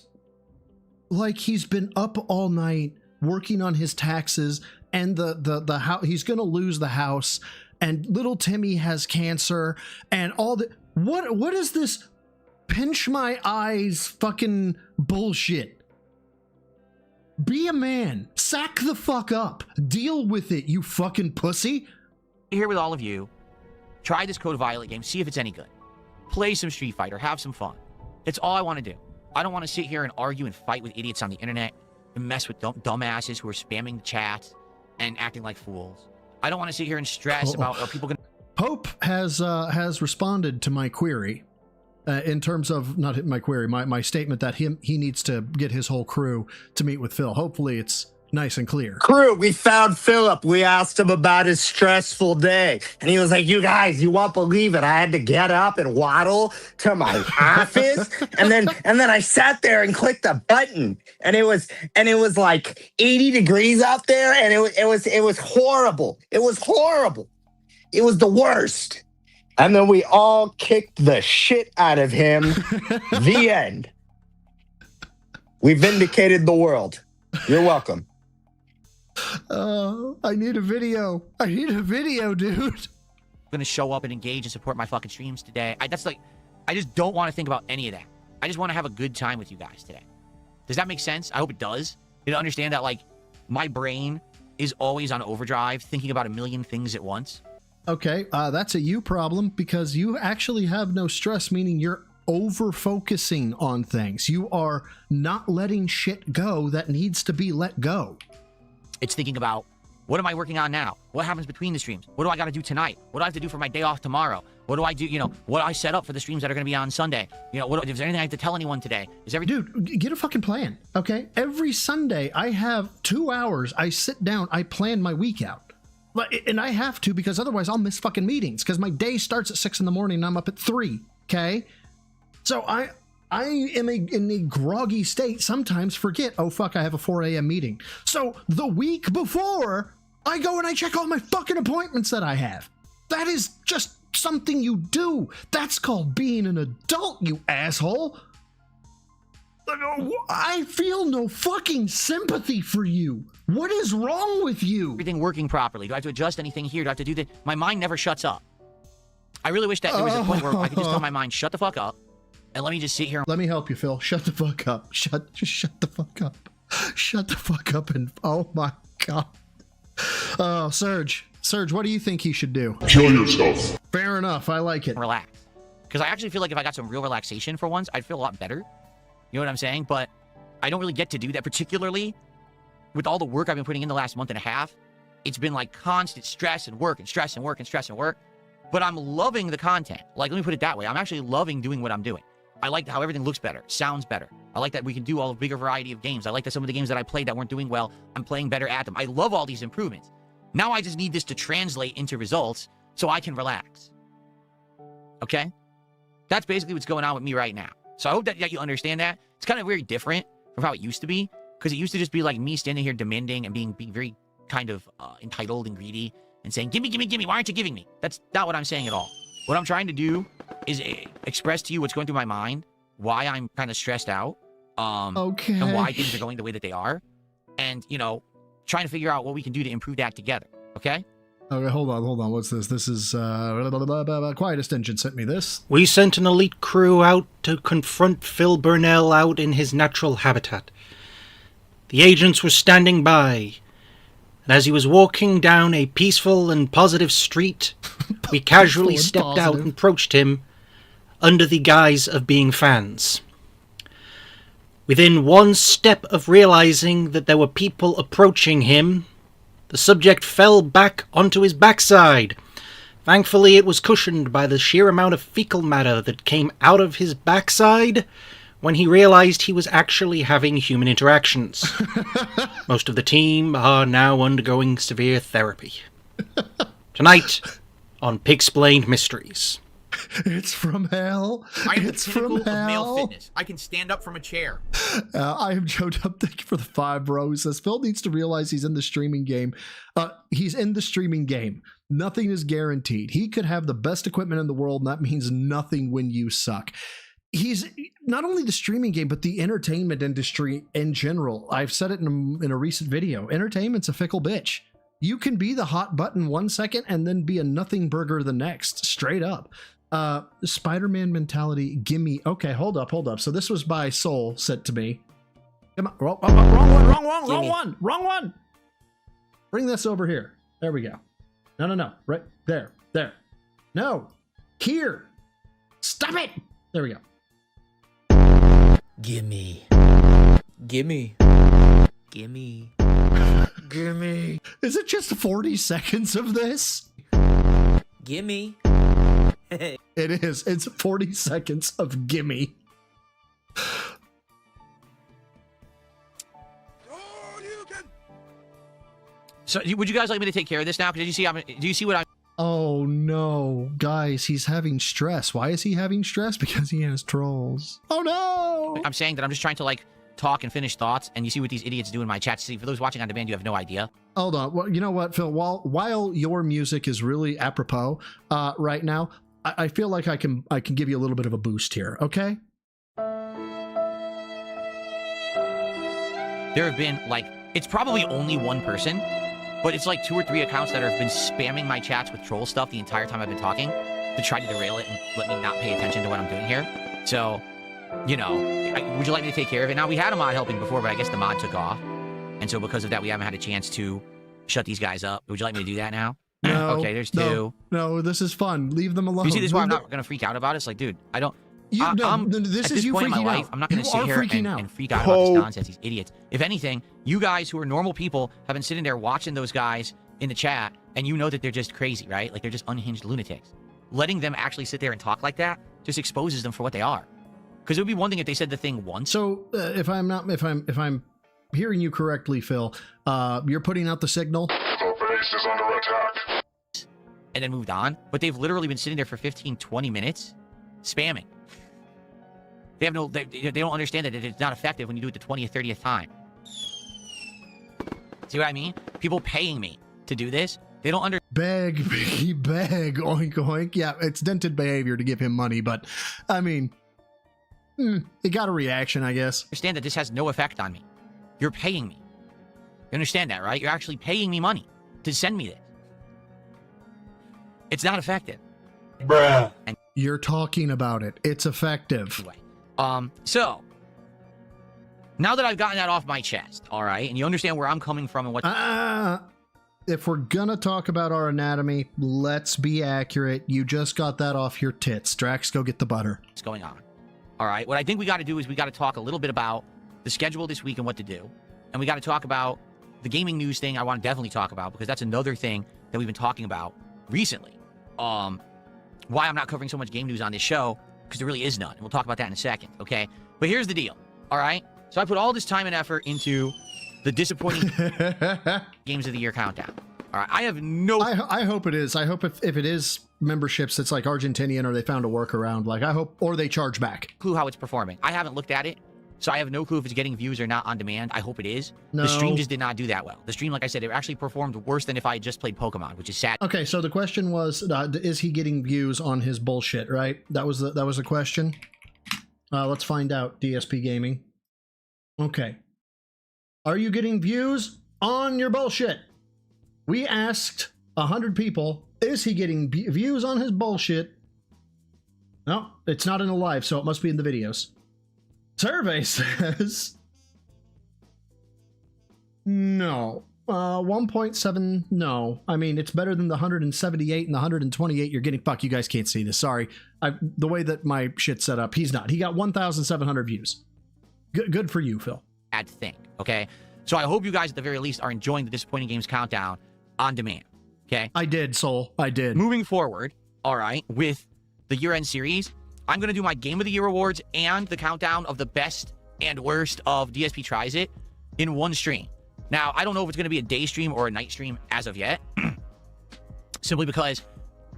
Like, he's been up all night working on his taxes, and the house, he's gonna lose the house, and little Timmy has cancer, and all the what is this pinch my eyes fucking bullshit? Be a man. Sack the fuck up. Deal with it, you fucking pussy. Here with all of you. Try this Code Violet game. See if it's any good. Play some Street Fighter. Have some fun. It's all I want to do. I don't want to sit here and argue and fight with idiots on the internet and mess with dumbasses who are spamming the chat and acting like fools. I don't want to sit here and stress about are people going to... Pope has responded to my query in terms of, not my query, my statement that he needs to get his whole crew to meet with Phil. Hopefully it's nice and clear. Crew, we found Philip. We asked him about his stressful day. And he was like, you guys, you won't believe it. I had to get up and waddle to my office. And then I sat there and clicked a button. And it was like 80 degrees out there. And it was horrible. It was horrible. It was the worst. And then we all kicked the shit out of him. The end. We vindicated the world. You're welcome. I need a video. I need a video, dude. I'm going to show up and engage and support my fucking streams today. I just don't want to think about any of that. I just want to have a good time with you guys today. Does that make sense? I hope it does. You to understand that, like, my brain is always on overdrive, thinking about a million things at once. Okay, that's a you problem, because you actually have no stress, meaning you're over-focusing on things. You are not letting shit go that needs to be let go. It's thinking about, what am I working on now? What happens between the streams? What do I got to do tonight? What do I have to do for my day off tomorrow? What do I do, what do I set up for the streams that are going to be on Sunday? Is there anything I have to tell anyone today? Dude, get a fucking plan, okay? Every Sunday, I have 2 hours. I sit down, I plan my week out. And I have to, because otherwise I'll miss fucking meetings, because my day starts at 6 in the morning and I'm up at 3, okay? So I am in a groggy state, sometimes forget, oh fuck, I have a 4 a.m. meeting. So the week before, I go and I check all my fucking appointments that I have. That is just something you do. That's called being an adult, you asshole. I feel no fucking sympathy for you. What is wrong with you? Everything working properly. Do I have to adjust anything here? Do I have to do that? My mind never shuts up. I really wish that there was a point where I could just tell my mind, shut the fuck up, and let me just sit here. Let me help you, Phil. Shut the fuck up. Just shut the fuck up. Shut the fuck up and, oh my God. Oh, Serge, what do you think he should do? Kill yourself. Fair enough. I like it. Relax. Because I actually feel like if I got some real relaxation for once, I'd feel a lot better. You know what I'm saying? But I don't really get to do that, particularly with all the work I've been putting in the last month and a half. It's been like constant stress and work and stress and work and stress and work. But I'm loving the content. Like, let me put it that way. I'm actually loving doing what I'm doing. I like how everything looks better, sounds better. I like that we can do a bigger variety of games. I like that some of the games that I played that weren't doing well, I'm playing better at them. I love all these improvements. Now I just need this to translate into results so I can relax. Okay? That's basically what's going on with me right now. So I hope that you understand that. It's kind of very different from how it used to be, because it used to just be like me standing here demanding and being very kind of entitled and greedy and saying, gimme, gimme, gimme, why aren't you giving me? That's not what I'm saying at all. What I'm trying to do is express to you what's going through my mind, why I'm kind of stressed out, okay, and why things are going the way that they are, and, trying to figure out what we can do to improve that together, okay? Okay, hold on. What's this? This is, Quietest Engine sent me this. We sent an elite crew out to confront Phil Burnell out in his natural habitat. The agents were standing by, and as he was walking down a peaceful and positive street, we casually stepped out and approached him under the guise of being fans. Within one step of realizing that there were people approaching him, the subject fell back onto his backside. Thankfully, it was cushioned by the sheer amount of fecal matter that came out of his backside when he realized he was actually having human interactions. Most of the team are now undergoing severe therapy. Tonight, on Pig-Splained Mysteries. It's from hell. I am it's the pinnacle from hell. of male fitness. I can stand up from a chair. I am Joe Dub. Thank you for the 5 bros. Says Phil needs to realize he's in the streaming game. He's in the streaming game. Nothing is guaranteed. He could have the best equipment in the world, and that means nothing when you suck. He's not only the streaming game, but the entertainment industry in general. I've said it in a recent video. Entertainment's a fickle bitch. You can be the hot button 1 second and then be a nothing burger the next, straight up. Spider-Man mentality, gimme. Okay, hold up. So this was by Soul, sent to me. Come on, wrong one. Bring this over here. There we go. No. Right there. No, here. Stop it. There we go. Gimme. Is it just 40 seconds of this? Gimme. It is. It's 40 seconds of gimme. So, would you guys like me to take care of this now? Because do you see what I'm? Oh no, guys, he's having stress. Why is he having stress? Because he has trolls. Oh no! I'm saying that I'm just trying to like talk and finish thoughts, and you see what these idiots do in my chat. See, for those watching on demand, you have no idea. Hold on. Well, you know what, Phil? While your music is really apropos right now, I feel like I can give you a little bit of a boost here. Okay. There have been like, it's probably only one person, but it's like 2 or 3 accounts that have been spamming my chats with troll stuff the entire time I've been talking to try to derail it and let me not pay attention to what I'm doing here. So, you know, would you like me to take care of it? Now, we had a mod helping before, but I guess the mod took off. And so because of that, we haven't had a chance to shut these guys up. Would you like me to do that now? No. Okay, there's 2. No, this is fun. Leave them alone. You see, this is why I'm not going to freak out about it. It's like, dude, I don't... This is you point in my freaking life, out. I'm not going to sit here and freak out about this nonsense, these idiots. If anything, you guys who are normal people have been sitting there watching those guys in the chat, and you know that they're just crazy, right? Like, they're just unhinged lunatics. Letting them actually sit there and talk like that just exposes them for what they are. Because it would be one thing if they said the thing once. So, if I'm hearing you correctly, Phil, you're putting out the signal. The base is under attack. And then moved on. But they've literally been sitting there for 15, 20 minutes spamming. They have no, they don't understand that it's not effective when you do it the 20th, 30th time. See what I mean? People paying me to do this, they don't Beg, oink, oink. Yeah, it's dented behavior to give him money, but, I mean, it got a reaction, I guess. Understand that this has no effect on me. You're paying me. You understand that, right? You're actually paying me money to send me this. It's not effective. Bruh. And you're talking about it. It's effective. Anyway. So, now that I've gotten that off my chest, all right, and you understand where I'm coming from and what... If we're gonna talk about our anatomy, let's be accurate. You just got that off your tits. Drax, go get the butter. What's going on? All right, what I think we got to do is we got to talk a little bit about the schedule this week and what to do. And we got to talk about the gaming news thing I want to definitely talk about, because that's another thing that we've been talking about recently. Why I'm not covering so much game news on this show, because there really is none. And we'll talk about that in a second, okay? But here's the deal, all right? So I put all this time and effort into the disappointing Games of the Year countdown. All right, I have no... I hope it is. I hope if it is memberships, it's like Argentinian or they found a workaround. Like, I hope... Or they charge back. Clue how it's performing. I haven't looked at it, so I have no clue if it's getting views or not on demand. I hope it is. No. The stream just did not do that well. The stream, like I said, it actually performed worse than if I had just played Pokemon, which is sad. Okay, so the question was, is he getting views on his bullshit, right? That was the question. Let's find out, DSP Gaming. Okay. Are you getting views on your bullshit? We asked 100 people, is he getting views on his bullshit? No, it's not in the live, so it must be in the videos. Survey says no. 1.7, no. I mean, it's better than the 178 and the 128 you're getting. Fuck, you guys can't see this. Sorry. The way that my shit's set up, he's not. He got 1,700 views. Good for you, Phil. Bad thing, okay? So I hope you guys, at the very least, are enjoying the Disappointing Games countdown on demand, okay? I did, Soul. I did. Moving forward, all right, with the year-end series, I'm going to do my Game of the Year awards and the countdown of the best and worst of DSP Tries It in one stream. Now, I don't know if it's going to be a day stream or a night stream as of yet, simply because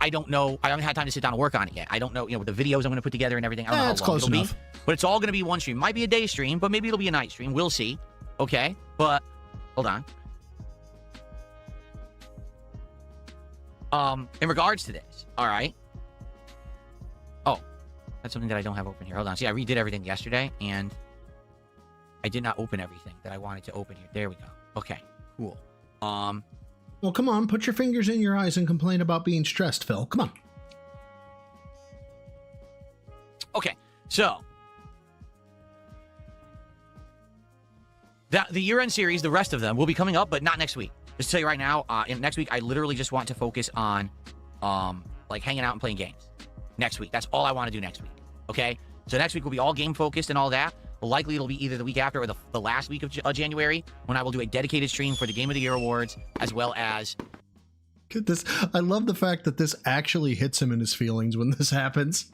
I don't know. I haven't had time to sit down and work on it yet. I don't know, with the videos I'm going to put together and everything. I don't know how long it'll be. But it's all going to be one stream. Might be a day stream, but maybe it'll be a night stream. We'll see. Okay? But, hold on. in regards to this, all right. Oh, that's something that I don't have open here. Hold on. See, I redid everything yesterday, and I did not open everything that I wanted to open here. There we go. Okay, cool. Well, come on, put your fingers in your eyes and complain about being stressed, Phil. Come on. Okay, so the year-end series, the rest of them will be coming up, but not next week. Just to tell you right now, next week I literally just want to focus on like hanging out and playing games. Next week, that's all I want to do next week. Okay, so next week will be all game focused and all that. Likely it'll be either the week after or the last week of January, when I will do a dedicated stream for the Game of the Year awards, as well as. Get this. I love the fact that this actually hits him in his feelings when this happens.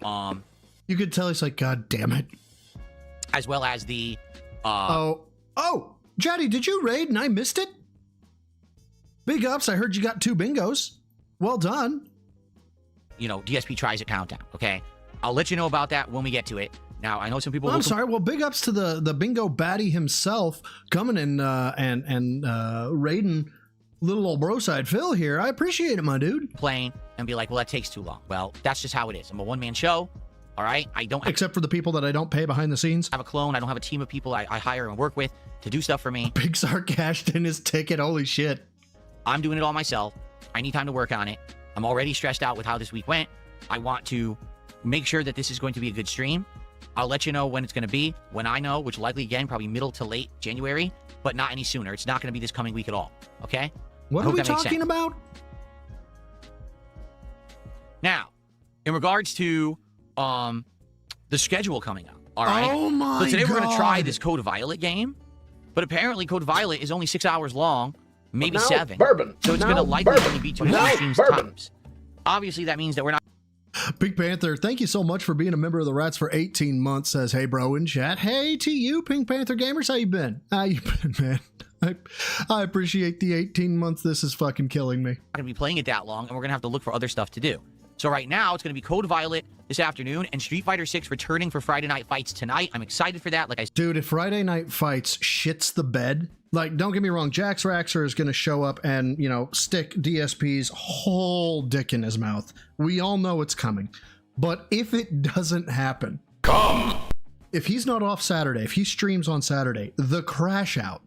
You could tell he's like, God damn it. As well as the. Oh, Jaddy, did you raid and I missed it? Big ups. I heard you got 2 bingos. Well done. You know, DSP tries a countdown. Okay, I'll let you know about that when we get to it. Now, I know some people. I'm sorry. Well, big ups to the bingo baddie himself coming in and raiding little old broside Phil here. I appreciate it, my dude. Playing and be like, well, that takes too long. Well, that's just how it is. I'm a one-man show. All right, I don't. Except for the people that I don't pay behind the scenes. I have a clone. I don't have a team of people I hire and work with to do stuff for me. Big Czar cashed in his ticket. Holy shit. I'm doing it all myself. I need time to work on it. I'm already stressed out with how this week went. I want to make sure that this is going to be a good stream. I'll let you know when it's going to be, when I know, which likely, again, probably middle to late January, but not any sooner. It's not going to be this coming week at all, okay? What are we talking about? Now, in regards to the schedule coming up, all right? Oh, my So today God. we're going to try this Code Violet game, but apparently Code Violet is only 6 hours long, maybe 7. So it's going to likely only be 2 streams times. Obviously, that means that we're not. Pink Panther, thank you so much for being a member of the Rats for 18 months. Says, hey, bro, in chat. Hey to you, Pink Panther Gamers. How you been? How you been, man? I appreciate the 18 months. This is fucking killing me. Not going to be playing it that long, and we're going to have to look for other stuff to do. So right now, it's going to be Code Violet this afternoon, and Street Fighter 6 returning for Friday Night Fights tonight. I'm excited for that. Dude, if Friday Night Fights shits the bed, like, don't get me wrong, Jax Raxer is going to show up and, you know, stick DSP's whole dick in his mouth. We all know it's coming. But if it doesn't happen, if he's not off Saturday, if he streams on Saturday, the Crash Out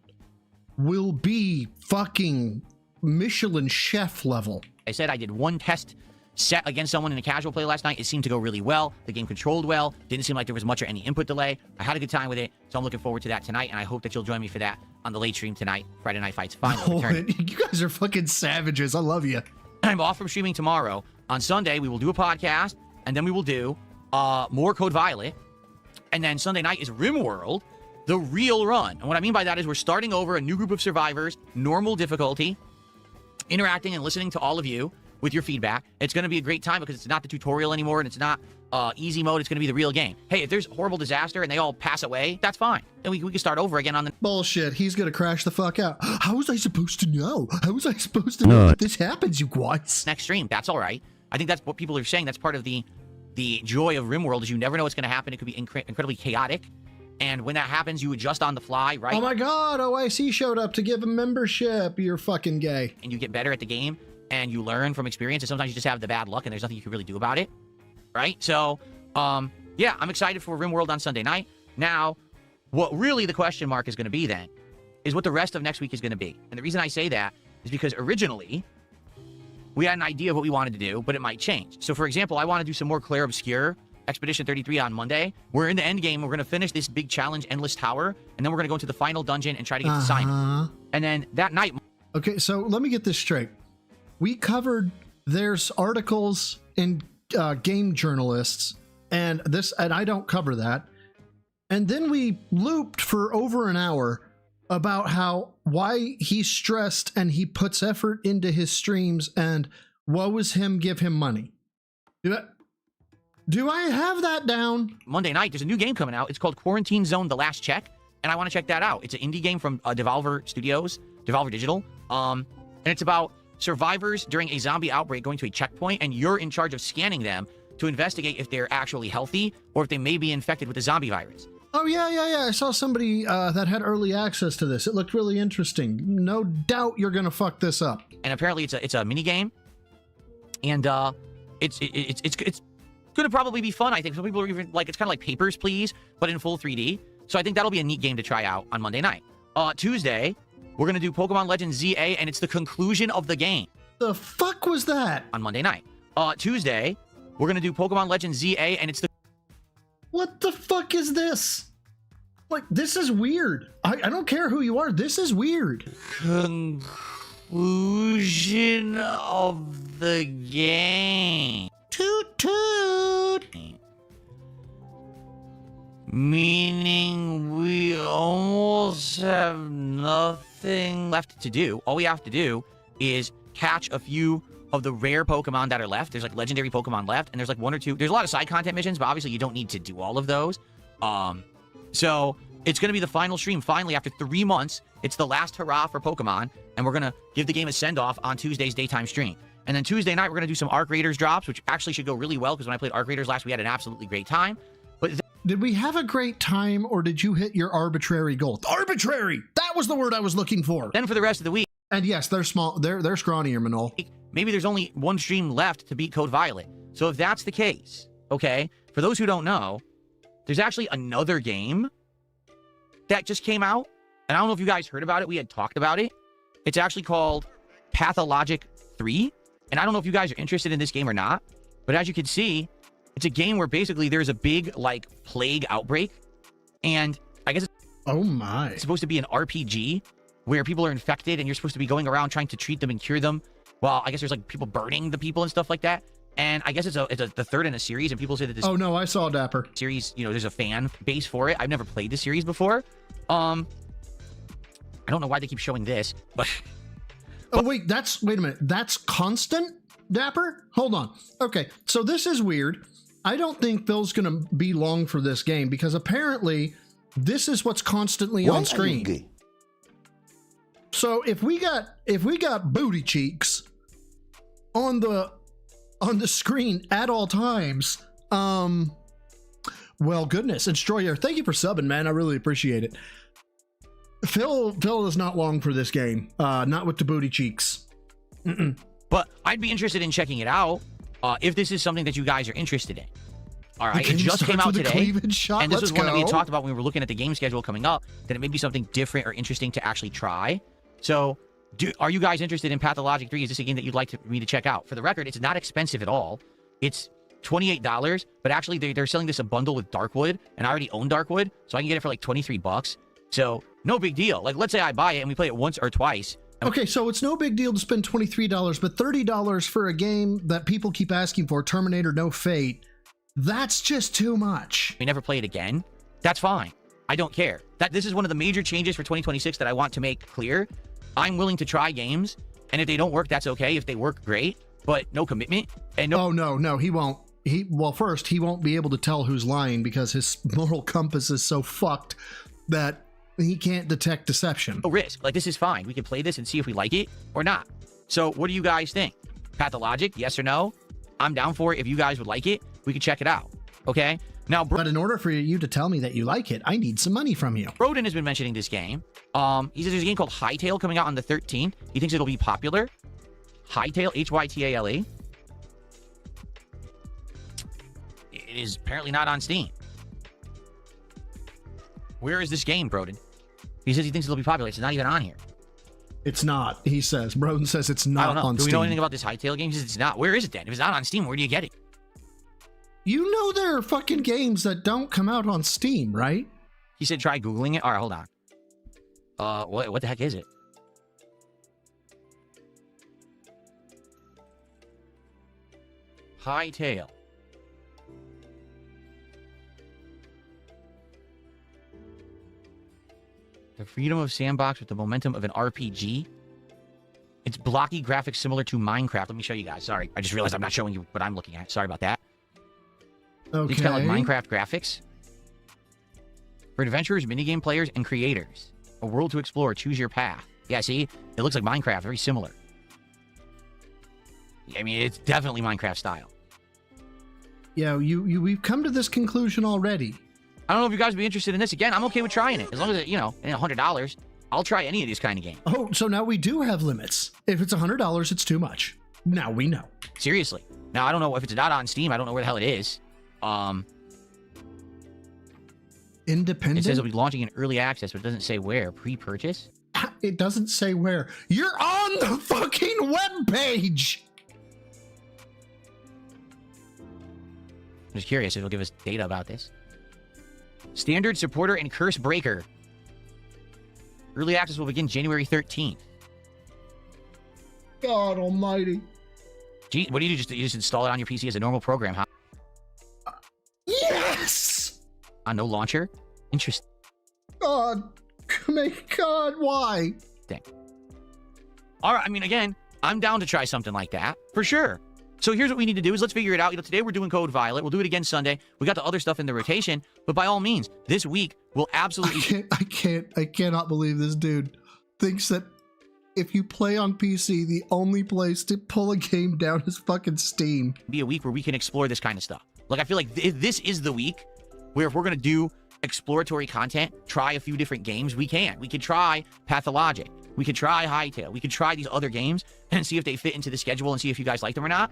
will be fucking Michelin chef level. I said I did one test set against someone in a casual play last night. It seemed to go really well. The game controlled well. Didn't seem like there was much or any input delay. I had a good time with it, so I'm looking forward to that tonight, and I hope that you'll join me for that on the late stream tonight. Friday Night Fights finally returning. You guys are fucking savages. I love you. I'm off from streaming tomorrow. On Sunday, we will do a podcast, and then we will do more Code Violet. And then Sunday night is RimWorld, the real run. And what I mean by that is we're starting over a new group of survivors, normal difficulty, interacting and listening to all of you with your feedback. It's going to be a great time because it's not the tutorial anymore, and it's not easy mode. It's going to be the real game. Hey, if there's horrible disaster and they all pass away, that's fine. Then we can start over again on the... Bullshit. He's going to crash the fuck out. How was I supposed to know? How was I supposed to know that this happens, you guys? Next stream. That's all right. I think that's what people are saying. That's part of the joy of RimWorld is you never know what's going to happen. It could be incredibly chaotic. And when that happens, you adjust on the fly, right? Oh my God, OIC showed up to give a membership. You're fucking gay. And you get better at the game, and you learn from experience, and sometimes you just have the bad luck, and there's nothing you can really do about it, right? So, yeah, I'm excited for RimWorld on Sunday night. Now, what really the question mark is going to be then is what the rest of next week is going to be. And the reason I say that is because originally, we had an idea of what we wanted to do, but it might change. So, for example, I want to do some more Claire Obscure Expedition 33 on Monday. We're in the end game. We're going to finish this big challenge, Endless Tower, and then we're going to go into the final dungeon and try to get to Simon. And then that night... Okay, so let me get this straight. We covered, there's articles in game journalists, and I don't cover that. And then we looped for over an hour about why he's stressed and he puts effort into his streams, and woe is him, give him money. Do I have that down? Monday night, there's a new game coming out. It's called Quarantine Zone: The Last Check, and I want to check that out. It's an indie game from Devolver Studios, Devolver Digital, and it's about survivors during a zombie outbreak going to a checkpoint, and you're in charge of scanning them to investigate if they're actually healthy or if they may be infected with the zombie virus. Oh, yeah. I saw somebody that had early access to this. It looked really interesting. No doubt you're going to fuck this up. And apparently it's a mini game. And it's going to probably be fun. I think some people are even like, it's kind of like Papers, Please, but in full 3D. So I think that'll be a neat game to try out on Monday night. Tuesday, we're going to do Pokemon Legends ZA, and it's the conclusion of the game. The fuck was that? On Monday night. Tuesday, we're going to do Pokemon Legends ZA, and it's the... What the fuck is this? Like, this is weird. I don't care who you are. This is weird. Conclusion of the game. Toot toot. Meaning we almost have nothing left to do. All we have to do is catch a few of the rare Pokemon that are left. There's like legendary Pokemon left, and there's like one or two. There's a lot of side content missions, but obviously you don't need to do all of those. So it's going to be the final stream. Finally, after 3 months, it's the last hurrah for Pokemon, and we're going to give the game a send-off on Tuesday's daytime stream. And then Tuesday night, we're going to do some Arc Raiders drops, which actually should go really well, because when I played Arc Raiders last, we had an absolutely great time. But did we have a great time, or did you hit your arbitrary goal? Arbitrary! That was the word I was looking for. Then for the rest of the week... And yes, they're small. They're scrawnier, Manol. Maybe there's only one stream left to beat Code Violet. So if that's the case, okay, for those who don't know, there's actually another game that just came out. And I don't know if you guys heard about it. We had talked about it. It's actually called Pathologic 3. And I don't know if you guys are interested in this game or not. But as you can see, it's a game where basically there's a big, like, plague outbreak. And I guess oh my, it's supposed to be an RPG where people are infected and you're supposed to be going around trying to treat them and cure them. Well, I guess there's like people burning the people and stuff like that. And I guess it's the third in a series, and people say that this... Oh no, I saw Dapper. ...series, you know, there's a fan base for it. I've never played the series before. I don't know why they keep showing this, but... Oh wait, wait a minute. That's constant, Dapper? Hold on. Okay, so this is weird. I don't think Phil's gonna be long for this game, because apparently this is what's constantly on screen. So if we got booty cheeks on the screen at all times, well, goodness. And Stroyer, thank you for subbing, man. I really appreciate it. Phil is not long for this game. Not with the booty cheeks. But I'd be interested in checking it out if this is something that you guys are interested in. All right, it just came out today, and this was one that we had talked about when we were looking at the game schedule coming up, that it may be something different or interesting to actually try. So, are you guys interested in Pathologic 3? Is this a game that you'd like me to check out? For the record, it's not expensive at all. It's $28, but actually they're selling this a bundle with Darkwood, and I already own Darkwood, so I can get it for like $23. So, no big deal. Like, let's say I buy it and we play it once or twice. Okay, so it's no big deal to spend $23, but $30 for a game that people keep asking for, Terminator No Fate, that's just too much. We never play it again. That's fine. I don't care. This is one of the major changes for 2026 that I want to make clear. I'm willing to try games, and if they don't work, that's okay. If they work, great, but no commitment. And no. Oh, no, he won't. Well, first, he won't be able to tell who's lying because his moral compass is so fucked that he can't detect deception. No risk. Like, this is fine. We can play this and see if we like it or not. So, what do you guys think? Pathologic, yes or no? I'm down for it. If you guys would like it, we can check it out. Okay? Now, but in order for you to tell me that you like it, I need some money from you. Broden has been mentioning this game. He says there's a game called Hytale coming out on the 13th. He thinks it'll be popular. Hytale, Hytale. It is apparently not on Steam. Where is this game, Broden? He says he thinks it'll be popular. It's not even on here. It's not, he says. Broden says it's not on Steam. Do we know anything about this Hytale game? He says it's not. Where is it then? If it's not on Steam, where do you get it? You know there are fucking games that don't come out on Steam, right? He said try Googling it. All right, hold on. What the heck is it? Hytale. The freedom of sandbox with the momentum of an RPG. It's blocky graphics similar to Minecraft. Let me show you guys. Sorry, I just realized I'm not showing you what I'm looking at. Sorry about that. Okay. It's kind of like Minecraft graphics. For adventurers, minigame players, and creators. A world to explore. Choose your path. Yeah, see? It looks like Minecraft. Very similar. I mean, it's definitely Minecraft style. Yeah, we've come to this conclusion already. I don't know if you guys would be interested in this. Again, I'm okay with trying it. As long as, $100, I'll try any of these kind of games. Oh, so now we do have limits. If it's $100, it's too much. Now we know. Seriously. Now, I don't know if it's not on Steam. I don't know where the hell it is. Independent? It says it'll be launching in early access, but it doesn't say where. Pre-purchase? It doesn't say where. You're on the fucking webpage! I'm just curious if it'll give us data about this. Standard supporter and curse breaker. Early access will begin January 13th. God almighty. Gee, what do you do? You just install it on your PC as a normal program, huh? Yes! On no launcher? Interesting. God. God, why? Dang. All right, I mean, again, I'm down to try something like that, for sure. So here's what we need to do is let's figure it out. Today we're doing Code Violet. We'll do it again Sunday. We got the other stuff in the rotation, but by all means, this week we'll absolutely... I cannot believe this dude thinks that if you play on PC, the only place to pull a game down is fucking Steam. Be a week where we can explore this kind of stuff. Like, I feel like this is the week where if we're going to do exploratory content, try a few different games, we can. We could try Pathologic. We could try Hytale. We could try these other games and see if they fit into the schedule and see if you guys like them or not.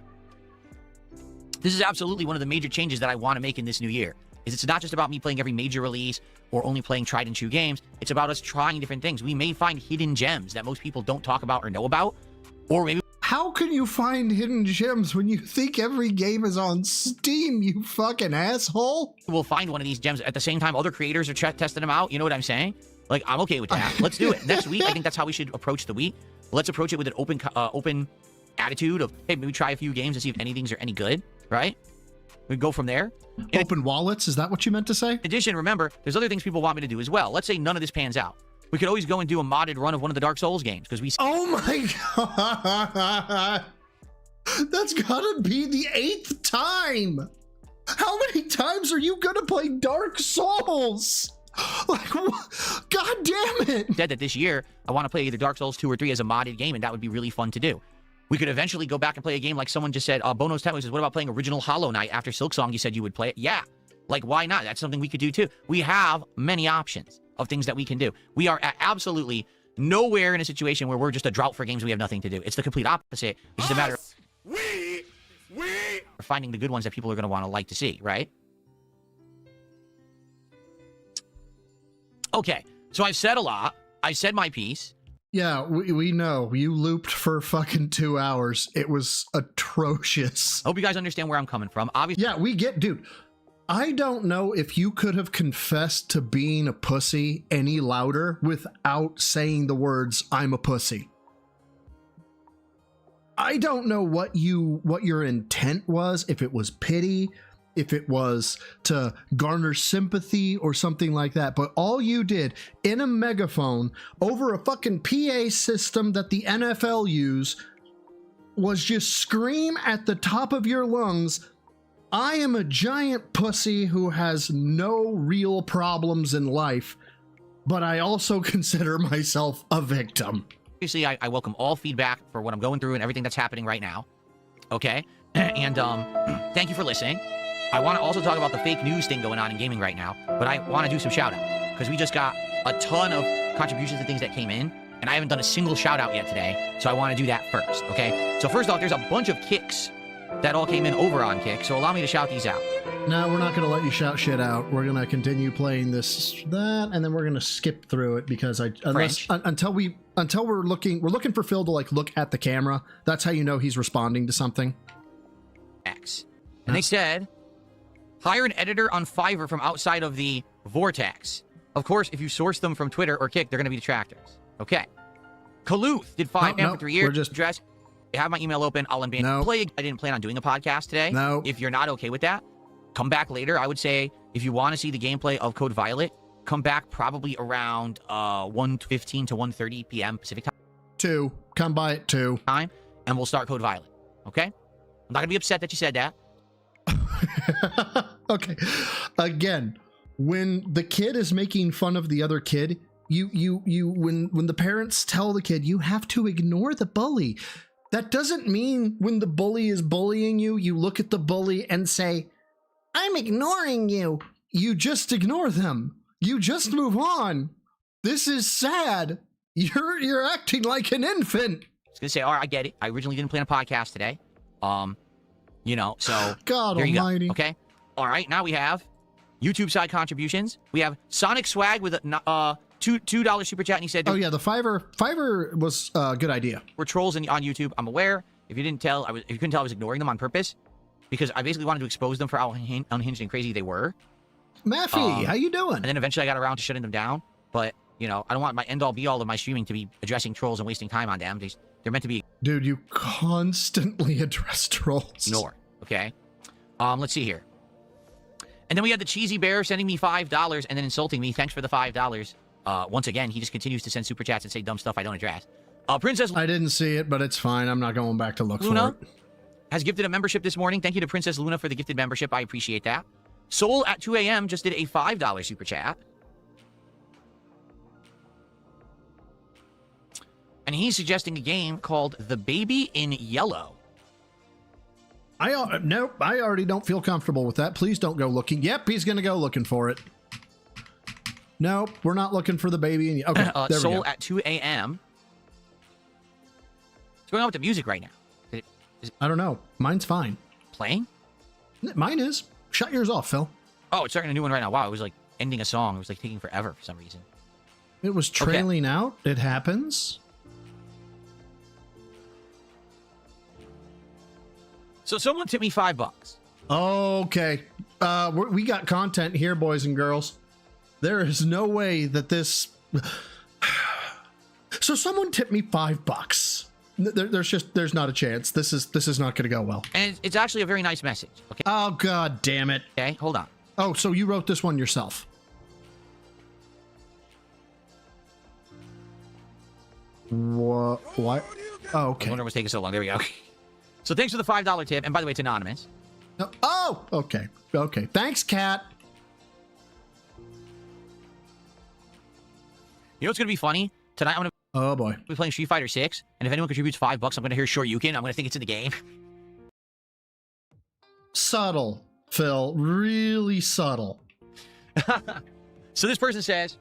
This is absolutely one of the major changes that I want to make in this new year. Is it's not just about me playing every major release or only playing tried and true games. It's about us trying different things. We may find hidden gems that most people don't talk about or know about, or maybe... How can you find hidden gems when you think every game is on Steam, you fucking asshole? We'll find one of these gems at the same time other creators are testing them out. You know what I'm saying? Like, I'm okay with that. Let's do it. Next week, I think that's how we should approach the week. Let's approach it with an open attitude of, hey, maybe try a few games and see if any things are any good, right? We go from there. Open wallets, is that what you meant to say? In addition, remember, there's other things people want me to do as well. Let's say none of this pans out. We could always go and do a modded run of one of the Dark Souls games, because we... Oh my god! That's gotta be the 8th time! How many times are you gonna play Dark Souls? Like, god damn it! Said that this year, I want to play either Dark Souls 2 or 3 as a modded game, and that would be really fun to do. We could eventually go back and play a game like someone just said, Bono's Temple says, what about playing original Hollow Knight after Silksong? You said you would play it. Yeah. Like, why not? That's something we could do too. We have many options of things that we can do. We are absolutely nowhere in a situation where we're just a drought for games we have nothing to do. It's the complete opposite. It's just a matter of finding the good ones that people are going to want to like to see, right? Okay, so I've said a lot. I've said my piece. Yeah, we know. You looped for fucking 2 hours. It was atrocious. I hope you guys understand where I'm coming from. Obviously, yeah, we get... Dude, I don't know if you could have confessed to being a pussy any louder without saying the words, I'm a pussy. I don't know what your intent was, if it was pity, if it was to garner sympathy or something like that, but all you did in a megaphone over a fucking PA system that the NFL use was just scream at the top of your lungs, I am a giant pussy who has no real problems in life, but I also consider myself a victim. Obviously, I welcome all feedback for what I'm going through and everything that's happening right now. Okay? And thank you for listening. I want to also talk about the fake news thing going on in gaming right now, but I want to do some shout out because we just got a ton of contributions and things that came in, and I haven't done a single shout out yet today, so I want to do that first, okay? So first off, there's a bunch of kicks that all came in over on Kick, so allow me to shout these out. No, we're not going to let you shout shit out. We're going to continue playing that, and then we're going to skip through it because until we're looking for Phil to like look at the camera. That's how you know he's responding to something. X. And they said, hire an editor on Fiverr from outside of the Vortex. Of course, if you source them from Twitter or Kick, they're going to be detractors. Okay. Kaluth did 5 for 3 years. We're just dress. I have my email open. I'll unban play. I didn't plan on doing a podcast today. No. If you're not okay with that, come back later. I would say if you want to see the gameplay of Code Violet, come back probably around 1:15 to 1:30 p.m. Pacific time. 2. Come by at 2. Time, and we'll start Code Violet. Okay? I'm not gonna be upset that you said that. Okay. Again, when the kid is making fun of the other kid, when the parents tell the kid you have to ignore the bully. That doesn't mean when the bully is bullying you, you look at the bully and say, I'm ignoring you. You just ignore them. You just move on. This is sad. You're acting like an infant. was gonna say, all right, I get it. I originally didn't plan a podcast today. You know, so God there you almighty. go. Okay. All right. Now we have YouTube side contributions. We have Sonic Swag with a $2 super chat, and he said, Oh yeah, the Fiverr was a good idea. We're trolls on YouTube. I'm aware. If you didn't tell, if you couldn't tell, I was ignoring them on purpose because I basically wanted to expose them for how unhinged and crazy they were. Maffy, how you doing? And then eventually I got around to shutting them down. But you know, I don't want my end all be all of my streaming to be addressing trolls and wasting time on them. They're meant to be. Dude, you constantly address trolls. Ignored. Okay. Let's see here. And then we had the Cheesy Bear sending me $5 and then insulting me. Thanks for the $5. Once again, he just continues to send super chats and say dumb stuff I don't address. Princess I didn't see it, but it's fine. I'm not going back to look Luna for it. has gifted a membership this morning. Thank you to Princess Luna for the gifted membership. I appreciate that. Soul at 2 a.m. just did a $5 super chat. And he's suggesting a game called The Baby in Yellow. Nope, I already don't feel comfortable with that. Please don't go looking. Yep, he's going to go looking for it. Nope, we're not looking for the baby. Okay, there we Soul go. at 2 a.m. What's going on with the music right now? Is it I don't know. Mine's fine. playing? Mine is. Shut yours off, Phil. Oh, it's starting a new one right now. Wow, it was like ending a song. It was like taking forever for some reason. It was trailing out. It happens. So someone tipped me $5. Okay. We got content here, boys and girls. There is no way that this... So someone tipped me $5. There's not a chance. This is not going to go well. And it's actually a very nice message. Okay. Oh, God damn it. Okay, hold on. Oh, so you wrote this one yourself. What? Oh, okay. I wonder what's taking so long. There we go. So thanks for the $5 tip. And by the way, it's anonymous. Oh, okay. Okay. Thanks, Kat. You know what's going to be funny? Tonight I'm going to Oh, boy. be playing Street Fighter 6. And if anyone contributes $5, I'm going to hear Shoryuken. I'm going to think it's in the game. Subtle, Phil. Really subtle. So this person says,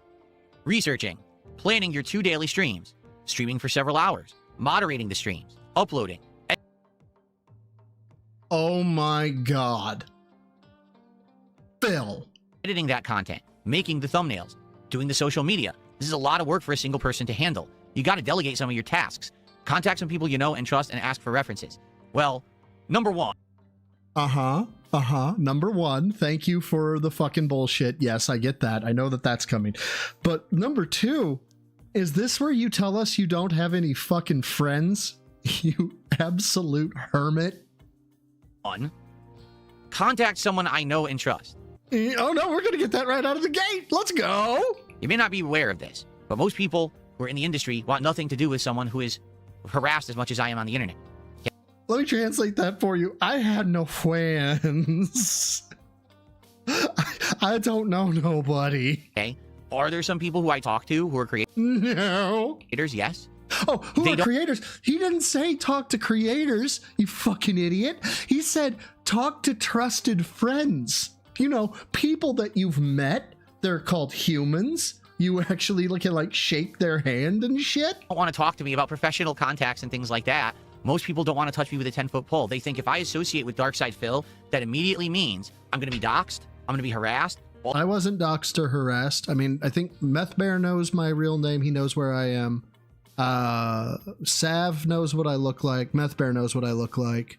researching, planning your 2 daily streams, streaming for several hours, moderating the streams, uploading. Oh, my God. Phil. Editing that content, making the thumbnails, doing the social media. This is a lot of work for a single person to handle. You got to delegate some of your tasks. Contact some people you know and trust and ask for references. Well, number one. Number one, thank you for the fucking bullshit. Yes, I get that. I know that that's coming. But number two, is this where you tell us you don't have any fucking friends? You absolute hermit. One, contact someone I know and trust. Oh no, we're going to get that right out of the gate. Let's go. You may not be aware of this, but most people who are in the industry want nothing to do with someone who is harassed as much as I am on the internet. Let me translate that for you. I had no friends. I don't know nobody. Okay. Are there some people who I talk to who are No. creators? Yes. Oh, who are creators? He didn't say talk to creators, you fucking idiot. He said talk to trusted friends. You know, people that you've met. They're called humans. You actually can like shake their hand and shit. Don't want to talk to me about professional contacts and things like that. Most people don't want to touch me with a 10-foot pole. They think if I associate with Darkside Phil, that immediately means I'm going to be doxxed, I'm going to be harassed. I wasn't doxxed or harassed. I mean, I think Meth Bear knows my real name. He knows where I am. Sav knows what I look like. Meth Bear knows what I look like.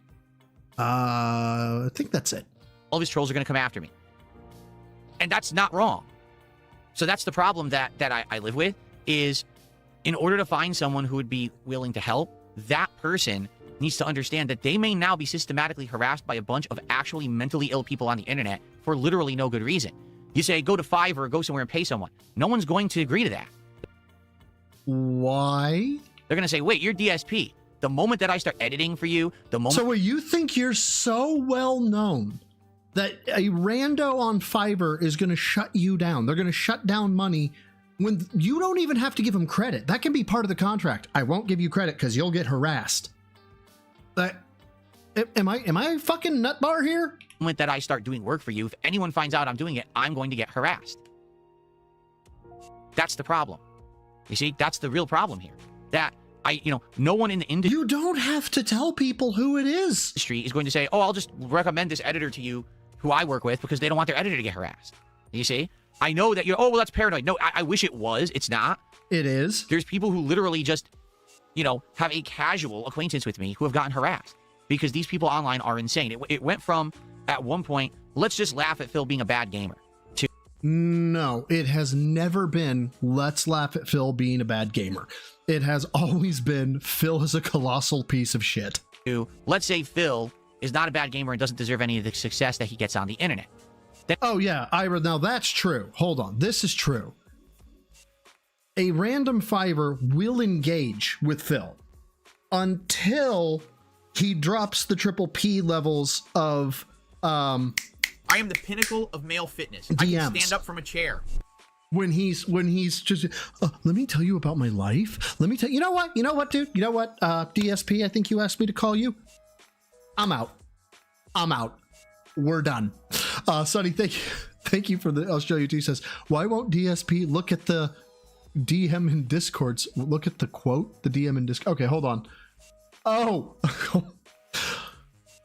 I think that's it. All of his trolls are going to come after me. And that's not wrong. So that's the problem that I live with, is in order to find someone who would be willing to help, that person needs to understand that they may now be systematically harassed by a bunch of actually mentally ill people on the internet for literally no good reason. You say, go to Fiverr or go somewhere and pay someone. No one's going to agree to that. Why? They're going to say, wait, you're DSP. The moment that I start editing for you, the moment... So you think you're so well known that a rando on Fiverr is going to shut you down? They're going to shut down money when you don't even have to give them credit. That can be part of the contract. I won't give you credit because you'll get harassed. Am I fucking nutbar here? The moment that I start doing work for you, if anyone finds out I'm doing it, I'm going to get harassed. That's the problem. You see, that's the real problem here. That No one in the industry. You don't have to tell people who it is. Is going to say, oh, I'll just recommend this editor to you who I work with because they don't want their editor to get harassed. You see? I know that oh, well, that's paranoid. No, I wish it was. It's not. It is. There's people who literally just, have a casual acquaintance with me who have gotten harassed because these people online are insane. It went from, at one point, let's just laugh at Phil being a bad gamer. No, it has never been, let's laugh at Phil being a bad gamer. It has always been, Phil is a colossal piece of shit. Let's say Phil is not a bad gamer and doesn't deserve any of the success that he gets on the internet. Oh yeah, Ira, now that's true. Hold on, this is true. A random fiver will engage with Phil until he drops the triple P levels of I am the pinnacle of male fitness. DMs. I can stand up from a chair. When he's just, let me tell you about my life. Let me tell you know what, dude, you know what, DSP, I think you asked me to call you. I'm out. We're done. Sonny, thank you for the Australia 2 says, why won't DSP look at the DM in Discords? Look at the quote, the DM in Discord. Okay, hold on. Oh,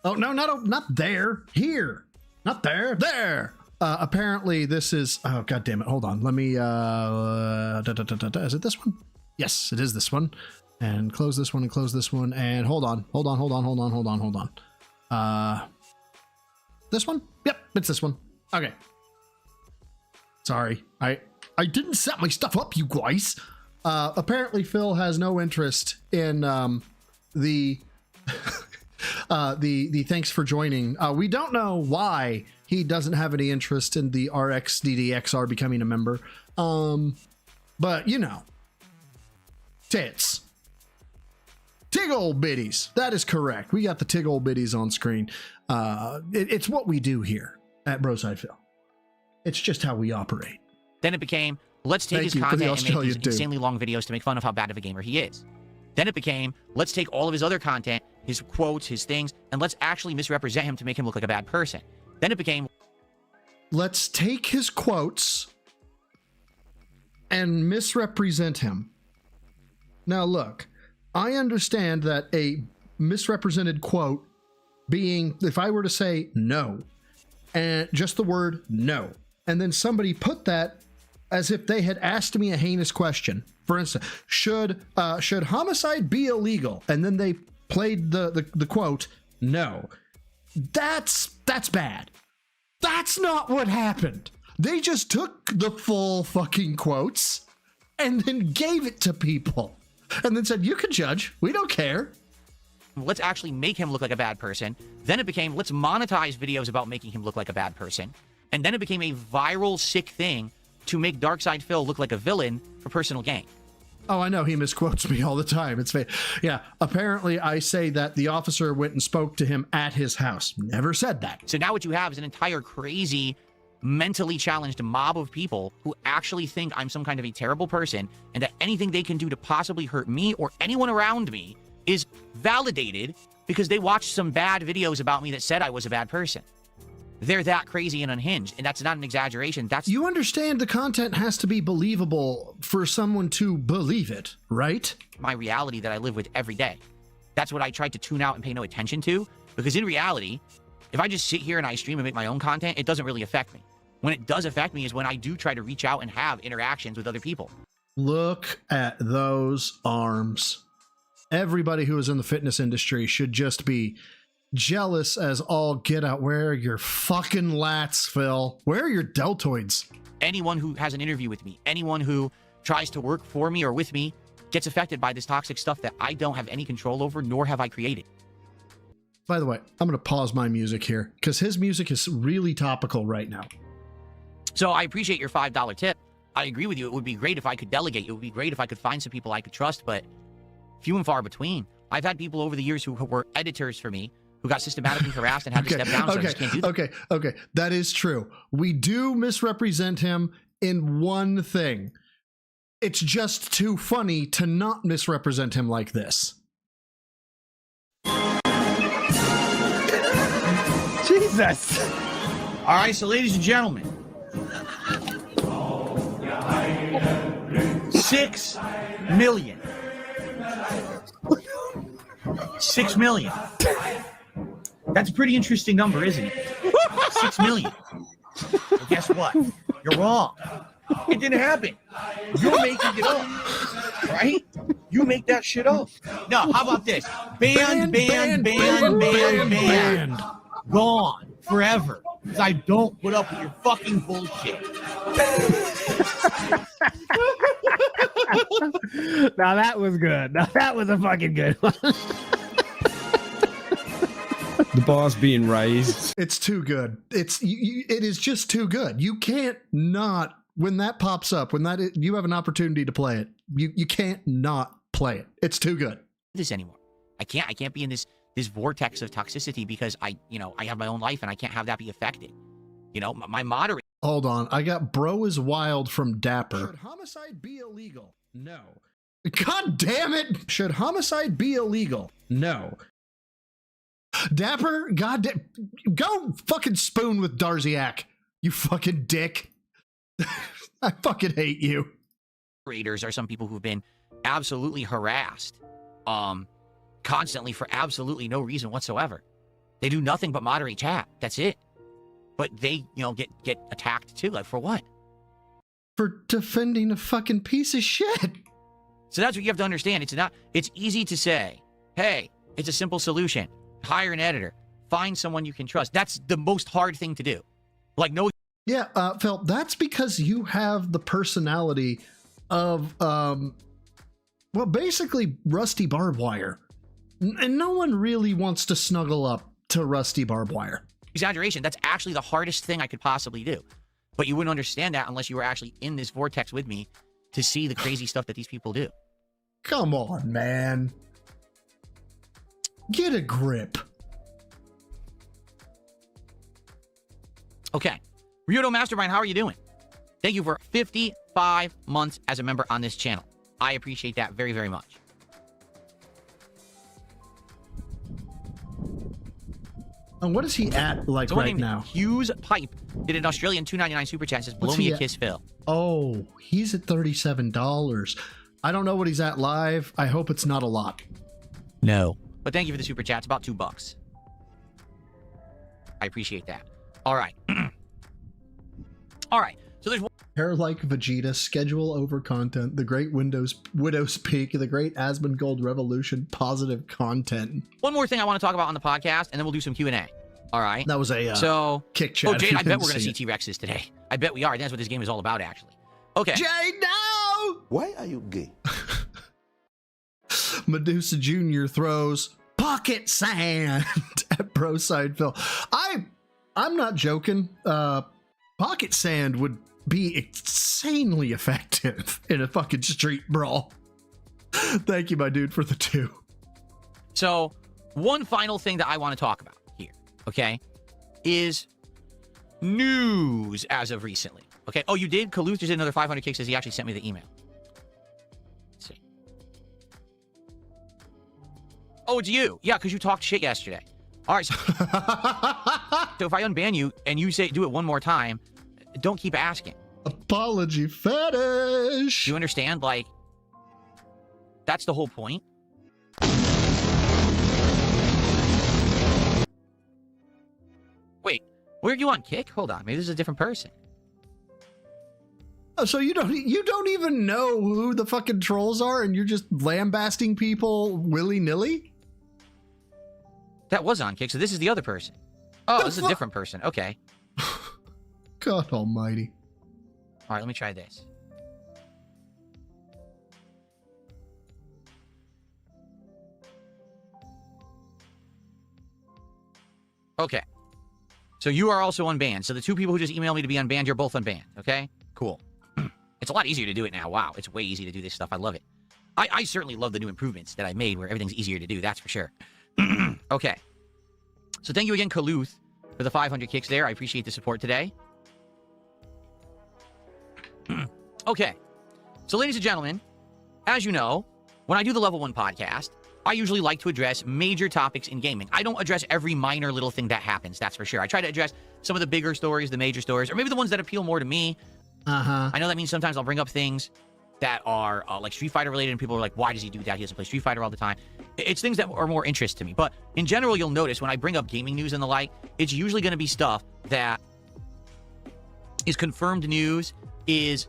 no, not there. Here. Not there. There. Apparently this is, oh, God damn it. Hold on. Let me, is it this one? Yes, it is this one. And close this one and close this one. And hold on. This one? Yep, it's this one. Okay. Sorry. I didn't set my stuff up, you guys. Apparently Phil has no interest in, the thanks for joining. We don't know why he doesn't have any interest in the RxDDXR becoming a member. But tits. Tig old biddies. That is correct. We got the tig old biddies on screen. It's what we do here at Broside Phil. It's just how we operate. Then it became, let's take his content and make these insanely long videos to make fun of how bad of a gamer he is. Then it became, let's take all of his other content, his quotes, his things, and let's actually misrepresent him to make him look like a bad person. Then it became, let's take his quotes and misrepresent him. Now look, I understand that a misrepresented quote being, if I were to say no, and just the word no, and then somebody put that as if they had asked me a heinous question. For instance, should homicide be illegal? And then they played the quote, no. That's bad. That's not what happened. They just took the full fucking quotes and then gave it to people. And then said, you can judge. We don't care. Let's actually make him look like a bad person. Then it became, let's monetize videos about making him look like a bad person. And then it became a viral, sick thing to make Darkside Phil look like a villain for personal gain. Oh, I know. He misquotes me all the time. It's fake. Yeah. Apparently, I say that the officer went and spoke to him at his house. Never said that. So now what you have is an entire crazy, mentally challenged mob of people who actually think I'm some kind of a terrible person and that anything they can do to possibly hurt me or anyone around me is validated because they watched some bad videos about me that said I was a bad person. They're that crazy and unhinged, and that's not an exaggeration. You understand the content has to be believable for someone to believe it, right? My reality that I live with every day. That's what I tried to tune out and pay no attention to, because in reality, if I just sit here and I stream and make my own content, it doesn't really affect me. When it does affect me is when I do try to reach out and have interactions with other people. Look at those arms. Everybody who is in the fitness industry should just be jealous as all get out. Where are your fucking lats, Phil? Where are your deltoids? Anyone who has an interview with me, anyone who tries to work for me or with me, gets affected by this toxic stuff that I don't have any control over, nor have I created. By the way, I'm going to pause my music here because his music is really topical right now. So I appreciate your $5 tip. I agree with you. It would be great if I could delegate. It would be great if I could find some people I could trust, but few and far between. I've had people over the years who were editors for me who got systematically harassed and had to step down, so I just can't do that. Okay. That is true. We do misrepresent him in one thing. It's just too funny to not misrepresent him like this. Jesus! All right, so ladies and gentlemen, 6 million 6 million. That's a pretty interesting number, isn't it? 6 million. Well, guess what? You're wrong. It didn't happen. You're making it up, right? You make that shit up. No, how about this? Banned. Gone forever. Because I don't put up with your fucking bullshit. Now that was good. Now that was a fucking good one. The bar's being raised. It's too good. It is just too good. You can't not, when that pops up, you have an opportunity to play it. You can't not play it. It's too good. This anymore. I can't be in this vortex of toxicity because I have my own life and I can't have that be affected. My moderate. Hold on. I got Bro is Wild from Dapper. Should homicide be illegal? No. God damn it. Should homicide be illegal? No. Dapper, go fucking spoon with Darziak, you fucking dick. I fucking hate you. Moderators are some people who've been absolutely harassed constantly for absolutely no reason whatsoever. They do nothing but moderate chat. That's it. But they, get attacked too. Like, for what? For defending a fucking piece of shit. So that's what you have to understand. It's easy to say, hey, it's a simple solution. Hire an editor. Find someone you can trust. That's the most hard thing to do. Like, no. Yeah, Phil, that's because you have the personality of, basically Rusty Barbed Wire. And no one really wants to snuggle up to Rusty Barbed Wire. Exaggeration. That's actually the hardest thing I could possibly do. But you wouldn't understand that unless you were actually in this vortex with me to see the crazy stuff that these people do. Come on, man. Get a grip. Okay. Ryudo Mastermind, how are you doing? Thank you for 55 months as a member on this channel. I appreciate that very, very much. And what is he at right now? Hughes Pipe did an Australian $2.99 super chat. Says, blow me a kiss, Phil. Oh, he's at $37. I don't know what he's at live. I hope it's not a lot. No. But thank you for the super chat. It's about $2. I appreciate that. All right. All right. So there's Hair like Vegeta, schedule over content, the Great Widow's Peak, the Great Asmongold Revolution, positive content. one more thing I want to talk about on the podcast, and then we'll do some Q&A. All right. That was a kick chat. Oh, Jade, I bet we're going to see T-Rexes today. I bet we are. That's what this game is all about, actually. Okay. Jade, no! Why are you gay? Medusa Jr. throws pocket sand at Bro Side Phil. I'm not joking. Pocket sand would be insanely effective in a fucking street brawl. Thank you, my dude, for the 2. So, one final thing that I want to talk about here, okay, is news as of recently. Okay. Oh, you did? Kaluth just did another 500 kicks. Says he actually sent me the email. Let's see. Oh, it's you. Yeah, because you talked shit yesterday. All right. So, so if I unban you and you say do it one more time, don't keep asking. Apology fetish. Do you understand? Like, that's the whole point. Wait, were you on Kick? Hold on, maybe this is a different person. Oh, so you don't even know who the fucking trolls are, and you're just lambasting people willy-nilly? That was on Kick, so this is the other person. Oh, this is a different person. Okay. God almighty. All right, let me try this. Okay. So you are also unbanned. So the 2 people who just emailed me to be unbanned, you're both unbanned. Okay? Cool. It's a lot easier to do it now. Wow. It's way easy to do this stuff. I love it. I certainly love the new improvements that I made where everything's easier to do. That's for sure. Okay. So thank you again, Kaluth, for the 500 kicks there. I appreciate the support today. Okay. So ladies and gentlemen, as you know, when I do the Level 1 podcast, I usually like to address major topics in gaming. I don't address every minor little thing that happens, that's for sure. I try to address some of the bigger stories, the major stories, or maybe the ones that appeal more to me. Uh-huh. I know that means sometimes I'll bring up things that are like Street Fighter related, and people are like, why does he do that? He doesn't play Street Fighter all the time. It's things that are more interest to me. But in general, you'll notice when I bring up gaming news and the like, it's usually going to be stuff that is confirmed news, is...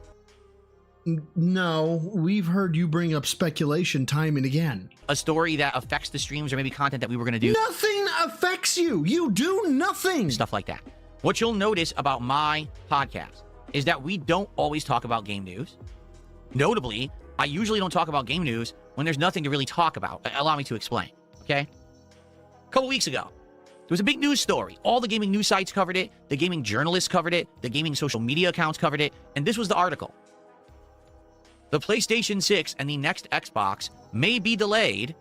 No, we've heard you bring up speculation time and again. A story that affects the streams or maybe content that we were going to do. Nothing affects you. You do nothing. Stuff like that. What you'll notice about my podcast is that we don't always talk about game news. Notably, I usually don't talk about game news when there's nothing to really talk about. Allow me to explain, okay? A couple weeks ago, there was a big news story. All the gaming news sites covered it. The gaming journalists covered it. The gaming social media accounts covered it. And this was the article. The PlayStation 6 and the next Xbox may be delayed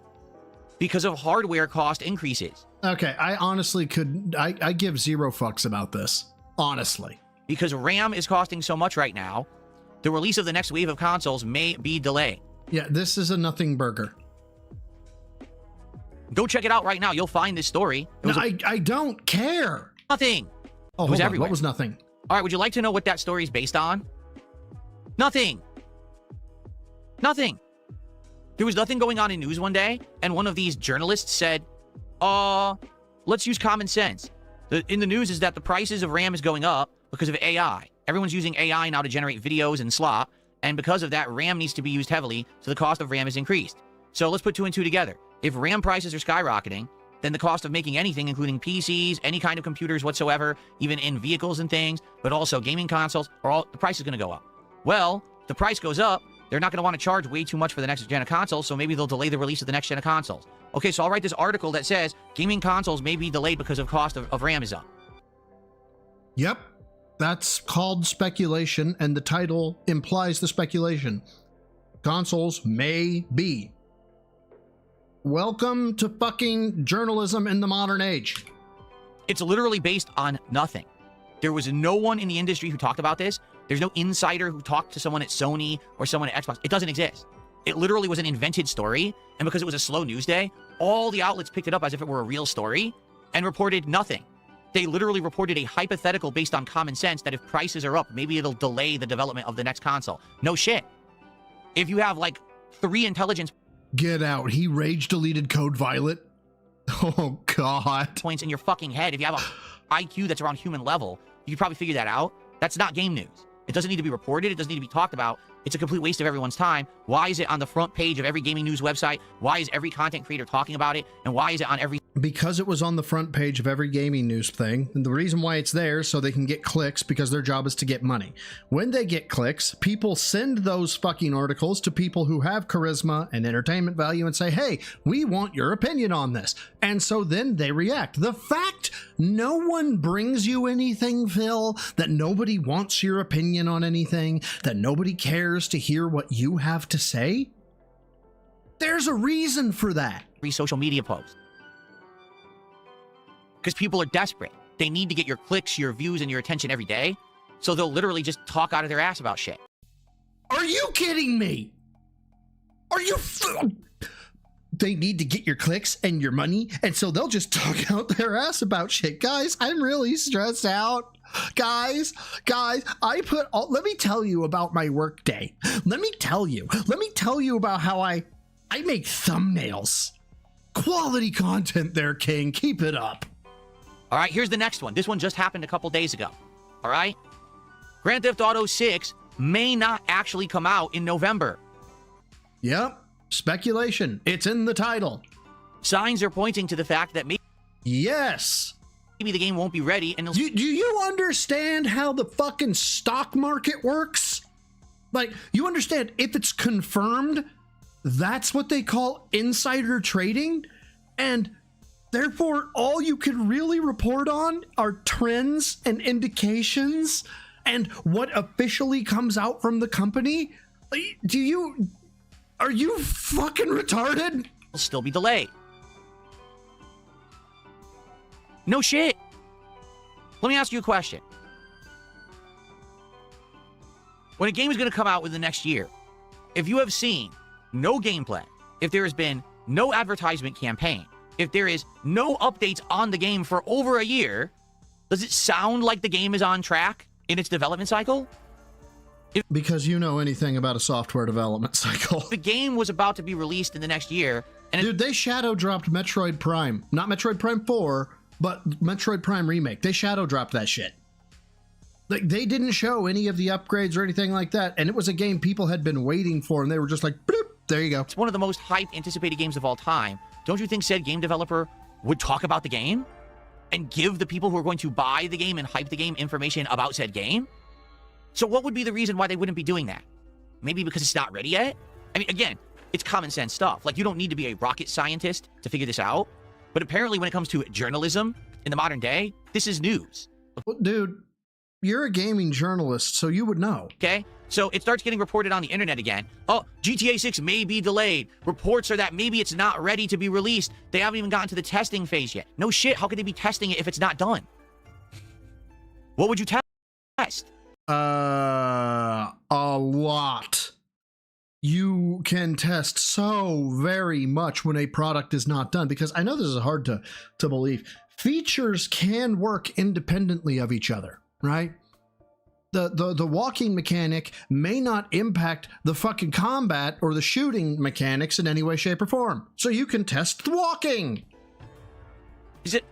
because of hardware cost increases. Okay, I honestly I give zero fucks about this. Honestly. Because RAM is costing so much right now, the release of the next wave of consoles may be delayed. Yeah, this is a nothing burger. Go check it out right now. You'll find this story. I don't care. Nothing. Oh, it was hold on. everywhere. What was nothing? All right, would you like to know what that story is based on? Nothing. Nothing. There was nothing going on in news one day, and one of these journalists said, let's use common sense. In the news is that the prices of RAM is going up because of AI. Everyone's using AI now to generate videos and slop, and because of that, RAM needs to be used heavily, so the cost of RAM is increased. So let's put two and two together. If RAM prices are skyrocketing, then the cost of making anything, including PCs, any kind of computers whatsoever, even in vehicles and things, but also gaming consoles, the price is going to go up. Well, the price goes up, they're not going to want to charge way too much for the next gen of consoles, so maybe they'll delay the release of the next gen of consoles. Okay, so I'll write this article that says gaming consoles may be delayed because of cost of RAM is up. Yep. That's called speculation, and the title implies the speculation. Consoles may be. Welcome to fucking journalism in the modern age. It's literally based on nothing. There was no one in the industry who talked about this. There's no insider who talked to someone at Sony or someone at Xbox. It doesn't exist. It literally was an invented story, and because it was a slow news day, all the outlets picked it up as if it were a real story and reported nothing. They literally reported a hypothetical based on common sense that if prices are up, maybe it'll delay the development of the next console. No shit. If you have like 3 intelligence... Get out. He rage deleted Code Violet. Oh, God. ...points in your fucking head. If you have a IQ that's around human level, you could probably figure that out. That's not game news. It doesn't need to be reported. It doesn't need to be talked about. It's a complete waste of everyone's time. Why is it on the front page of every gaming news website? Why is every content creator talking about it? And why is it on every... Because it was on the front page of every gaming news thing. And the reason why it's there is so they can get clicks, because their job is to get money. When they get clicks, people send those fucking articles to people who have charisma and entertainment value and say, hey, we want your opinion on this. And so then they react. The fact no one brings you anything, Phil, that nobody wants your opinion on anything, that nobody cares to hear what you have to say, there's a reason for that. Every social media post. Because people are desperate. They need to get your clicks, your views, and your attention every day. So they'll literally just talk out of their ass about shit. Are you kidding me? Are you... They need to get your clicks and your money, and so they'll just talk out their ass about shit. Guys, I'm really stressed out. Guys, I put all... Let me tell you about my work day. Let me tell you about how I make thumbnails. Quality content there, King. Keep it up. All right, here's the next one. This one just happened a couple days ago. All right? Grand Theft Auto 6 may not actually come out in November. Yep. Speculation. It's in the title. Signs are pointing to the fact that maybe... Yes. Maybe the game won't be ready and... Do you understand how the fucking stock market works? Like, you understand if it's confirmed, that's what they call insider trading? And... therefore, all you can really report on are trends and indications and what officially comes out from the company. Are you fucking retarded? Will still be delayed. No shit. Let me ask you a question. When a game is going to come out within the next year, if you have seen no gameplay, if there has been no advertisement campaign, if there is no updates on the game for over a year, does it sound like the game is on track in its development cycle? Because you know anything about a software development cycle. The game was about to be released in the next year, and dude, they shadow dropped Metroid Prime. Not Metroid Prime 4, but Metroid Prime Remake. They shadow dropped that shit. Like, they didn't show any of the upgrades or anything like that, and it was a game people had been waiting for, and they were just like, bloop, there you go. It's one of the most hyped, anticipated games of all time. Don't you think said game developer would talk about the game and give the people who are going to buy the game and hype the game information about said game? So what would be the reason why they wouldn't be doing that? Maybe because it's not ready yet? I mean, again, it's common sense stuff. Like, you don't need to be a rocket scientist to figure this out. But apparently when it comes to journalism in the modern day, this is news. Well, dude, you're a gaming journalist, so you would know. Okay? So it starts getting reported on the internet again. Oh, GTA 6 may be delayed. Reports are that maybe it's not ready to be released. They haven't even gotten to the testing phase yet. No shit, how could they be testing it if it's not done? What would you test? A lot. You can test so very much when a product is not done, because I know this is hard to believe. Features can work independently of each other, right? The walking mechanic may not impact the fucking combat or the shooting mechanics in any way, shape, or form. So you can test the walking. Is it?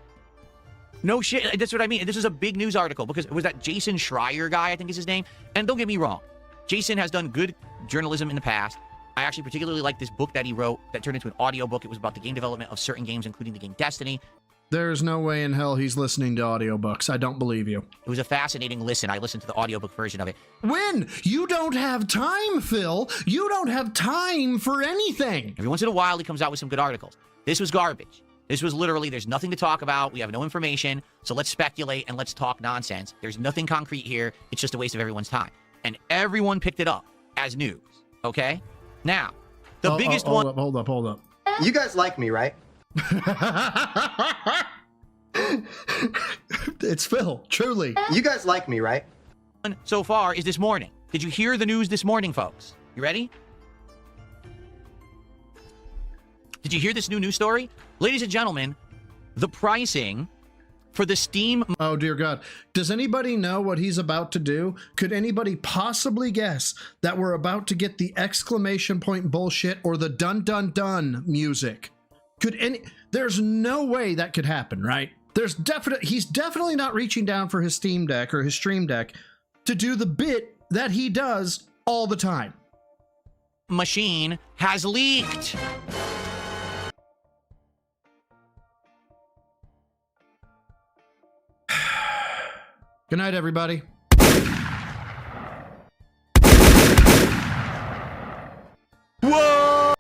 No shit. That's what I mean. This is a big news article because it was that Jason Schreier guy, I think is his name. And don't get me wrong. Jason has done good journalism in the past. I actually particularly like this book that he wrote that turned into an audiobook. It was about the game development of certain games, including the game Destiny. There's no way in hell he's listening to audiobooks. I don't believe you. It was a fascinating listen. I listened to the audiobook version of it. When? You don't have time, Phil. You don't have time for anything. Every once in a while, he comes out with some good articles. This was garbage. This was literally, there's nothing to talk about. We have no information. So let's speculate and let's talk nonsense. There's nothing concrete here. It's just a waste of everyone's time. And everyone picked it up as news. Okay? Now, the biggest one. Hold up. You guys like me, right? It's Phil, truly. You guys like me, right? So far is this morning. Did you hear the news this morning, folks? You ready? Did you hear this new news story? Ladies and gentlemen, the pricing for the Steam... Oh, dear God. Does anybody know what he's about to do? Could anybody possibly guess that we're about to get the exclamation point bullshit or the dun dun dun music? There's no way that could happen, right? He's definitely not reaching down for his Steam Deck or his Stream Deck to do the bit that he does all the time. Machine has leaked. Good night, everybody. Whoa!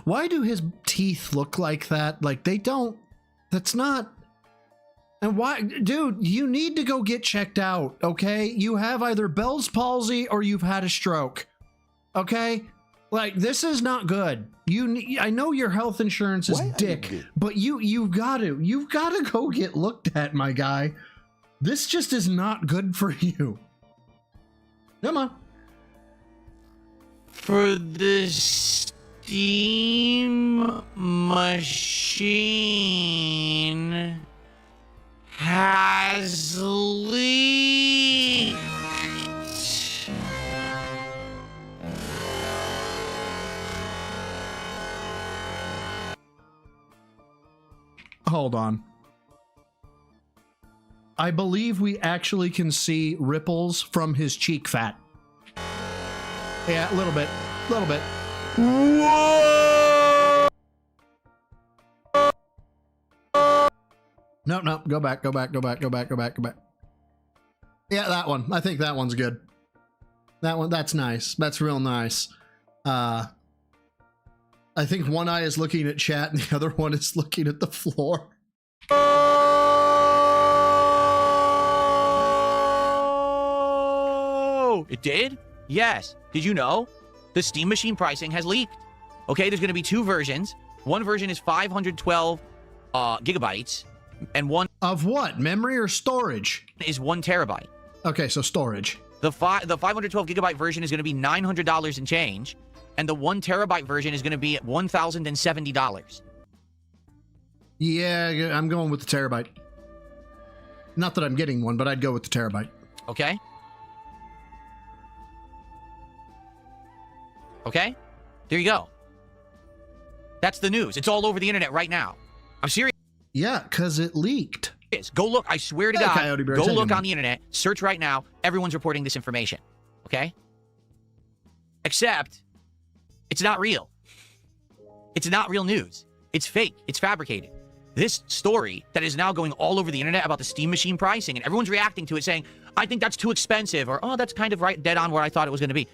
Why do his teeth look like that? Like, they don't... That's not... And why... Dude, you need to go get checked out, okay? You have either Bell's palsy or you've had a stroke, okay? Like, this is not good. I know your health insurance is dick, but you've got to go get looked at, my guy. This just is not good for you. Come on. For the Steam machine has leaked. Hold on. I believe we actually can see ripples from his cheek fat. Yeah, a little bit. A little bit. Whoa! No, go back. Yeah, that one. I think that one's good. That's nice. That's real nice. I think one eye is looking at chat and the other one is looking at the floor. Oh! It did? Yes. Did you know? The Steam machine pricing has leaked. Okay, there's going to be two versions. One version is 512 gigabytes, and one... Of what? Memory or storage? ...is 1 terabyte. Okay, so storage. The 512 gigabyte version is going to be $900 and change, and the 1 terabyte version is going to be $1,070. Yeah, I'm going with the terabyte. Not that I'm getting one, but I'd go with the terabyte. Okay? Okay? There you go. That's the news. It's all over the internet right now. I'm serious. Yeah, because it leaked. Go look. I swear to Hey, God. Coyote Bear, Go take look him. on the internet. Search right now. Everyone's reporting this information. Okay? Except, it's not real. It's not real news. It's fake. It's fabricated. This story that is now going all over the internet about the Steam Machine pricing, and everyone's reacting to it saying, I think that's too expensive, or, oh, that's kind of right, dead on where I thought it was going to be.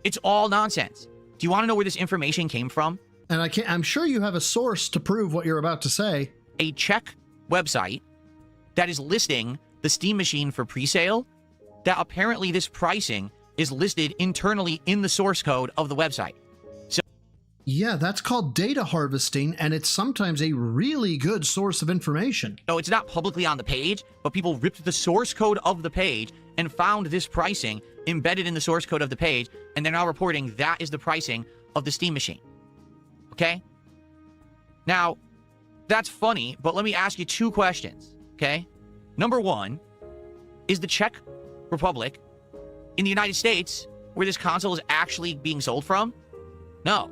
It's all nonsense. Do you want to know where this information came from? And I'm sure you have a source to prove what you're about to say. A Czech website that is listing the Steam Machine for pre-sale, that apparently this pricing is listed internally in the source code of the website. So yeah, that's called data harvesting, and it's sometimes a really good source of information. no, it's not publicly on the page, but people ripped the source code of the page and found this pricing embedded in the source code of the page, and they're now reporting that is the pricing of the Steam Machine. Okay? Now, that's funny, but let me ask you two questions, okay? Number one, is the Czech Republic in the United States where this console is actually being sold from? No.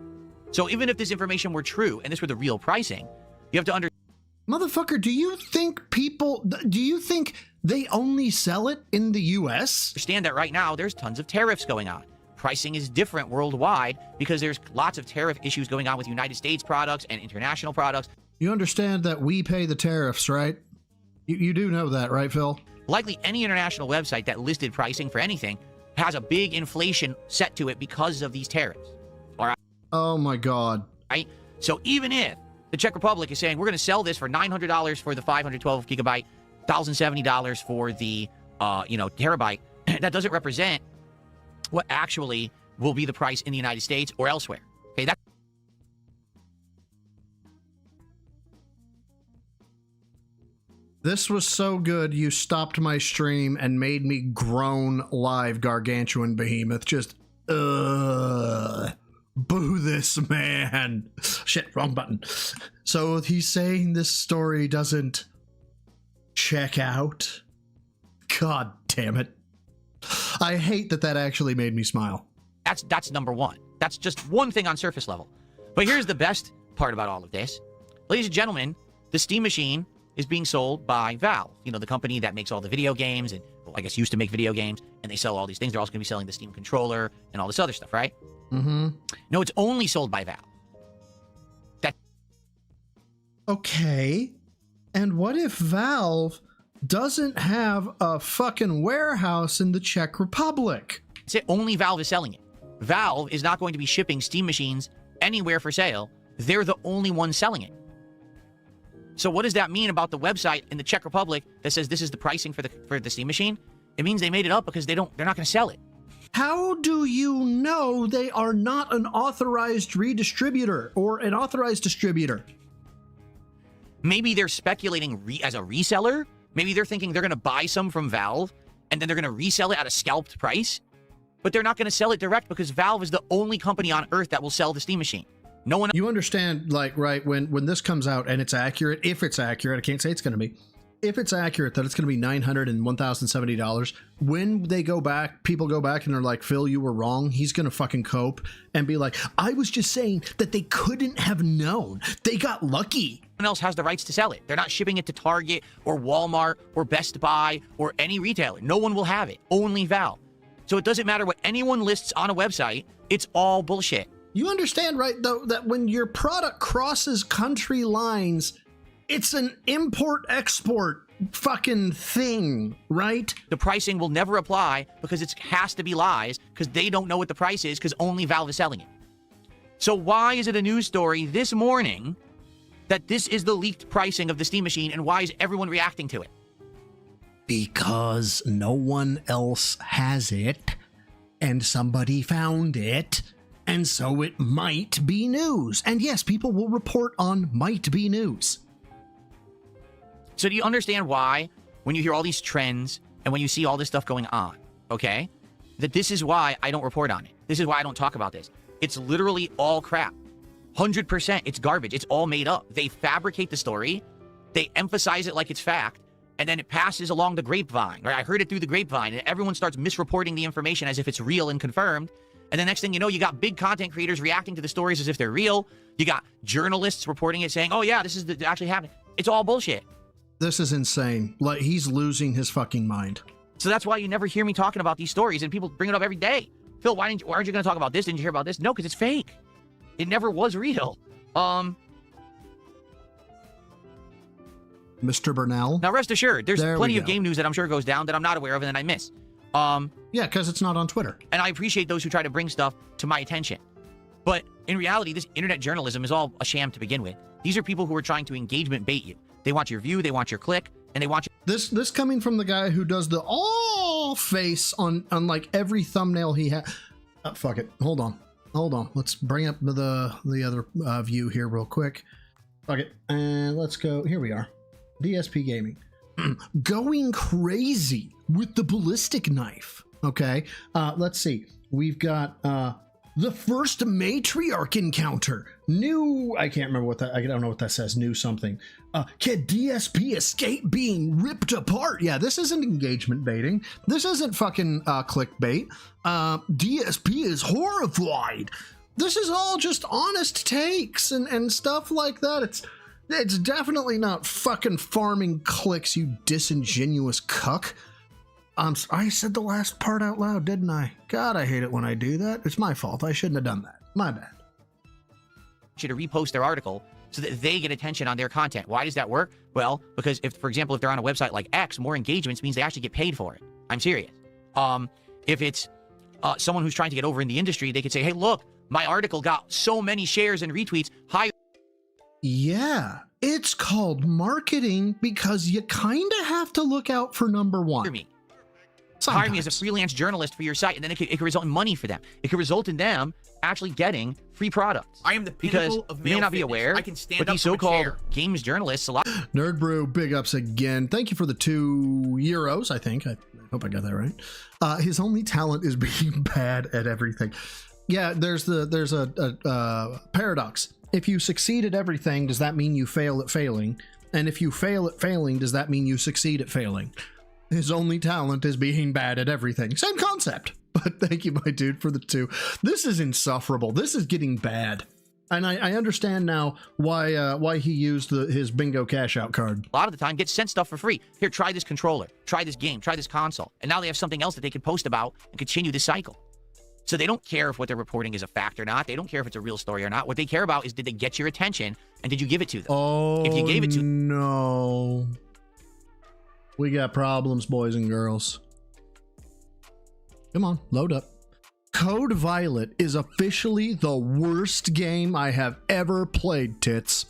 So even if this information were true and this were the real pricing, you have to understand. Motherfucker, do you think they only sell it in the US? Understand that right now there's tons of tariffs going on. Pricing is different worldwide because there's lots of tariff issues going on with United States products and international products. You understand that we pay the tariffs, right? You do know that, right, Phil? Likely any international website that listed pricing for anything has a big inflation set to it because of these tariffs. All right. Oh my God. Right? So even if the Czech Republic is saying we're going to sell this for $900 for the 512 gigabyte, $1,070 for the terabyte, that doesn't represent what actually will be the price in the United States or elsewhere. Okay, that. This was so good, you stopped my stream and made me groan live, Gargantuan Behemoth. Just, boo this man. Shit, wrong button. So he's saying this story doesn't check out? God damn it. I hate that actually made me smile. That's number one. That's just one thing on surface level. But here's the best part about all of this. Ladies and gentlemen, the Steam Machine is being sold by Valve, the company that makes all the video games and, well, I guess used to make video games, and they sell all these things. They're also going to be selling the Steam controller and all this other stuff, right? Mm-hmm. No, it's only sold by Valve. Okay. And what if Valve doesn't have a fucking warehouse in the Czech Republic? Say only Valve is selling it. Valve is not going to be shipping Steam Machines anywhere for sale. They're the only ones selling it. So what does that mean about the website in the Czech Republic that says this is the pricing for the Steam Machine? It means they made it up because they're not going to sell it. How do you know they are not an authorized redistributor or an authorized distributor? Maybe they're speculating as a reseller. Maybe they're thinking they're going to buy some from Valve and then they're going to resell it at a scalped price. But they're not going to sell it direct because Valve is the only company on earth that will sell the Steam Machine. No one. You understand, like, right, when this comes out and it's accurate, if it's accurate, I can't say it's going to be. If it's accurate that it's going to be $900 and $1,070, when they go back, people go back and they're like, Phil, you were wrong. He's going to fucking cope and be like, I was just saying that they couldn't have known. They got lucky. No one else has the rights to sell it. They're not shipping it to Target or Walmart or Best Buy or any retailer. No one will have it. Only Valve. So it doesn't matter what anyone lists on a website. It's all bullshit. You understand, right, though, that when your product crosses country lines, it's an import-export fucking thing, right? The pricing will never apply because it has to be lies because they don't know what the price is because only Valve is selling it. So why is it a news story this morning that this is the leaked pricing of the Steam Machine and why is everyone reacting to it? Because no one else has it and somebody found it. And so it might be news. And yes, people will report on might be news. So do you understand why, when you hear all these trends and when you see all this stuff going on, okay, that this is why I don't report on it. This is why I don't talk about this. It's literally all crap. 100%. It's garbage. It's all made up. They fabricate the story. They emphasize it like it's fact. and then it passes along the grapevine, right? I heard it through the grapevine, and everyone starts misreporting the information as if it's real and confirmed. And the next thing you know, you got big content creators reacting to the stories as if they're real. You got journalists reporting it saying, oh yeah, this is actually happening. It's all bullshit. This is insane. Like, he's losing his fucking mind. So that's why you never hear me talking about these stories, and people bring it up every day. Phil, why aren't you going to talk about this? Didn't you hear about this? No, because it's fake. It never was real. Mr. Burnell. Now, rest assured, there's There plenty we of go. game news that I'm sure goes down that I'm not aware of and that I miss. Yeah, because it's not on Twitter. And I appreciate those who try to bring stuff to my attention. But in reality, this internet journalism is all a sham to begin with. These are people who are trying to engagement bait you. They want your view, they want your click, and they want your... This coming from the guy who does the all face on like every thumbnail he has. Fuck it. Hold on. Let's bring up the other view here real quick. Fuck it. And let's go. Here we are. DSP Gaming. Going crazy with the ballistic knife. Okay. Let's see. We've got the first matriarch encounter. New, I can't remember what that, I don't know what that says. New something. Can DSP escape being ripped apart? Yeah, this isn't engagement baiting. This isn't fucking clickbait. DSP is horrified. This is all just honest takes and stuff like that. It's definitely not fucking farming clicks, you disingenuous cuck. I said the last part out loud, didn't I? God, I hate it when I do that. It's my fault. I shouldn't have done that. My bad. you to repost their article so that they get attention on their content. Why does that work? Well, because if, for example, if they're on a website like X, more engagements means they actually get paid for it. I'm serious. If it's someone who's trying to get over in the industry, they could say, hey, look, my article got so many shares and retweets. Hi. Yeah, it's called marketing because you kind of have to look out for number one. Hire me. Hire me as a freelance journalist for your site, and then it could result in money for them. It could result in them actually getting free products. I am the pinnacle of you may male not be fitness. aware, I can stand but up these from a so-called chair. games journalists, a lot. Nerd Brew, big ups again. Thank you for the €2, I think. I hope I got that right. His only talent is being bad at everything. Yeah, there's a paradox. If you succeed at everything, does that mean you fail at failing? And if you fail at failing, does that mean you succeed at failing? His only talent is being bad at everything. Same concept. But thank you, my dude, for the 2. This is insufferable. This is getting bad. And I understand now why he used his bingo cash out card. A lot of the time, get sent stuff for free. Here, try this controller, try this game, try this console. And now they have something else that they can post about and continue this cycle. So they don't care if what they're reporting is a fact or not. They don't care if it's a real story or not. What they care about is, did they get your attention and did you give it to them? Oh, if you gave it to no. We got problems, boys and girls. Come on, load up. Code Violet is officially the worst game I have ever played, tits.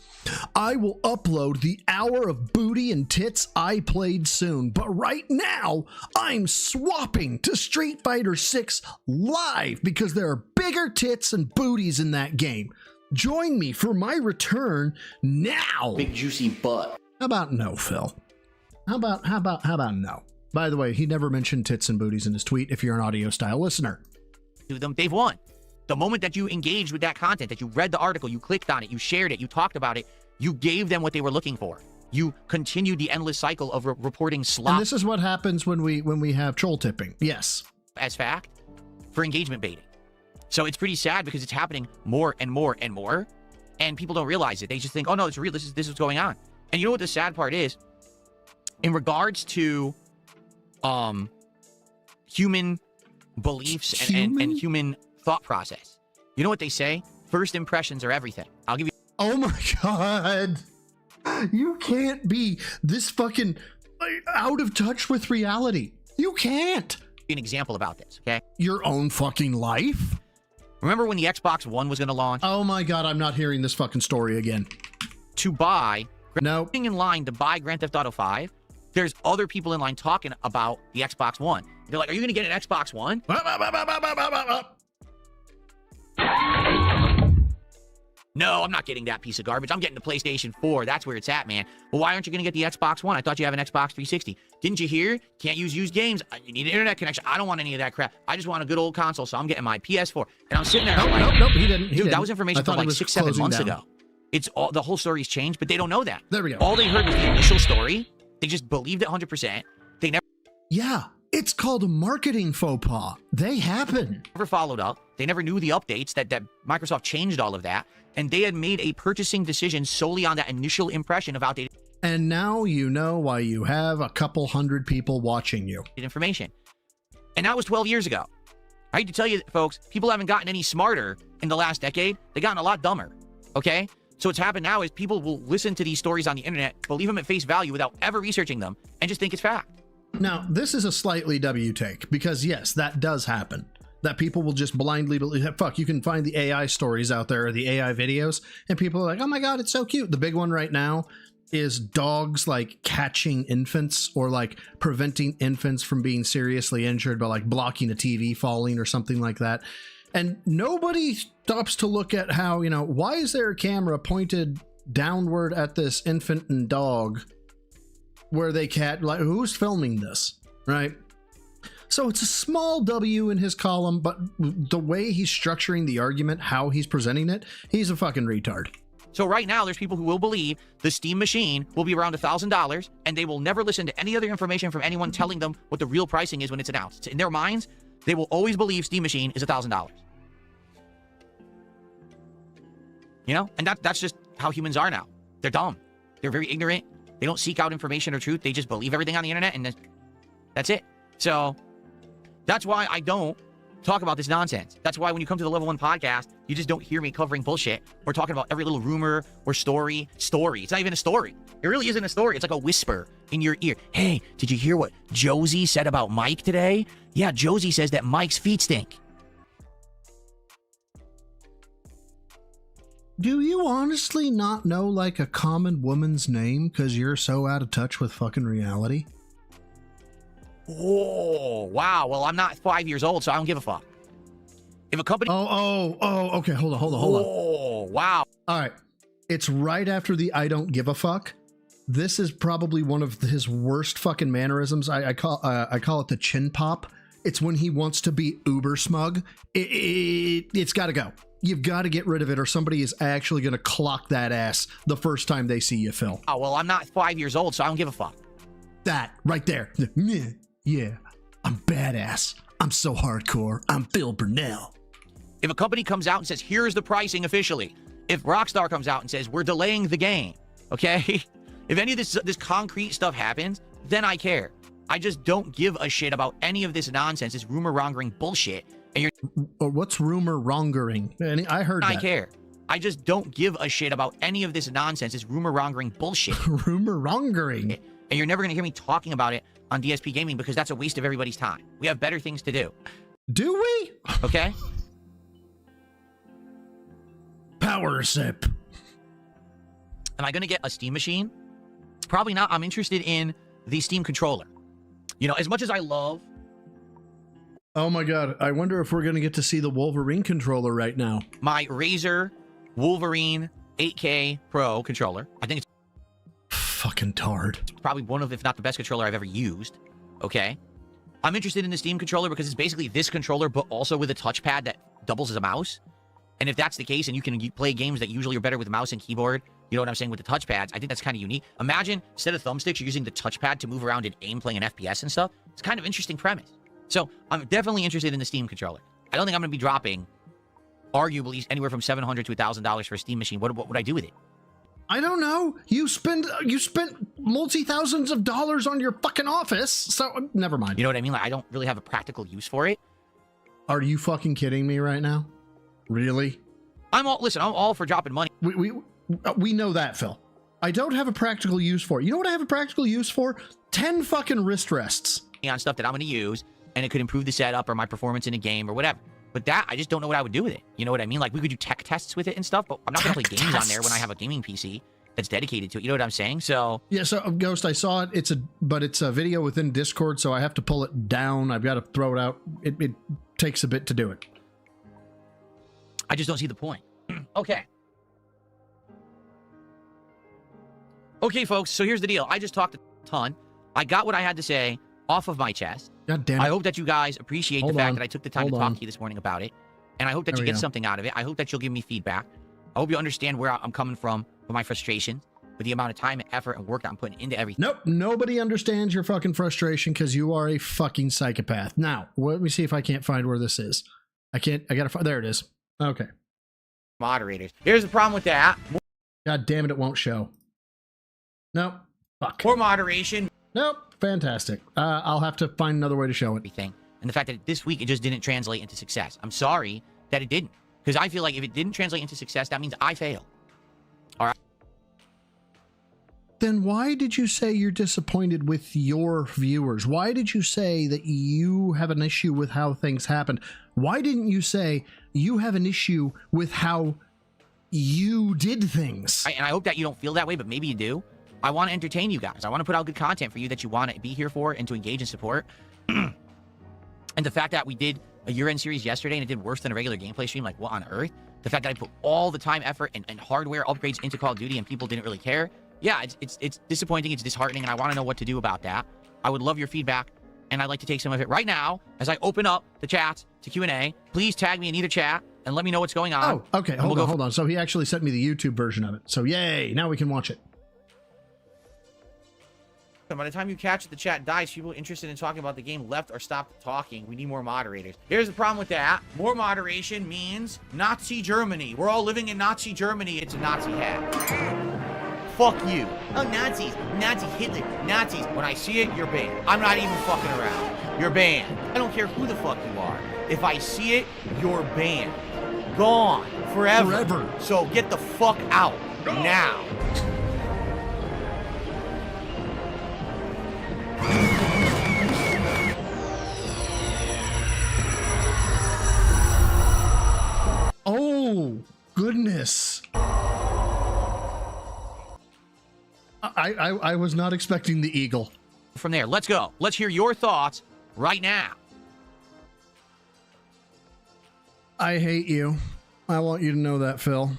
I will upload the hour of booty and tits I played soon, but right now, I'm swapping to Street Fighter 6 Live because there are bigger tits and booties in that game. Join me for my return now. Big juicy butt. How about no, Phil? How about no? By the way, he never mentioned tits and booties in his tweet if you're an audio style listener. to them, they've won. The moment that you engaged with that content, that you read the article, you clicked on it, you shared it, you talked about it, you gave them what they were looking for. You continued the endless cycle of reporting slop. And this is what happens when we have troll tipping. Yes. As fact for engagement baiting. So it's pretty sad because it's happening more and more and more, and people don't realize it. They just think, oh no, it's real. This is what's going on. And you know what the sad part is? In regards to human beliefs and human thought process, you know what they say? First impressions are everything. I'll give you. Oh my god. You can't be this fucking out of touch with reality. You can't. An example about this, okay? Your own fucking life? Remember when the Xbox One was going to launch? Oh my god, I'm not hearing this fucking story again. To buy, no, in line to buy Grand Theft Auto 5, there's other people in line talking about the Xbox One. They're like, are you going to get an Xbox One? No, I'm not getting that piece of garbage. I'm getting the PlayStation 4. That's where it's at, man. Well, why aren't you going to get the Xbox One? I thought you have an Xbox 360. Didn't you hear? Can't use used games. You need an internet connection. I don't want any of that crap. I just want a good old console, so I'm getting my PS4. And I'm sitting there. Nope, he didn't. Dude, that was information from like 6-7 months ago. It's all, the whole story's changed, but they don't know that. There we go. All they heard was the initial story, They just believed it 100%. They Yeah, it's called a marketing faux pas. They happen. never followed up. They never knew the updates that Microsoft changed all of that. And they had made a purchasing decision solely on that initial impression of outdated And now you know why you have a couple hundred people watching you. information. And that was 12 years ago. I hate to tell you, folks, people haven't gotten any smarter in the last decade. They've gotten a lot dumber, okay? So what's happened now is people will listen to these stories on the internet, believe them at face value without ever researching them, and just think it's fact. Now, this is a slightly W take, because yes, that does happen. That people will just blindly believe. Fuck, you can find the AI stories out there, or the AI videos, and people are like, oh my god, it's so cute. The big one right now is dogs like catching infants, or like preventing infants from being seriously injured by like blocking a TV falling or something like that. And nobody stops to look at how, you know, why is there a camera pointed downward at this infant and dog where they like, who's filming this, right? So it's a small W in his column, but the way he's structuring the argument, how he's presenting it, he's a fucking retard. So right now, there's people who will believe the Steam machine will be around $1,000, and they will never listen to any other information from anyone telling them what the real pricing is when it's announced. In their minds, they will always believe Steam machine is $1,000. You know, and that's just how humans are now. They're dumb. They're very ignorant. They don't seek out information or truth. They just believe everything on the internet, and that's it. So that's why I don't talk about this nonsense. That's why when you come to the Level 1 podcast, you just don't hear me covering bullshit or talking about every little rumor or story. It's not even a story. It really isn't a story. It's like a whisper in your ear. Hey, did you hear what Josie said about Mike today? Yeah, Josie says that Mike's feet stink. Do you honestly not know like a common woman's name because you're so out of touch with fucking reality? Oh, wow. Well, I'm not 5 years old, so I don't give a fuck. If a company... Okay, hold on. Oh, wow. All right. It's right after the I don't give a fuck. This is probably one of his worst fucking mannerisms. I call it the chin pop. It's when he wants to be uber smug. It's got to go. You've got to get rid of it, or somebody is actually going to clock that ass the first time they see you, Phil. Oh, well, I'm not 5 years old, so I don't give a fuck. That right there. Yeah, I'm badass. I'm so hardcore. I'm Phil Burnell. If a company comes out and says, here's the pricing officially. If Rockstar comes out and says, we're delaying the game, okay? If any of this concrete stuff happens, then I care. I just don't give a shit about any of this nonsense, this rumor-mongering bullshit. And what's rumor-mongering? I heard that. I care. I just don't give a shit about any of this nonsense, this rumor-mongering bullshit. Rumor-mongering? And you're never going to hear me talking about it on DSP Gaming because that's a waste of everybody's time. We have better things to do. Do we? Okay? Power sip. Am I going to get a Steam machine? Probably not. I'm interested in the Steam controller. You know, as much as I love... Oh my god, I wonder if we're going to get to see the Wolverine controller right now. My Razer Wolverine 8K Pro controller. I think it's fucking tard. Probably one of, if not the best controller I've ever used. Okay? I'm interested in the Steam controller because it's basically this controller, but also with a touchpad that doubles as a mouse. And if that's the case, and you can play games that usually are better with mouse and keyboard, you know what I'm saying, with the touchpads, I think that's kind of unique. Imagine, instead of thumbsticks, you're using the touchpad to move around and aim, playing an FPS and stuff. It's kind of interesting premise. So, I'm definitely interested in the Steam controller. I don't think I'm going to be dropping, arguably, anywhere from $700 to $1,000 for a Steam machine. What would I do with it? I don't know. You spent multi-thousands of dollars on your fucking office, so never mind. You know what I mean? Like, I don't really have a practical use for it. Are you fucking kidding me right now? Really? I'm all for dropping money. We know that, Phil. I don't have a practical use for it. You know what I have a practical use for? 10 fucking wrist rests. On stuff that I'm going to use, and it could improve the setup or my performance in a game or whatever. But that, I just don't know what I would do with it. You know what I mean? Like, we could do tech tests with it and stuff, but I'm not going to play games on there when I have a gaming PC that's dedicated to it. You know what I'm saying? So... Yeah, so, Ghost, I saw it. It's a video within Discord, so I have to pull it down. I've got to throw it out. It takes a bit to do it. I just don't see the point. Okay. Okay, folks, so here's the deal. I just talked a ton. I got what I had to say off of my chest. God damn it. I hope that you guys appreciate the fact that I took the time to talk to you this morning about it. And I hope that you get something out of it. I hope that you'll give me feedback. I hope you understand where I'm coming from with my frustrations. with the amount of time and effort and work that I'm putting into everything. Nope, nobody understands your fucking frustration because you are a fucking psychopath. Now, let me see if I can't find where this is. I gotta find, there it is. Okay. Moderators. Here's the problem with that. God damn it, it won't show. Nope. Fuck. More moderation. Nope. Fantastic. I'll have to find another way to show it. Everything. And the fact that this week it just didn't translate into success. I'm sorry that it didn't. Because I feel like if it didn't translate into success, that means I failed. All right. Then why did you say you're disappointed with your viewers? Why did you say that you have an issue with how things happened? Why didn't you say you have an issue with how you did things? And I hope that you don't feel that way, but maybe you do. I want to entertain you guys. I want to put out good content for you that you want to be here for and to engage and support. And the fact that we did a year-end series yesterday and it did worse than a regular gameplay stream, like what on earth? The fact that I put all the time, effort, and hardware upgrades into Call of Duty and people didn't really care. Yeah, it's disappointing, it's disheartening, and I want to know what to do about that. I would love your feedback, and I'd like to take some of it right now as I open up the chats to Q&A. Please tag me in either chat and let me know what's going on. Oh, okay, hold on. So he actually sent me the YouTube version of it. So yay, now we can watch it. By the time you catch it, the chat dies. People interested in talking about the game left or stopped talking. We need more moderators. Here's the problem with that. More moderation means Nazi Germany. We're all living in Nazi Germany. It's a Nazi hat. Fuck you. Oh, Nazis. Nazi Hitler. Nazis. When I see it, you're banned. I'm not even fucking around. You're banned. I don't care who the fuck you are. If I see it, you're banned. Gone. Forever. So get the fuck out. Now. Oh, goodness. I was not expecting the eagle. From there, let's go. Let's hear your thoughts right now. I hate you. I want you to know that, Phil.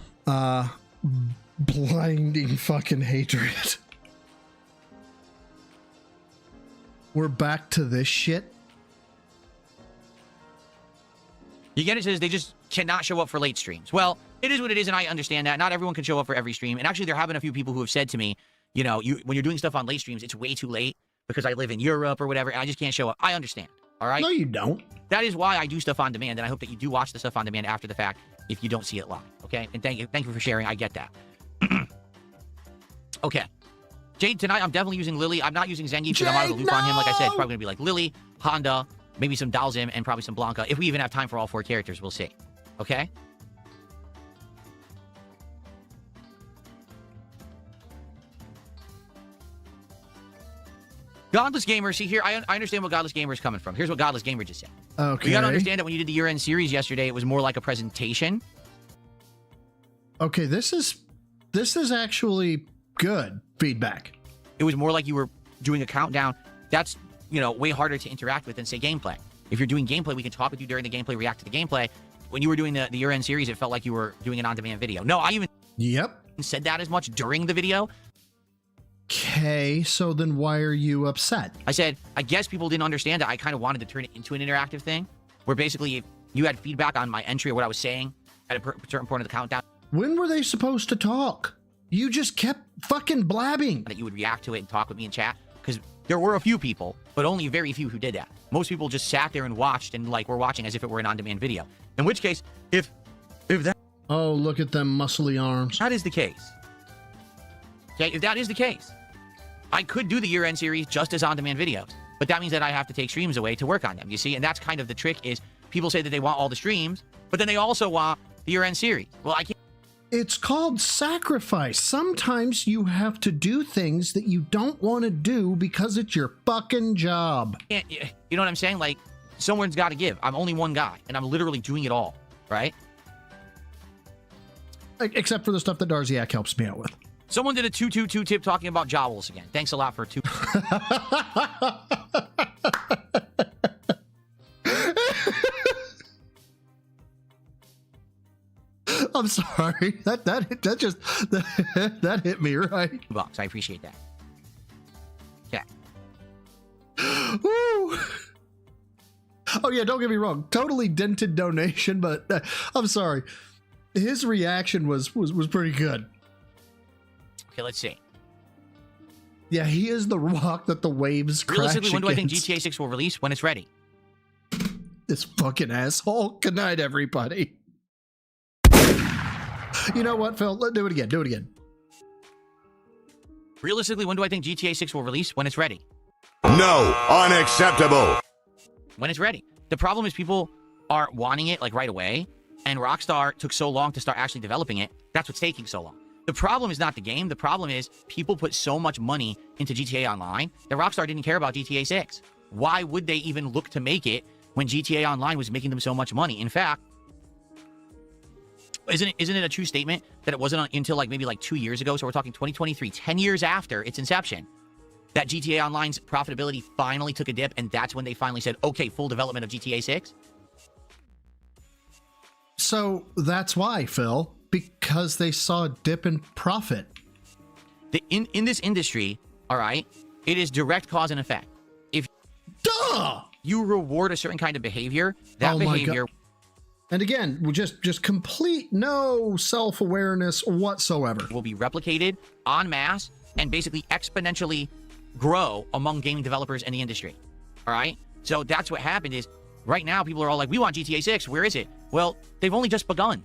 Blinding fucking hatred. We're back to this shit. You get it? Says they just cannot show up for late streams. Well, it is what it is, and I understand that. Not everyone can show up for every stream. And actually, there have been a few people who have said to me, you know, when you're doing stuff on late streams, it's way too late because I live in Europe or whatever, and I just can't show up. I understand. All right? No, you don't. That is why I do stuff on demand, and I hope that you do watch the stuff on demand after the fact if you don't see it live. Okay? And thank you for sharing. I get that. Okay. Jade, tonight I'm definitely using Lily. I'm not using Zengi because I'm out of the loop on him. Like I said, it's probably going to be like Lily, Honda, maybe some Dalzim, and probably some Blanca. If we even have time for all 4 characters, we'll see. Okay? Godless Gamer, see here, I understand what Godless Gamer is coming from. Here's what Godless Gamer just said. Okay. You gotta understand that when you did the year-end series yesterday, it was more like a presentation. Okay, this is actually good feedback. It was more like you were doing a countdown. That's, you know, way harder to interact with than, say, gameplay. If you're doing gameplay, we can talk with you during the gameplay, react to the gameplay. When you were doing the year-end series, it felt like you were doing an on-demand video. No, I even said that as much during the video. Okay, so then why are you upset? I said, I guess people didn't understand that I kind of wanted to turn it into an interactive thing, where basically if you had feedback on my entry or what I was saying at a certain point of the countdown. When were they supposed to talk? You just kept fucking blabbing. That you would react to it and talk with me in chat, because there were a few people, but only very few who did that. Most people just sat there and watched and like were watching as if it were an on-demand video. In which case, if that... Oh, look at them muscly arms. That is the case. Okay, if that is the case, I could do the year-end series just as on-demand videos, but that means that I have to take streams away to work on them, you see? And that's kind of the trick is people say that they want all the streams, but then they also want the year-end series. Well, I can't. It's called sacrifice. Sometimes you have to do things that you don't want to do because it's your fucking job. You know what I'm saying? Like, someone's got to give. I'm only one guy, and I'm literally doing it all, right? Except for the stuff that Darziak helps me out with. Someone did a 222 tip talking about jowls again. Thanks a lot for 2. I'm sorry. That hit me right. Bucks. I appreciate that. Yeah. Woo. Oh yeah, don't get me wrong. Totally dented donation, but I'm sorry. His reaction was pretty good. Okay, let's see. Yeah, he is the rock that the waves crash Realistically, when do I think against. GTA 6 will release? When it's ready. This fucking asshole. Good night, everybody. You know what, Phil? Let's do it again. Do it again. Realistically, when do I think GTA 6 will release? When it's ready. No, unacceptable. When it's ready. The problem is people aren't wanting it like right away, and Rockstar took so long to start actually developing it. That's what's taking so long. The problem is not the game. The problem is people put so much money into GTA Online that Rockstar didn't care about GTA 6. Why would they even look to make it when GTA Online was making them so much money? In fact, isn't it a true statement that it wasn't until like maybe like 2 years ago, so we're talking 2023, 10 years after its inception, that GTA Online's profitability finally took a dip, and that's when they finally said, okay, full development of GTA 6? So that's why, Phil, because they saw a dip in profit. In this industry, all right, it is direct cause and effect. If you reward a certain kind of behavior, that behavior... And again, just complete no self-awareness whatsoever. Will be replicated en masse and basically exponentially grow among gaming developers in the industry. All right? So that's what happened is right now people are all like, we want GTA 6. Where is it? Well, they've only just begun.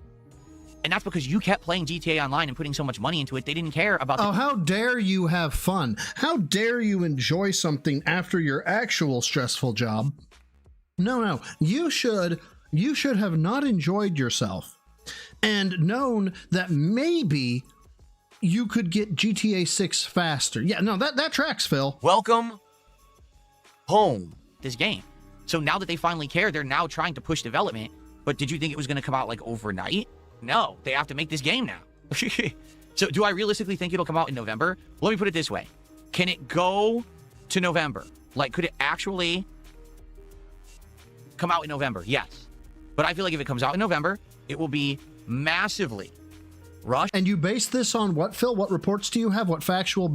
And that's because you kept playing GTA Online and putting so much money into it. They didn't care about... Oh, how dare you have fun? How dare you enjoy something after your actual stressful job? No. You should have not enjoyed yourself and known that maybe you could get GTA 6 faster. Yeah, no, that tracks, Phil. Welcome home. This game. So now that they finally care, they're now trying to push development. But did you think it was going to come out like overnight? No, they have to make this game now. So do I realistically think it'll come out in November? Let me put it this way. Can it go to November? Like, could it actually come out in November? Yes. But I feel like if it comes out in November, it will be massively rushed. And you base this on what, Phil? What reports do you have? What factual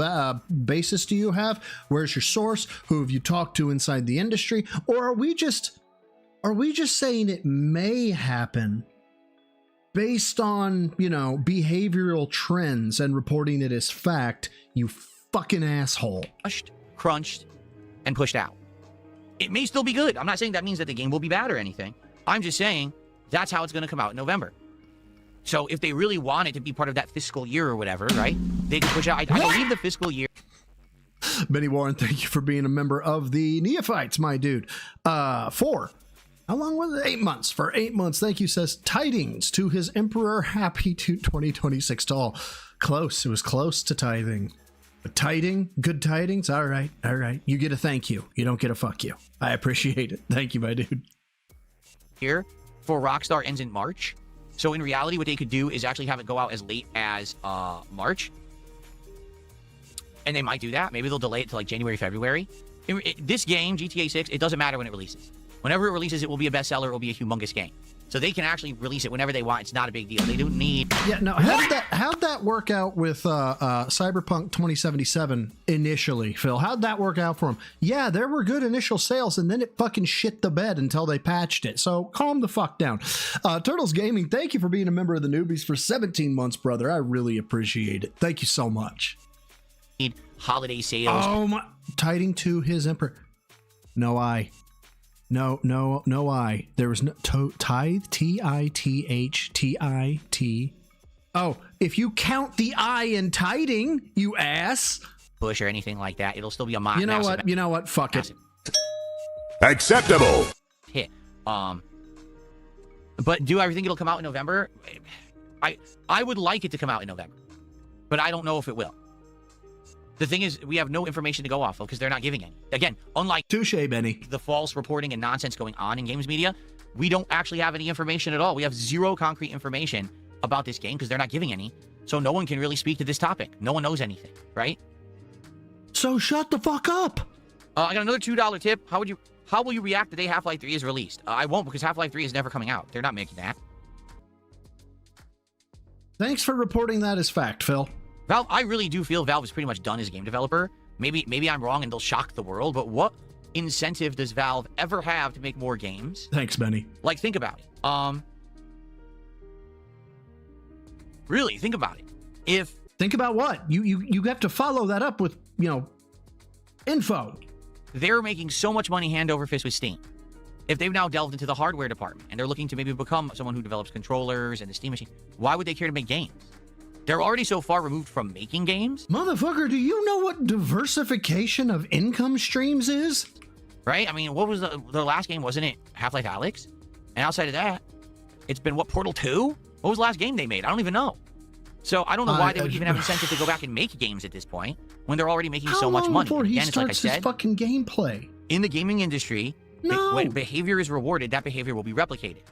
basis do you have? Where's your source? Who have you talked to inside the industry? Or are we just saying it may happen based on, behavioral trends and reporting it as fact, you fucking asshole? Crunched, and pushed out. It may still be good. I'm not saying that means that the game will be bad or anything. I'm just saying that's how it's going to come out in November. So if they really want it to be part of that fiscal year or whatever, right, they can push out. I believe the fiscal year. Benny Warren, thank you for being a member of the Neophytes, my dude. For how long was it? 8 months. For 8 months, thank you, says Tidings to his Emperor. Happy to 2026 to all. Close. It was close to tithing. But tiding, good tidings. All right. You get a thank you. You don't get a fuck you. I appreciate it. Thank you, my dude. Here for Rockstar ends in March. So in reality, what they could do is actually have it go out as late as March. And they might do that. Maybe they'll delay it to like January, February. This game, GTA 6, it doesn't matter when it releases. Whenever it releases, it will be a bestseller. It will be a humongous game. So they can actually release it whenever they want. It's not a big deal. They don't need... Yeah, no, how'd that work out with Cyberpunk 2077 initially, Phil? How'd that work out for them? Yeah, there were good initial sales, and then it fucking shit the bed until they patched it. So calm the fuck down. Turtles Gaming, thank you for being a member of the Newbies for 17 months, brother. I really appreciate it. Thank you so much. Need holiday sales. Oh my... Tiding to his Emperor. No, I... No, I. There was no tithe, T-I-T-H-T-I-T. Oh, if you count the I in tiding, you ass. Push or anything like that, it'll still be a You know what? Fuck it. Acceptable. Hit. But do I think it'll come out in November? I would like it to come out in November, but I don't know if it will. The thing is, we have no information to go off of because they're not giving any. Again, unlike Touche, Benny, the false reporting and nonsense going on in games media, we don't actually have any information at all. We have zero concrete information about this game because they're not giving any. So no one can really speak to this topic. No one knows anything, right? So shut the fuck up. I got another $2 tip. How will you react the day Half-Life 3 is released? I won't, because Half-Life 3 is never coming out. They're not making that. Thanks for reporting that as fact, Phil. Valve, I really do feel Valve is pretty much done as a game developer. Maybe I'm wrong and they'll shock the world, but what incentive does Valve ever have to make more games? Thanks, Benny. Like, think about it. Really, think about it. Think about what? You have to follow that up with, Info. They're making so much money hand over fist with Steam. If they've now delved into the hardware department and they're looking to maybe become someone who develops controllers and the Steam machine, why would they care to make games? They're already so far removed from making games. Motherfucker, do you know what diversification of income streams is? Right? I mean, what was the last game? Wasn't it Half-Life Alyx? And outside of that, it's been, what, Portal 2? What was the last game they made? I don't even know. So I don't know why they would even have incentive to go back and make games at this point when they're already making so much money. Before he Again, it's like I starts his said, fucking gameplay. in the gaming industry, when behavior is rewarded, that behavior will be replicated.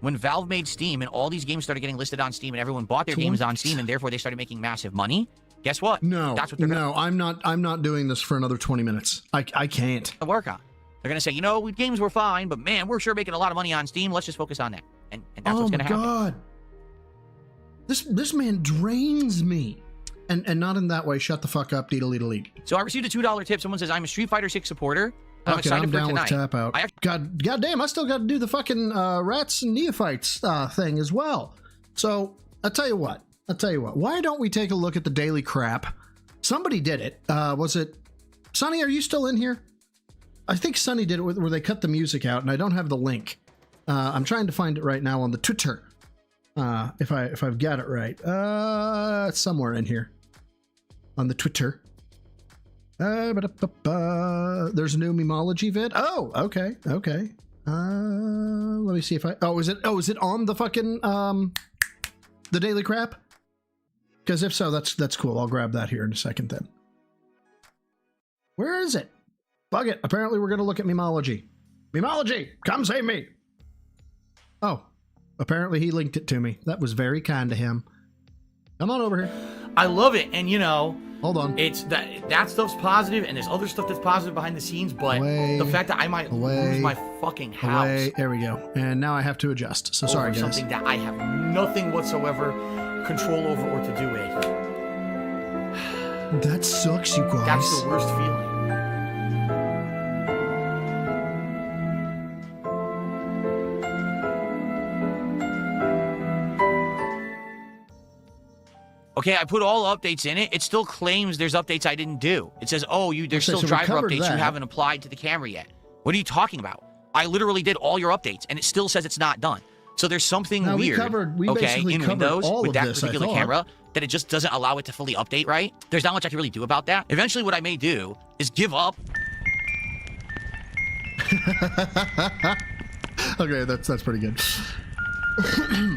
When Valve made Steam and all these games started getting listed on Steam and everyone bought their games on Steam and therefore they started making massive money, guess what? That's what they're I'm not doing this for another 20 minutes. I can't. Work on. They're going to say, you know, games were fine, but man, we're sure making a lot of money on Steam. Let's just focus on that. And that's what's going to happen. Oh my God. This man drains me. And not in that way. Shut the fuck up, deedle. So I received a $2 tip. Someone says, I'm a Street Fighter 6 supporter. I'm Okay, excited I'm for down tonight. with tap out. God damn, I still got to do the fucking rats and neophytes thing as well. So I'll tell you what. Why don't we take a look at the daily crap? Somebody did it. Was it Sonny? Are you still in here? I think Sonny did it where they cut the music out, and I don't have the link. I'm trying to find it right now on the Twitter. If I've got it right. It's somewhere in here on the Twitter. There's a new memology vid. Oh, okay. Let me see if is it on the fucking the daily crap? Because if so, that's cool. I'll grab that here in a second then. Where is it? Bug it. Apparently we're gonna look at memology. Memology, come save me. Oh, apparently he linked it to me. That was very kind to him. Come on over here. I love it, and you know, hold on. It's that stuff's positive, and there's other stuff that's positive behind the scenes. But the fact that I might lose my fucking house. There we go. And now I have to adjust. So sorry, guys. Something that I have nothing whatsoever control over or to do with. That sucks, you guys. That's the worst feeling. Okay, I put all updates in it. It still claims there's updates I didn't do. It says, oh, there's still driver updates you haven't applied to the camera yet. What are you talking about? I literally did all your updates, and it still says it's not done. So there's something weird, in Windows with that particular camera that it just doesn't allow it to fully update right. There's not much I can really do about that. Eventually, what I may do is give up. Okay, that's pretty good.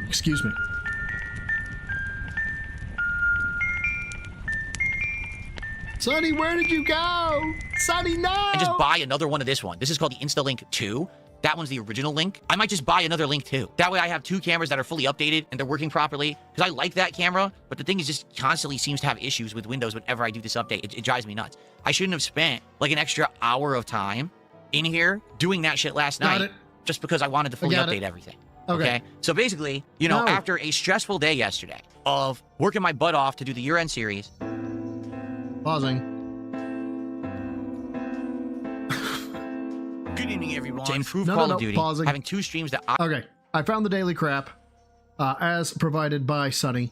Excuse me. Sonny, where did you go? Sonny, no! And just buy another one of this one. This is called the InstaLink 2. That one's the original link. I might just buy another link too. That way I have two cameras that are fully updated and they're working properly. Because I like that camera, but the thing is just constantly seems to have issues with Windows whenever I do this update. It drives me nuts. I shouldn't have spent like an extra hour of time in here doing that shit last night just because I wanted to fully update everything. Okay. So basically, you know, after a stressful day yesterday of working my butt off to do the year-end series. Pausing. Good evening, everyone. To improve Call of Duty, pausing. having two streams that Okay, I found the daily crap as provided by Sonny.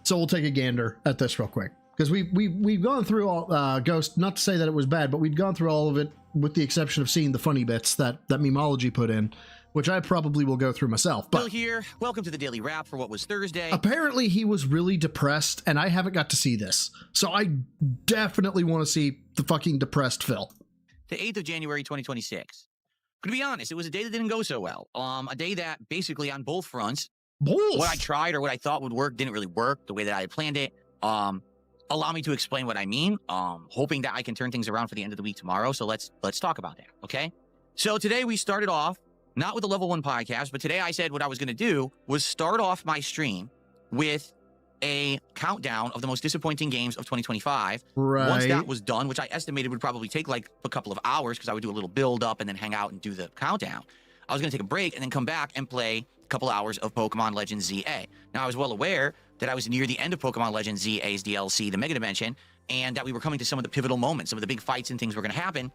So we'll take a gander at this real quick. Because we've gone through all Ghost, not to say that it was bad, but we'd gone through all of it with the exception of seeing the funny bits that Memology put in, which I probably will go through myself. But Phil here. Welcome to the Daily Wrap for what was Thursday. Apparently he was really depressed, and I haven't got to see this. So I definitely want to see the fucking depressed Phil. The 8th of January, 2026. To be honest, it was a day that didn't go so well. A day that basically on both fronts, what I tried or what I thought would work didn't really work the way that I had planned it. Allow me to explain what I mean. Hoping that I can turn things around for the end of the week tomorrow. So let's talk about that, okay? So today we started off not with the Level 1 podcast, but today I said what I was going to do was start off my stream with a countdown of the most disappointing games of 2025. Right. Once that was done, which I estimated would probably take like a couple of hours because I would do a little build up and then hang out and do the countdown. I was going to take a break and then come back and play a couple hours of Pokemon Legends ZA. Now, I was well aware that I was near the end of Pokemon Legends ZA's DLC, the Mega Dimension, and that we were coming to some of the pivotal moments, some of the big fights and things were going to happen,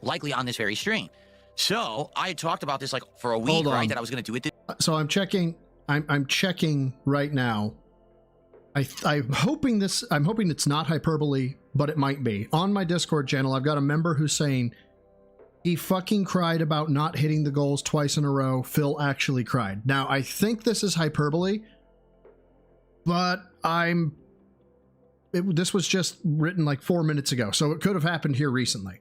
likely on this very stream. So I had talked about this like for a week, right? That I was going to do it. So I'm checking. I'm checking right now. I'm hoping it's not hyperbole, but it might be. On my Discord channel, I've got a member who's saying he fucking cried about not hitting the goals twice in a row. Phil actually cried. Now, I think this is hyperbole, but this was just written like 4 minutes ago, so it could have happened here recently.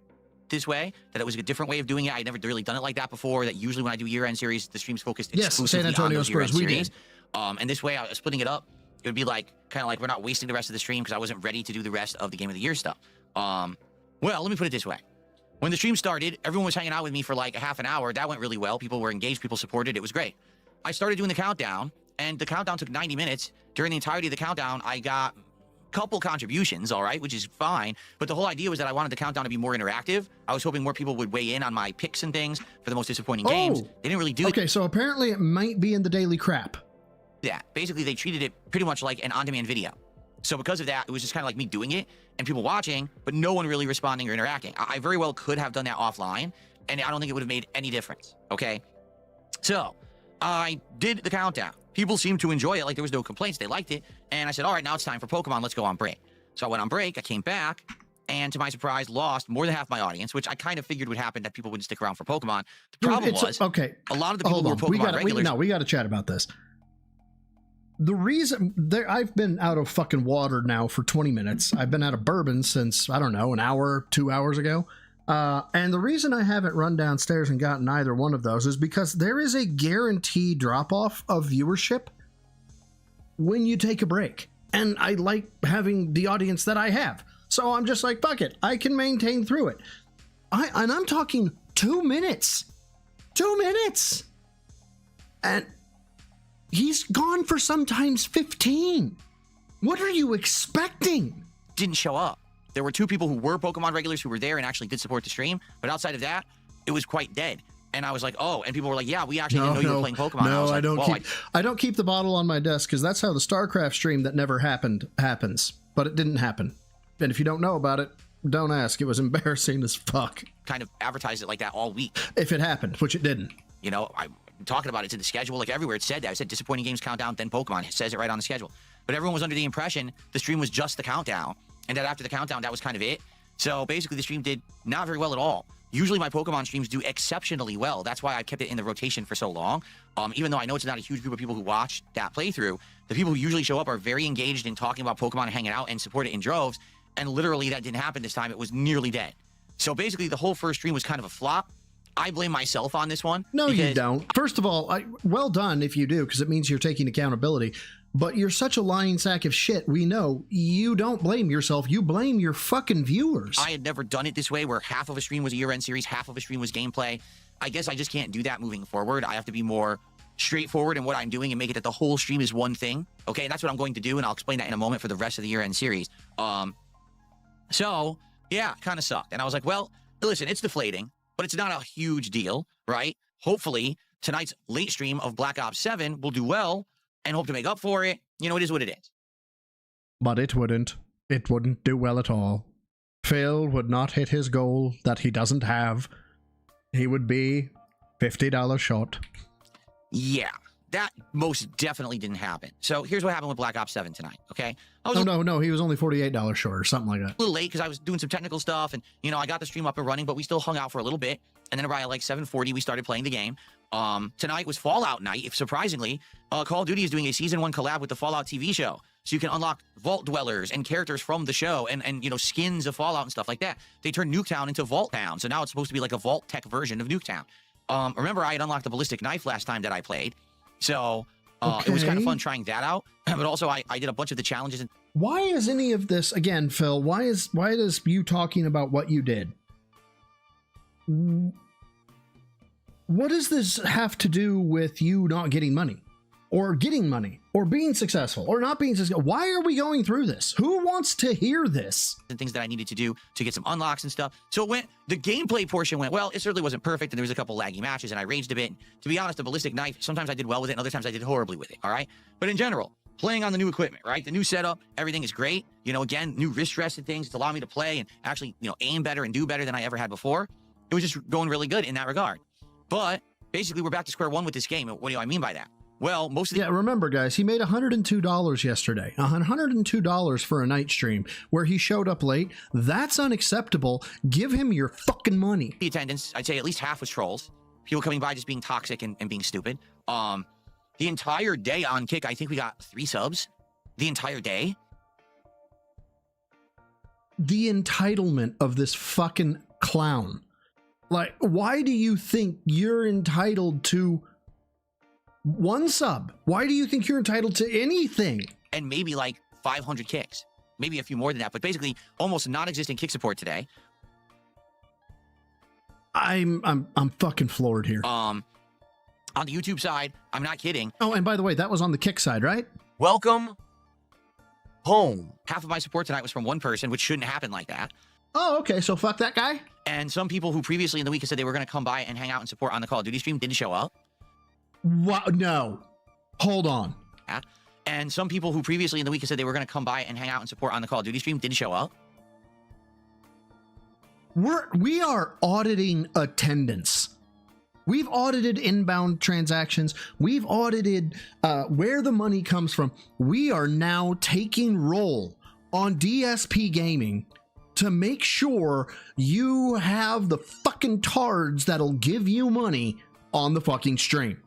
This way, that it was a different way of doing it. I'd never really done it like that before. That usually when I do year-end series, the stream's focused exclusively San Antonio on those Spurs, year-end we series. did. And this way, I was splitting it up. It would be like kind of like we're not wasting the rest of the stream because I wasn't ready to do the rest of the Game of the Year stuff. Well, let me put it this way. When the stream started, everyone was hanging out with me for like a half an hour. That went really well. People were engaged. People supported. It was great. I started doing the countdown, and the countdown took 90 minutes. During the entirety of the countdown, I got couple contributions, all right, which is fine, but the whole idea was that I wanted the countdown to be more interactive. I was hoping more people would weigh in on my picks and things for the most disappointing games. They didn't really do Okay, so apparently it might be in the daily crap. that. Basically, they treated it pretty much like an on-demand video. So because of that, it was just kind of like me doing it and people watching, but no one really responding or interacting. I very well could have done that offline, and I don't think it would have made any difference, okay? So I did the countdown. People seemed to enjoy it, like there was no complaints. They liked it. And I said, all right, now it's time for Pokemon. Let's go on break. So I went on break. I came back. And to my surprise, lost more than half my audience, which I kind of figured would happen, that people wouldn't stick around for Pokemon. The problem was, okay, a lot of the people who were Pokemon regulars... we got to chat about this. The reason... I've been out of fucking water now for 20 minutes. I've been out of bourbon since, I don't know, an hour, 2 hours ago. And the reason I haven't run downstairs and gotten either one of those is because there is a guaranteed drop-off of viewership when you take a break. And I like having the audience that I have. So I'm just like, fuck it. I can maintain through it. And I'm talking 2 minutes. 2 minutes. And he's gone for sometimes 15. What are you expecting? Didn't show up. There were 2 people who were Pokemon regulars who were there and actually did support the stream. But outside of that, it was quite dead. And I was like, oh, and people were like, yeah, we actually didn't know you were playing Pokemon. No, I, like, I don't keep the bottle on my desk because that's how the StarCraft stream that never happened happens. But it didn't happen. And if you don't know about it, don't ask. It was embarrassing as fuck. Kind of advertised it like that all week. If it happened, which it didn't. You know, I'm talking about it. It's in the schedule. Like everywhere it said that. I said disappointing games countdown, then Pokemon. It says it right on the schedule. But everyone was under the impression the stream was just the countdown. And that after the countdown, that was kind of it. So basically the stream did not very well at all. Usually my Pokemon streams do exceptionally well. That's why I kept it in the rotation for so long. Even though I know it's not a huge group of people who watch that playthrough, the people who usually show up are very engaged in talking about Pokemon and hanging out and support it in droves. And literally that didn't happen this time. It was nearly dead. So basically the whole first stream was kind of a flop. I blame myself on this one. No, you don't. First of all, well done if you do, because it means you're taking accountability. But you're such a lying sack of shit. We know you don't blame yourself. You blame your fucking viewers. I had never done it this way, where half of a stream was a year-end series, half of a stream was gameplay. I guess I just can't do that moving forward. I have to be more straightforward in what I'm doing and make it that the whole stream is one thing. Okay, and that's what I'm going to do, and I'll explain that in a moment for the rest of the year-end series. So, yeah, kind of sucked. And I was like, well, listen, it's deflating, but it's not a huge deal, right? Hopefully, tonight's late stream of Black Ops 7 will do well and hope to make up for it. You know, it is what it is. But it wouldn't. It wouldn't do well at all. Phil would not hit his goal that he doesn't have. He would be $50 short. Yeah, that most definitely didn't happen. So here's what happened with Black Ops 7 tonight, okay? No, he was only $48 short or something like that. A little late because I was doing some technical stuff, and, you know, I got the stream up and running, but we still hung out for a little bit. And then around like 7:40, we started playing the game. Tonight was Fallout night. If surprisingly, Call of Duty is doing a Season 1 collab with the Fallout TV show. So you can unlock Vault Dwellers and characters from the show and you know, skins of Fallout and stuff like that. They turned Nuketown into Vault Town. So now it's supposed to be like a Vault Tech version of Nuketown. Remember, I had unlocked the ballistic knife last time that I played. So it was kind of fun trying that out. But also, I did a bunch of the challenges. And why is any of this, again, Phil, why is you talking about what you did? What does this have to do with you not getting money? Or getting money? Or being successful? Or not being successful? Why are we going through this? Who wants to hear this? And things that I needed to do to get some unlocks and stuff. So the gameplay portion went well. It certainly wasn't perfect, and there was a couple laggy matches, and I raged a bit. To be honest, the ballistic knife, sometimes I did well with it, and other times I did horribly with it, all right? But in general, playing on the new equipment, right? The new setup, everything is great. You know, again, new wrist rests and things to allow me to play and actually, you know, aim better and do better than I ever had before. It was just going really good in that regard. But basically, we're back to square one with this game. What do I mean by that? Well, most of the Yeah, remember, guys, he made $102 yesterday. $102 for a night stream where he showed up late. That's unacceptable. Give him your fucking money. attendance, I'd say at least half was trolls. People coming by just being toxic and being stupid. The entire day on Kick, I think we got 3 subs. The entire day. The entitlement of this fucking clown. Like, why do you think you're entitled to 1 sub? Why do you think you're entitled to anything? And maybe like 500 kicks. Maybe a few more than that, but basically almost non-existent kick support today. I'm fucking floored here. On the YouTube side, I'm not kidding. Oh, and by the way, that was on the Kick side, right? Welcome home. Half of my support tonight was from one person, which shouldn't happen like that. Oh, okay, so fuck that guy? And some people who previously in the week said they were going to come by and hang out and support on the Call of Duty stream didn't show up. What? No. Hold on. Yeah. And some people who previously in the week said they were going to come by and hang out and support on the Call of Duty stream didn't show up. We are auditing attendance. We've audited inbound transactions. We've audited where the money comes from. We are now taking roll on DSP Gaming to make sure you have the fucking tards that'll give you money on the fucking stream.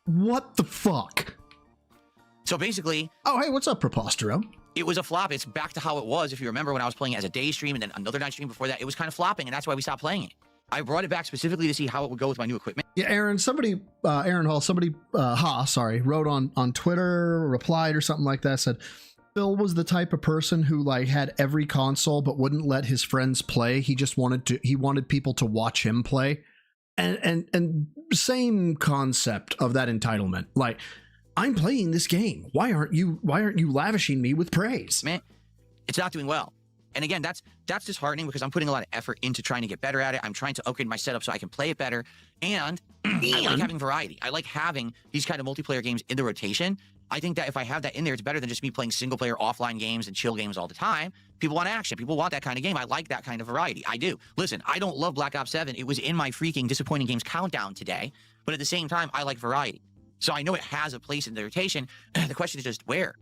What the fuck? So basically... Oh, hey, what's up, Propostero? It was a flop. It's back to how it was. If you remember when I was playing it as a day stream and then another night stream before that, it was kind of flopping, and that's why we stopped playing it. I brought it back specifically to see how it would go with my new equipment. Yeah, Aaron, Aaron Hall, wrote on Twitter, replied or something like that, said, Phil was the type of person who like had every console but wouldn't let his friends play. He just wanted people to watch him play. And same concept of that entitlement. Like, I'm playing this game. Why aren't you lavishing me with praise? Man, it's not doing well. And again, that's disheartening because I'm putting a lot of effort into trying to get better at it. I'm trying to upgrade my setup so I can play it better. And I like having variety. I like having these kind of multiplayer games in the rotation. I think that if I have that in there, it's better than just me playing single player offline games and chill games all the time. People want action. People want that kind of game. I like that kind of variety. I do. Listen, I don't love Black Ops 7. It was in my freaking disappointing games countdown today. But at the same time, I like variety. So I know it has a place in the rotation. The question is just where?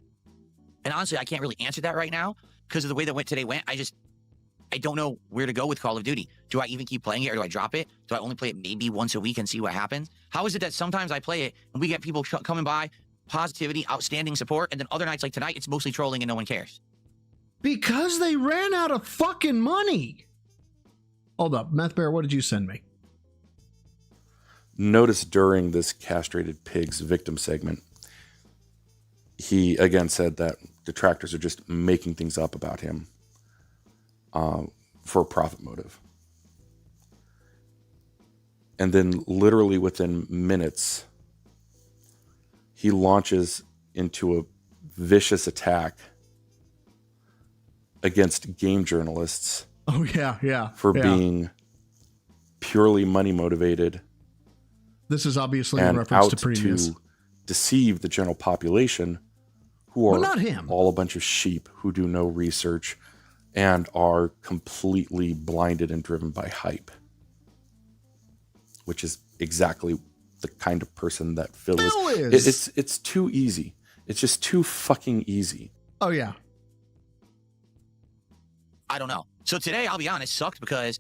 And honestly, I can't really answer that right now because of the way that today went. I don't know where to go with Call of Duty. Do I even keep playing it or do I drop it? Do I only play it maybe once a week and see what happens? How is it that sometimes I play it and we get people coming by, positivity, outstanding support, and then other nights like tonight, it's mostly trolling and no one cares? Because they ran out of fucking money. Hold up, Meth Bear, what did you send me? Notice during this castrated pigs victim segment, he again said that detractors are just making things up about him for a profit motive. And then literally within minutes, he launches into a vicious attack against game journalists. Oh, yeah. For being purely money motivated. This is obviously and in reference out to previous. To deceive the general population, who are not him. all a bunch of sheep who do no research and are completely blinded and driven by hype, which is exactly the kind of person that Phil is. It's too easy. It's just too fucking easy. Oh yeah. I don't know. So today, I'll be honest, sucked because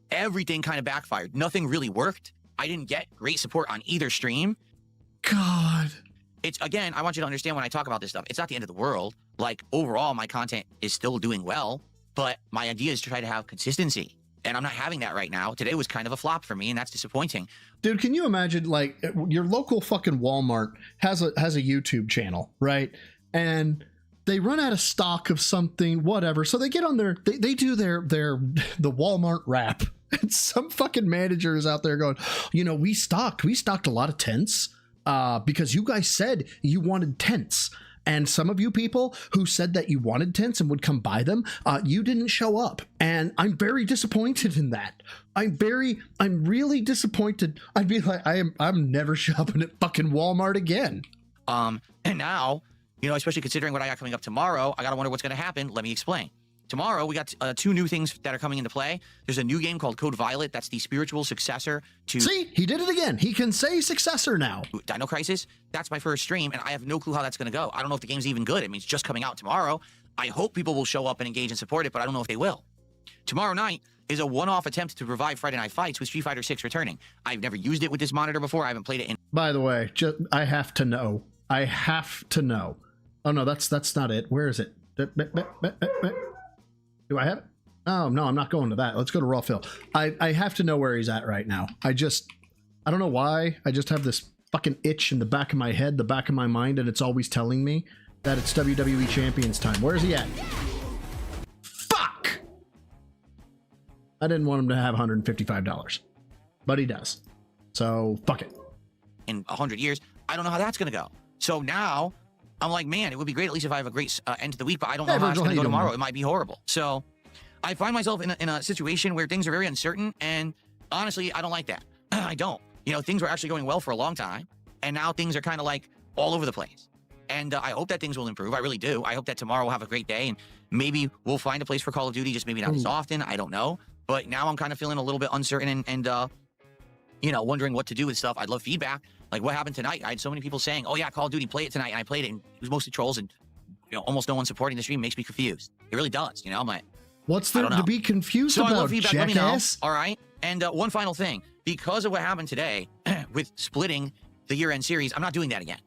everything kind of backfired. Nothing really worked. I didn't get great support on either stream. God. It's, again, I want you to understand when I talk about this stuff, it's not the end of the world. Like, overall, my content is still doing well, but my idea is to try to have consistency. And I'm not having that right now. Today was kind of a flop for me, and that's disappointing. Dude, can you imagine, like, your local fucking Walmart has a YouTube channel, right? And they run out of stock of something, whatever. So they get on they do the Walmart wrap. And some fucking manager is out there going, we stocked a lot of tents because you guys said you wanted tents. And some of you people who said that you wanted tents and would come buy them, you didn't show up. And I'm very disappointed in that. I'm really disappointed. I'd be like, I'm never shopping at fucking Walmart again. And now, especially considering what I got coming up tomorrow, I got to wonder what's going to happen. Let me explain. tomorrow we got 2 new things that are coming into play. There's a new game called Code Violet. That's the spiritual successor to See, he did it again. He can say successor now. Dino Crisis. That's my first stream, and I have no clue how that's going to go. I don't know if the game's even good. I mean, it's just coming out tomorrow. I hope people will show up and engage and support it, but I don't know if they will. Tomorrow night is a one-off attempt to revive Friday Night Fights with Street Fighter 6 returning. I've never used it with this monitor before. I haven't played it in... By the way, I have to know. I have to know. Oh no, that's not it. Where is it? Do I have it? Oh no, I'm not going to that. Let's go to Raw Phil. I have to know where he's at right now. I don't know why. I just have this fucking itch in the back of my head, the back of my mind, and it's always telling me that it's WWE Champions time. Where is he at? Fuck! I didn't want him to have $155, but he does. So fuck it. In 100 years, I don't know how that's going to go. So now I'm like, man, it would be great at least if I have a great end to the week, but I don't know how it's going to go tomorrow. It might be horrible. So I find myself in a situation where things are very uncertain, and honestly, I don't like that. I don't. You know, things were actually going well for a long time, and now things are kind of like all over the place. And I hope that things will improve. I really do. I hope that tomorrow we'll have a great day, and maybe we'll find a place for Call of Duty, just maybe not as often. I don't know. But now I'm kind of feeling a little bit uncertain and you know, wondering what to do with stuff. I'd love feedback. Like what happened tonight? I had so many people saying, oh yeah, Call of Duty, play it tonight. And I played it, and it was mostly trolls, and you know, almost no one supporting the stream. Makes me confused. It really does. You know, I'm like, what's there to be confused about, I love feedback, let me know. jackass? All right. And one final thing. Because of what happened today with splitting the year-end series, I'm not doing that again.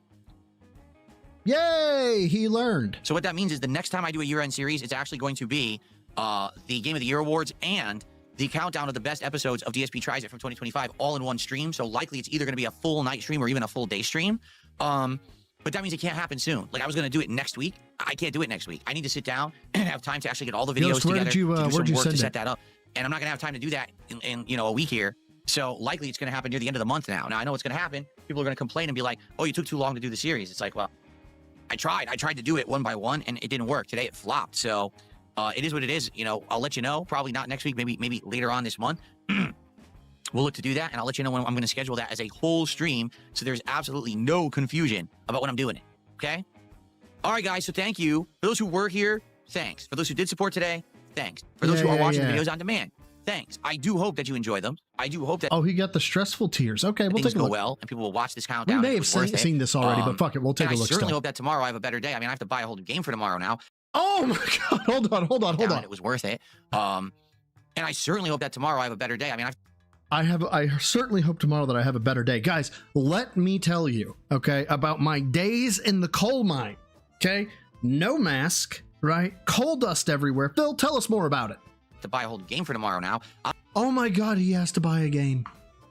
Yay, he learned. So what that means is the next time I do a year-end series, it's actually going to be the Game of the Year Awards and the countdown of the best episodes of DSP Tries It from 2025 all in one stream. So likely it's either going to be a full night stream or even a full day stream. But that means it can't happen soon. Like I was going to do it next week. I can't do it next week. I need to sit down and have time to actually get all the videos together, to do some work to set that up. And I'm not going to have time to do that in you know, a week here. So likely it's going to happen near the end of the month now. Now I know what's going to happen. People are going to complain and be like, oh, you took too long to do the series. It's like, well, I tried to do it one by one and it didn't work. Today it flopped. So it is what it is. You know, I'll let you know. Probably not next week. Maybe later on this month. We'll look to do that, and I'll let you know when I'm going to schedule that as a whole stream, so there's absolutely no confusion about when I'm doing it. Okay? All right, guys. So thank you for those who were here. Thanks for those who did support today. Thanks for those who are watching the videos on demand. Thanks. I do hope that you enjoy them. I do hope that. Oh, he got the stressful tears. Okay, we'll take a look. Well, and people will watch this countdown. We may have seen this already, but fuck it, we'll take a look. I certainly hope that tomorrow I have a better day. I mean, I have to buy a whole new game for tomorrow now. Oh my god! Hold on. It was worth it. And I certainly hope that tomorrow I have a better day. I mean, I certainly hope tomorrow that I have a better day. Guys, let me tell you, okay, about my days in the coal mine. Okay, no mask, right? Coal dust everywhere. Phil, tell us more about it. To buy a whole game for tomorrow now. Oh my god, he has to buy a game.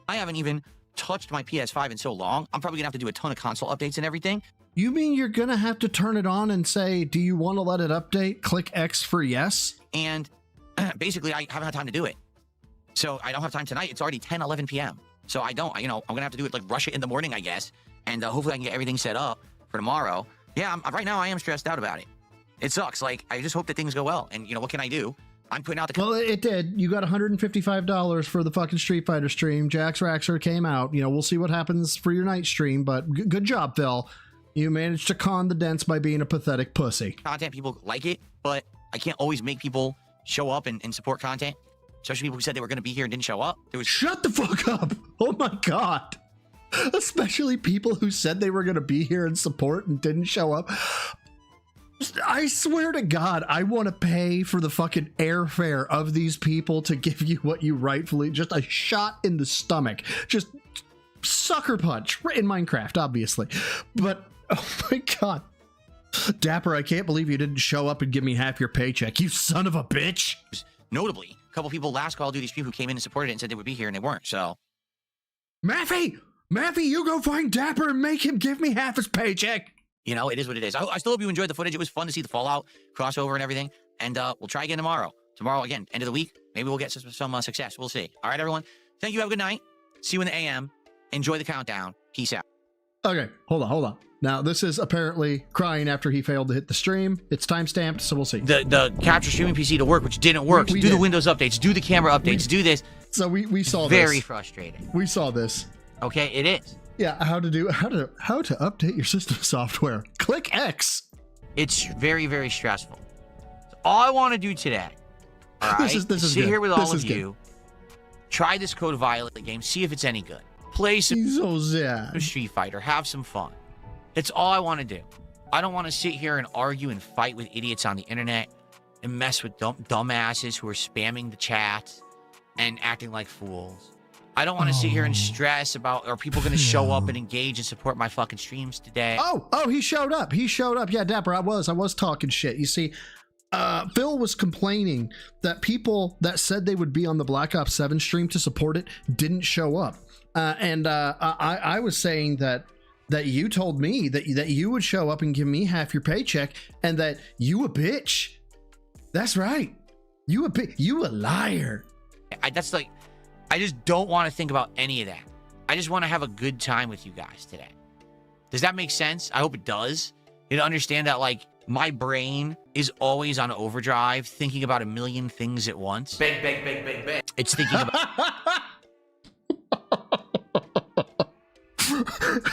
I haven't even touched my PS5 in so long. I'm probably gonna have to do a ton of console updates and everything. You mean you're gonna have to turn it on and say, do you want to let it update? Click X for yes. And basically, I haven't had time to do it. So I don't have time tonight. It's already 10, 11 p.m. So I don't, you know, I'm gonna have to do it, like rush it in the morning, I guess. And hopefully I can get everything set up for tomorrow. Yeah, right now I am stressed out about it. It sucks. Like, I just hope that things go well. And you know, what can I do? I'm putting out the... Well, it did. You got $155 for the fucking Street Fighter stream. Jax Raxer came out. You know, we'll see what happens for your night stream, but good job, Phil. You managed to con the dents by being a pathetic pussy. Content, people like it, but I can't always make people show up and support content. Especially people who said they were going to be here and didn't show up. Shut the fuck up. Oh my god. Especially people who said they were going to be here and support and didn't show up. I swear to God, I want to pay for the fucking airfare of these people to give you what you rightfully, just a shot in the stomach. Just sucker punch in Minecraft, obviously. But, oh my God. Dapper, I can't believe you didn't show up and give me half your paycheck, you son of a bitch. Notably, a couple people last Call of Duty stream who came in and supported it and said they would be here and they weren't, so. Maffy, you go find Dapper and make him give me half his paycheck. You know, it is what it is. I still hope you enjoyed the footage. It was fun to see the Fallout crossover and everything. And we'll try again tomorrow. Tomorrow, again, end of the week. Maybe we'll get some success. We'll see. All right, everyone. Thank you. Have a good night. See you in the AM. Enjoy the countdown. Peace out. Okay, hold on. Now, this is apparently crying after he failed to hit the stream. It's timestamped, so we'll see. The capture streaming PC to work, which didn't work. We do the Windows updates. Do the camera updates. Do this. So we saw this. Very Very frustrating. We saw this. Okay, it is. Yeah, how to update your system software. Click X. It's very, very stressful. All I want to do today, all right, This is sit good. here with This all is of good. you, try this Code Violet game, see if it's any good. Play some He's so sad. Street Fighter, have some fun. It's all I want to do. I don't want to sit here and argue and fight with idiots on the internet and mess with dumbasses who are spamming the chat and acting like fools. I don't want to sit here and stress about, are people going to show up and engage and support my fucking streams today? Oh, he showed up. Yeah, Dapper, I was talking shit. You see, Phil was complaining that people that said they would be on the Black Ops 7 stream to support it didn't show up. I was saying that you told me that you would show up and give me half your paycheck, and that you a bitch. That's right. You a liar. I just don't want to think about any of that. I just want to have a good time with you guys today. Does that make sense? I hope it does. You know, understand that, like, my brain is always on overdrive, thinking about a million things at once. Bang, bang, bang, bang, bang. It's thinking about...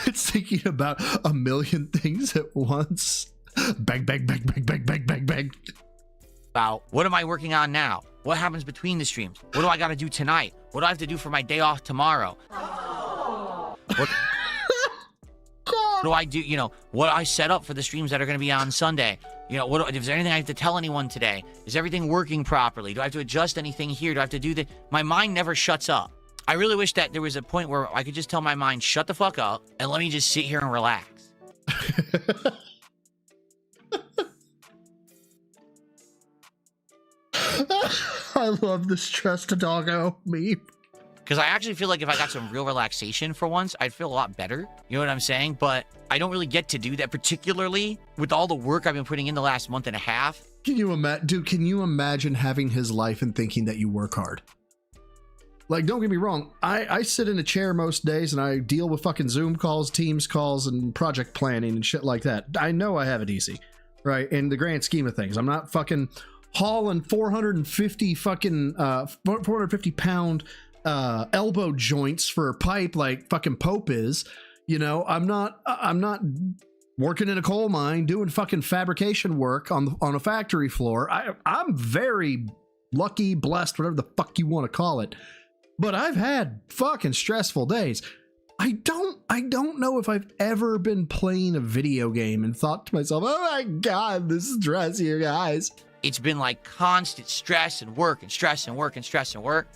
It's thinking about a million things at once. Bang, bang, bang, bang, bang, bang, bang, bang. About what am I working on now? What happens between the streams? What do I got to do tonight? What do I have to do for my day off tomorrow? What do I do? You know, what I set up for the streams that are going to be on Sunday? You know, is there anything I have to tell anyone today? Is everything working properly? Do I have to adjust anything here? Do I have to do the... My mind never shuts up. I really wish that there was a point where I could just tell my mind, shut the fuck up, and let me just sit here and relax. I love this Trust Doggo meme. Because I actually feel like if I got some real relaxation for once, I'd feel a lot better. You know what I'm saying? But I don't really get to do that, particularly with all the work I've been putting in the last month and a half. Can you imagine having his life and thinking that you work hard? Like, don't get me wrong. I sit in a chair most days and I deal with fucking Zoom calls, Teams calls, and project planning and shit like that. I know I have it easy, right? In the grand scheme of things, I'm not fucking hauling 450 pound elbow joints for a pipe like fucking Pope is. You know, I'm not working in a coal mine doing fucking fabrication work on a factory floor. I'm very lucky, blessed, whatever the fuck you want to call it. But I've had fucking stressful days. I don't know if I've ever been playing a video game and thought to myself, oh my God, this is stress, you guys. It's been like constant stress and work and stress and work and stress and work.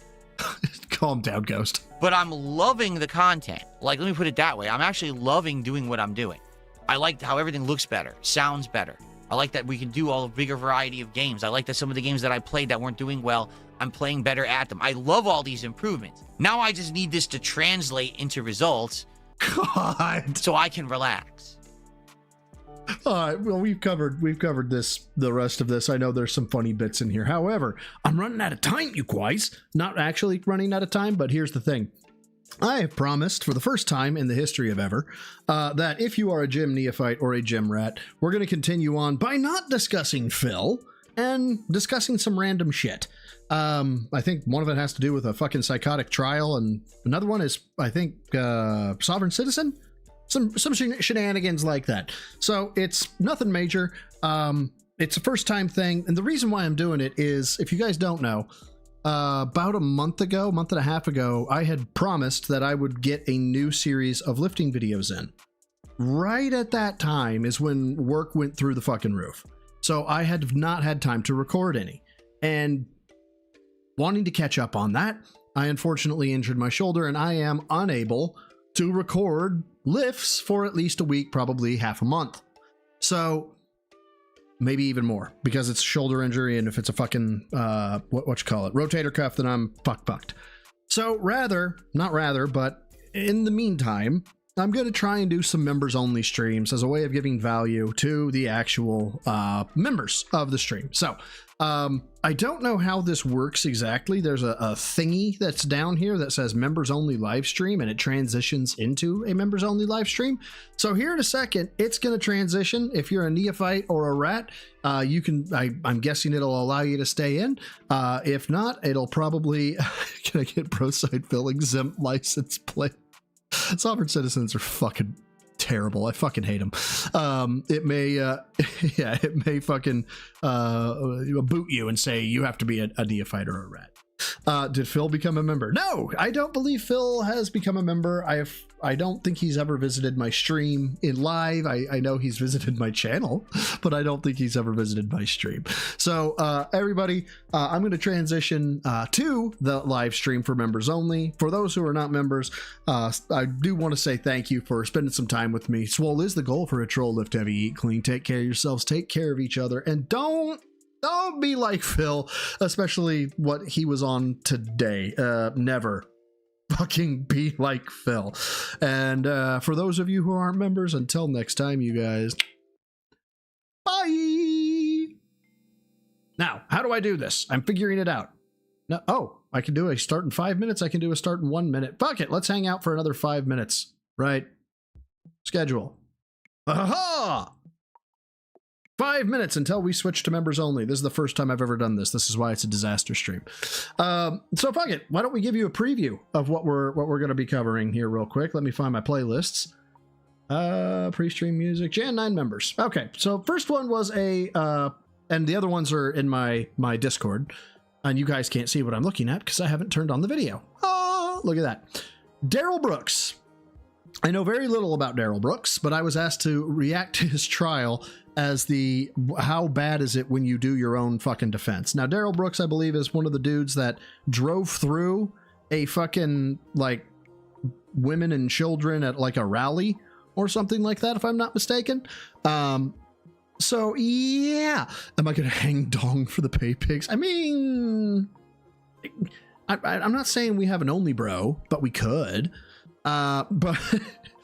Calm down, Ghost. But I'm loving the content. Like, let me put it that way. I'm actually loving doing what I'm doing. I like how everything looks better, sounds better. I like that we can do a bigger variety of games. I like that some of the games that I played that weren't doing well, I'm playing better at them. I love all these improvements. Now I just need this to translate into results. God. So I can relax. All right, well, we've covered the rest of this. I know there's some funny bits in here. However, I'm running out of time, you guys. Not actually running out of time, but here's the thing. I have promised for the first time in the history of ever that if you are a gym neophyte or a gym rat, we're going to continue on by not discussing Phil and discussing some random shit. I think one of it has to do with a fucking psychotic trial, and another one is, I think, Sovereign Citizen? Some shenanigans like that. So it's nothing major. It's a first time thing. And the reason why I'm doing it is, if you guys don't know, about a month and a half ago, I had promised that I would get a new series of lifting videos in. Right at that time is when work went through the fucking roof. So I had not had time to record any. And wanting to catch up on that, I unfortunately injured my shoulder and I am unable to record lifts for at least a week, probably half a month. So maybe even more, because it's a shoulder injury, and if it's a fucking rotator cuff, then I'm fucked. So but in the meantime, I'm going to try and do some members only streams as a way of giving value to the actual members of the stream. So I don't know how this works exactly. There's a thingy that's down here that says members only live stream, and it transitions into a members only live stream. So here in a second, it's going to transition. If you're a neophyte or a rat, you can, I'm guessing it'll allow you to stay in. If not, it'll probably, can I get ProSide Phil exempt license plate? Sovereign Citizens are fucking terrible. I fucking hate him. It may, it may fucking boot you and say you have to be a neophyte or a rat. Did Phil become a member? No, I don't believe Phil has become a member. I don't think he's ever visited my stream in live. I know he's visited my channel, but I don't think he's ever visited my stream. So everybody, I'm going to transition to the live stream for members only. For those who are not members, I do want to say thank you for spending some time with me. Swole is the goal for a troll, lift heavy, eat clean, take care of yourselves, take care of each other, and don't be like Phil, especially what he was on today. Never fucking be like Phil. And for those of you who aren't members, until next time, you guys, bye. Now, how do I do this? I'm figuring it out. No, oh, I can do a start in 5 minutes. I can do a start in 1 minute. Fuck it. Let's hang out for another 5 minutes. Right? Schedule. Aha! 5 minutes until we switch to members only. This is the first time I've ever done this. This is why it's a disaster stream. So fuck it. Why don't we give you a preview of what we're going to be covering here real quick. Let me find my playlists. Pre-stream music. Jan 9 members. Okay. So first one was a and the other ones are in my Discord. And you guys can't see what I'm looking at because I haven't turned on the video. Oh, look at that. Daryl Brooks. I know very little about Daryl Brooks, but I was asked to react to his trial as the how bad is it when you do your own fucking defense. Now, Daryl Brooks, I believe, is one of the dudes that drove through a fucking, like, women and children at, like, a rally or something like that, if I'm not mistaken. So, yeah. Am I going to hang dong for the pay pigs? I mean, I'm not saying we have an only bro, but we could. But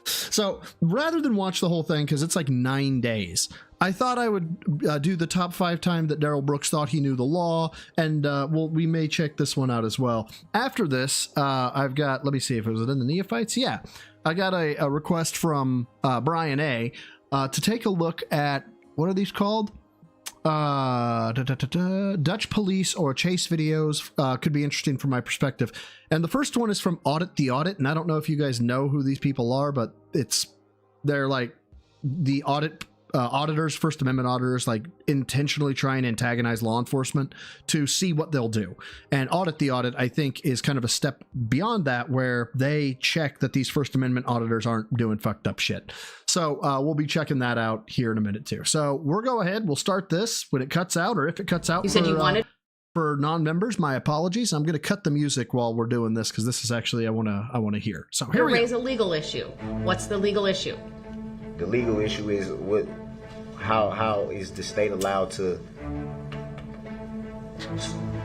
so rather than watch the whole thing, because it's like 9 days, I thought I would do the top 5 times that Daryl Brooks thought he knew the law, and well, we may check this one out as well. After this, I've got, let me see if it was in the Neophytes. Yeah, I got a request from Brian A to take a look at, what are these called? Dutch police or chase videos. Could be interesting from my perspective. And the first one is from Audit the Audit, and I don't know if you guys know who these people are, but they're like the auditors, First Amendment auditors, like intentionally try and antagonize law enforcement to see what they'll do. And Audit the Audit, I think, is kind of a step beyond that, where they check that these First Amendment auditors aren't doing fucked up shit. So we'll be checking that out here in a minute too. So we'll go ahead. We'll start this when it cuts out, or if it cuts out. You said you wanted for non-members. My apologies. I'm going to cut the music while we're doing this because this is actually I want to hear. So here we go. Raise a legal issue. What's the legal issue? The legal issue is how is the state allowed to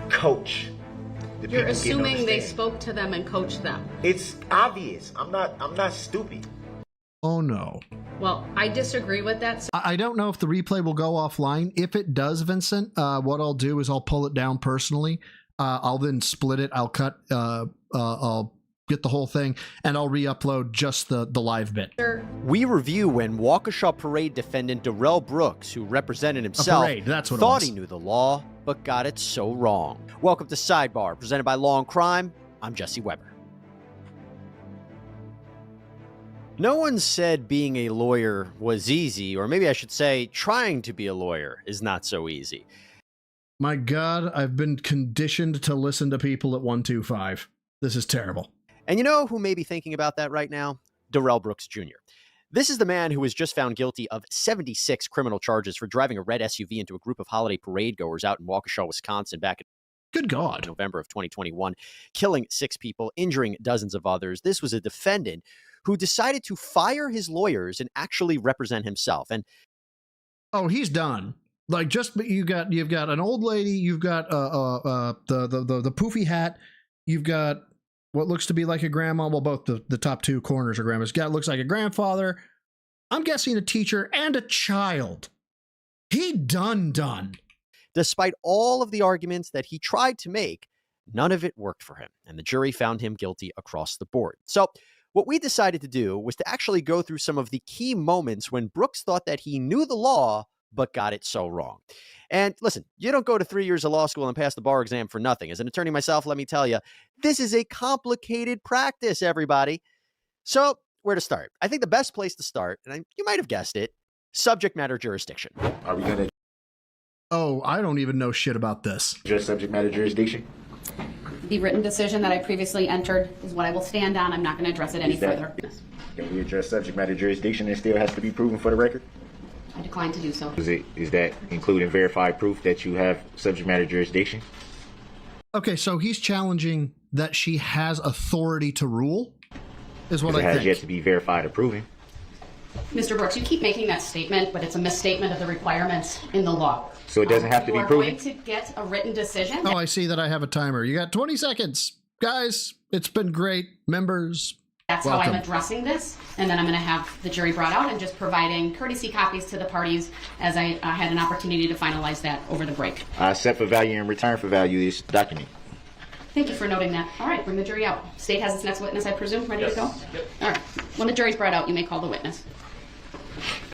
coach the people? You're assuming they spoke to them and coached them. It's obvious. I'm not stupid. Oh no. Well, I disagree with that. I don't know if the replay will go offline. If it does, Vincent, what I'll do is I'll pull it down personally. I'll then split it. I'll cut. I'll get the whole thing, and I'll re-upload just the live bit. We review when Waukesha Parade defendant Darrell Brooks, who represented himself, thought he knew the law, but got it so wrong. Welcome to Sidebar, presented by Law and Crime. I'm Jesse Weber. No one said being a lawyer was easy, or maybe I should say trying to be a lawyer is not so easy. My God, I've been conditioned to listen to people at 125. This is terrible. And you know who may be thinking about that right now? Darrell Brooks Jr. This is the man who was just found guilty of 76 criminal charges for driving a red SUV into a group of holiday parade goers out in Waukesha, Wisconsin back in Good God. November of 2021, killing 6 people, injuring dozens of others. This was a defendant who decided to fire his lawyers and actually represent himself. And oh, he's done. Like, just you've got an old lady, you've got the poofy hat, you've got what looks to be like a grandma. Well, both the top 2 corners are grandmas. Looks like a grandfather. I'm guessing a teacher and a child. He done. Despite all of the arguments that he tried to make, none of it worked for him, and the jury found him guilty across the board. So what we decided to do was to actually go through some of the key moments when Brooks thought that he knew the law, but got it so wrong. And listen, you don't go to 3 years of law school and pass the bar exam for nothing. As an attorney myself, let me tell you, this is a complicated practice, everybody. So where to start? I think the best place to start, and you might have guessed it, subject matter jurisdiction. Are we gonna Oh, I don't even know shit about this. address subject matter jurisdiction? The written decision that I previously entered is what I will stand on. I'm not going to address it any Is that- further. Can we address subject matter jurisdiction and still has to be proven for the record? I decline to do so. Is that including verified proof that you have subject matter jurisdiction? Okay, so he's challenging that she has authority to rule, is what Because it I has think. yet to be verified or proven. Mr. Brooks, you keep making that statement, but it's a misstatement of the requirements in the law. So it doesn't have to You be are proven? going to get a written decision. Oh, I see that I have a timer. You got 20 seconds. Guys, it's been great. Members, That's welcome. how I'm addressing this, and then I'm going to have the jury brought out and just providing courtesy copies to the parties as I had an opportunity to finalize that over the break. I set for value and return for value this document. Thank you for noting that. All right, bring the jury out. State has its next witness, I presume, ready to go? All right. When the jury's brought out, you may call the witness.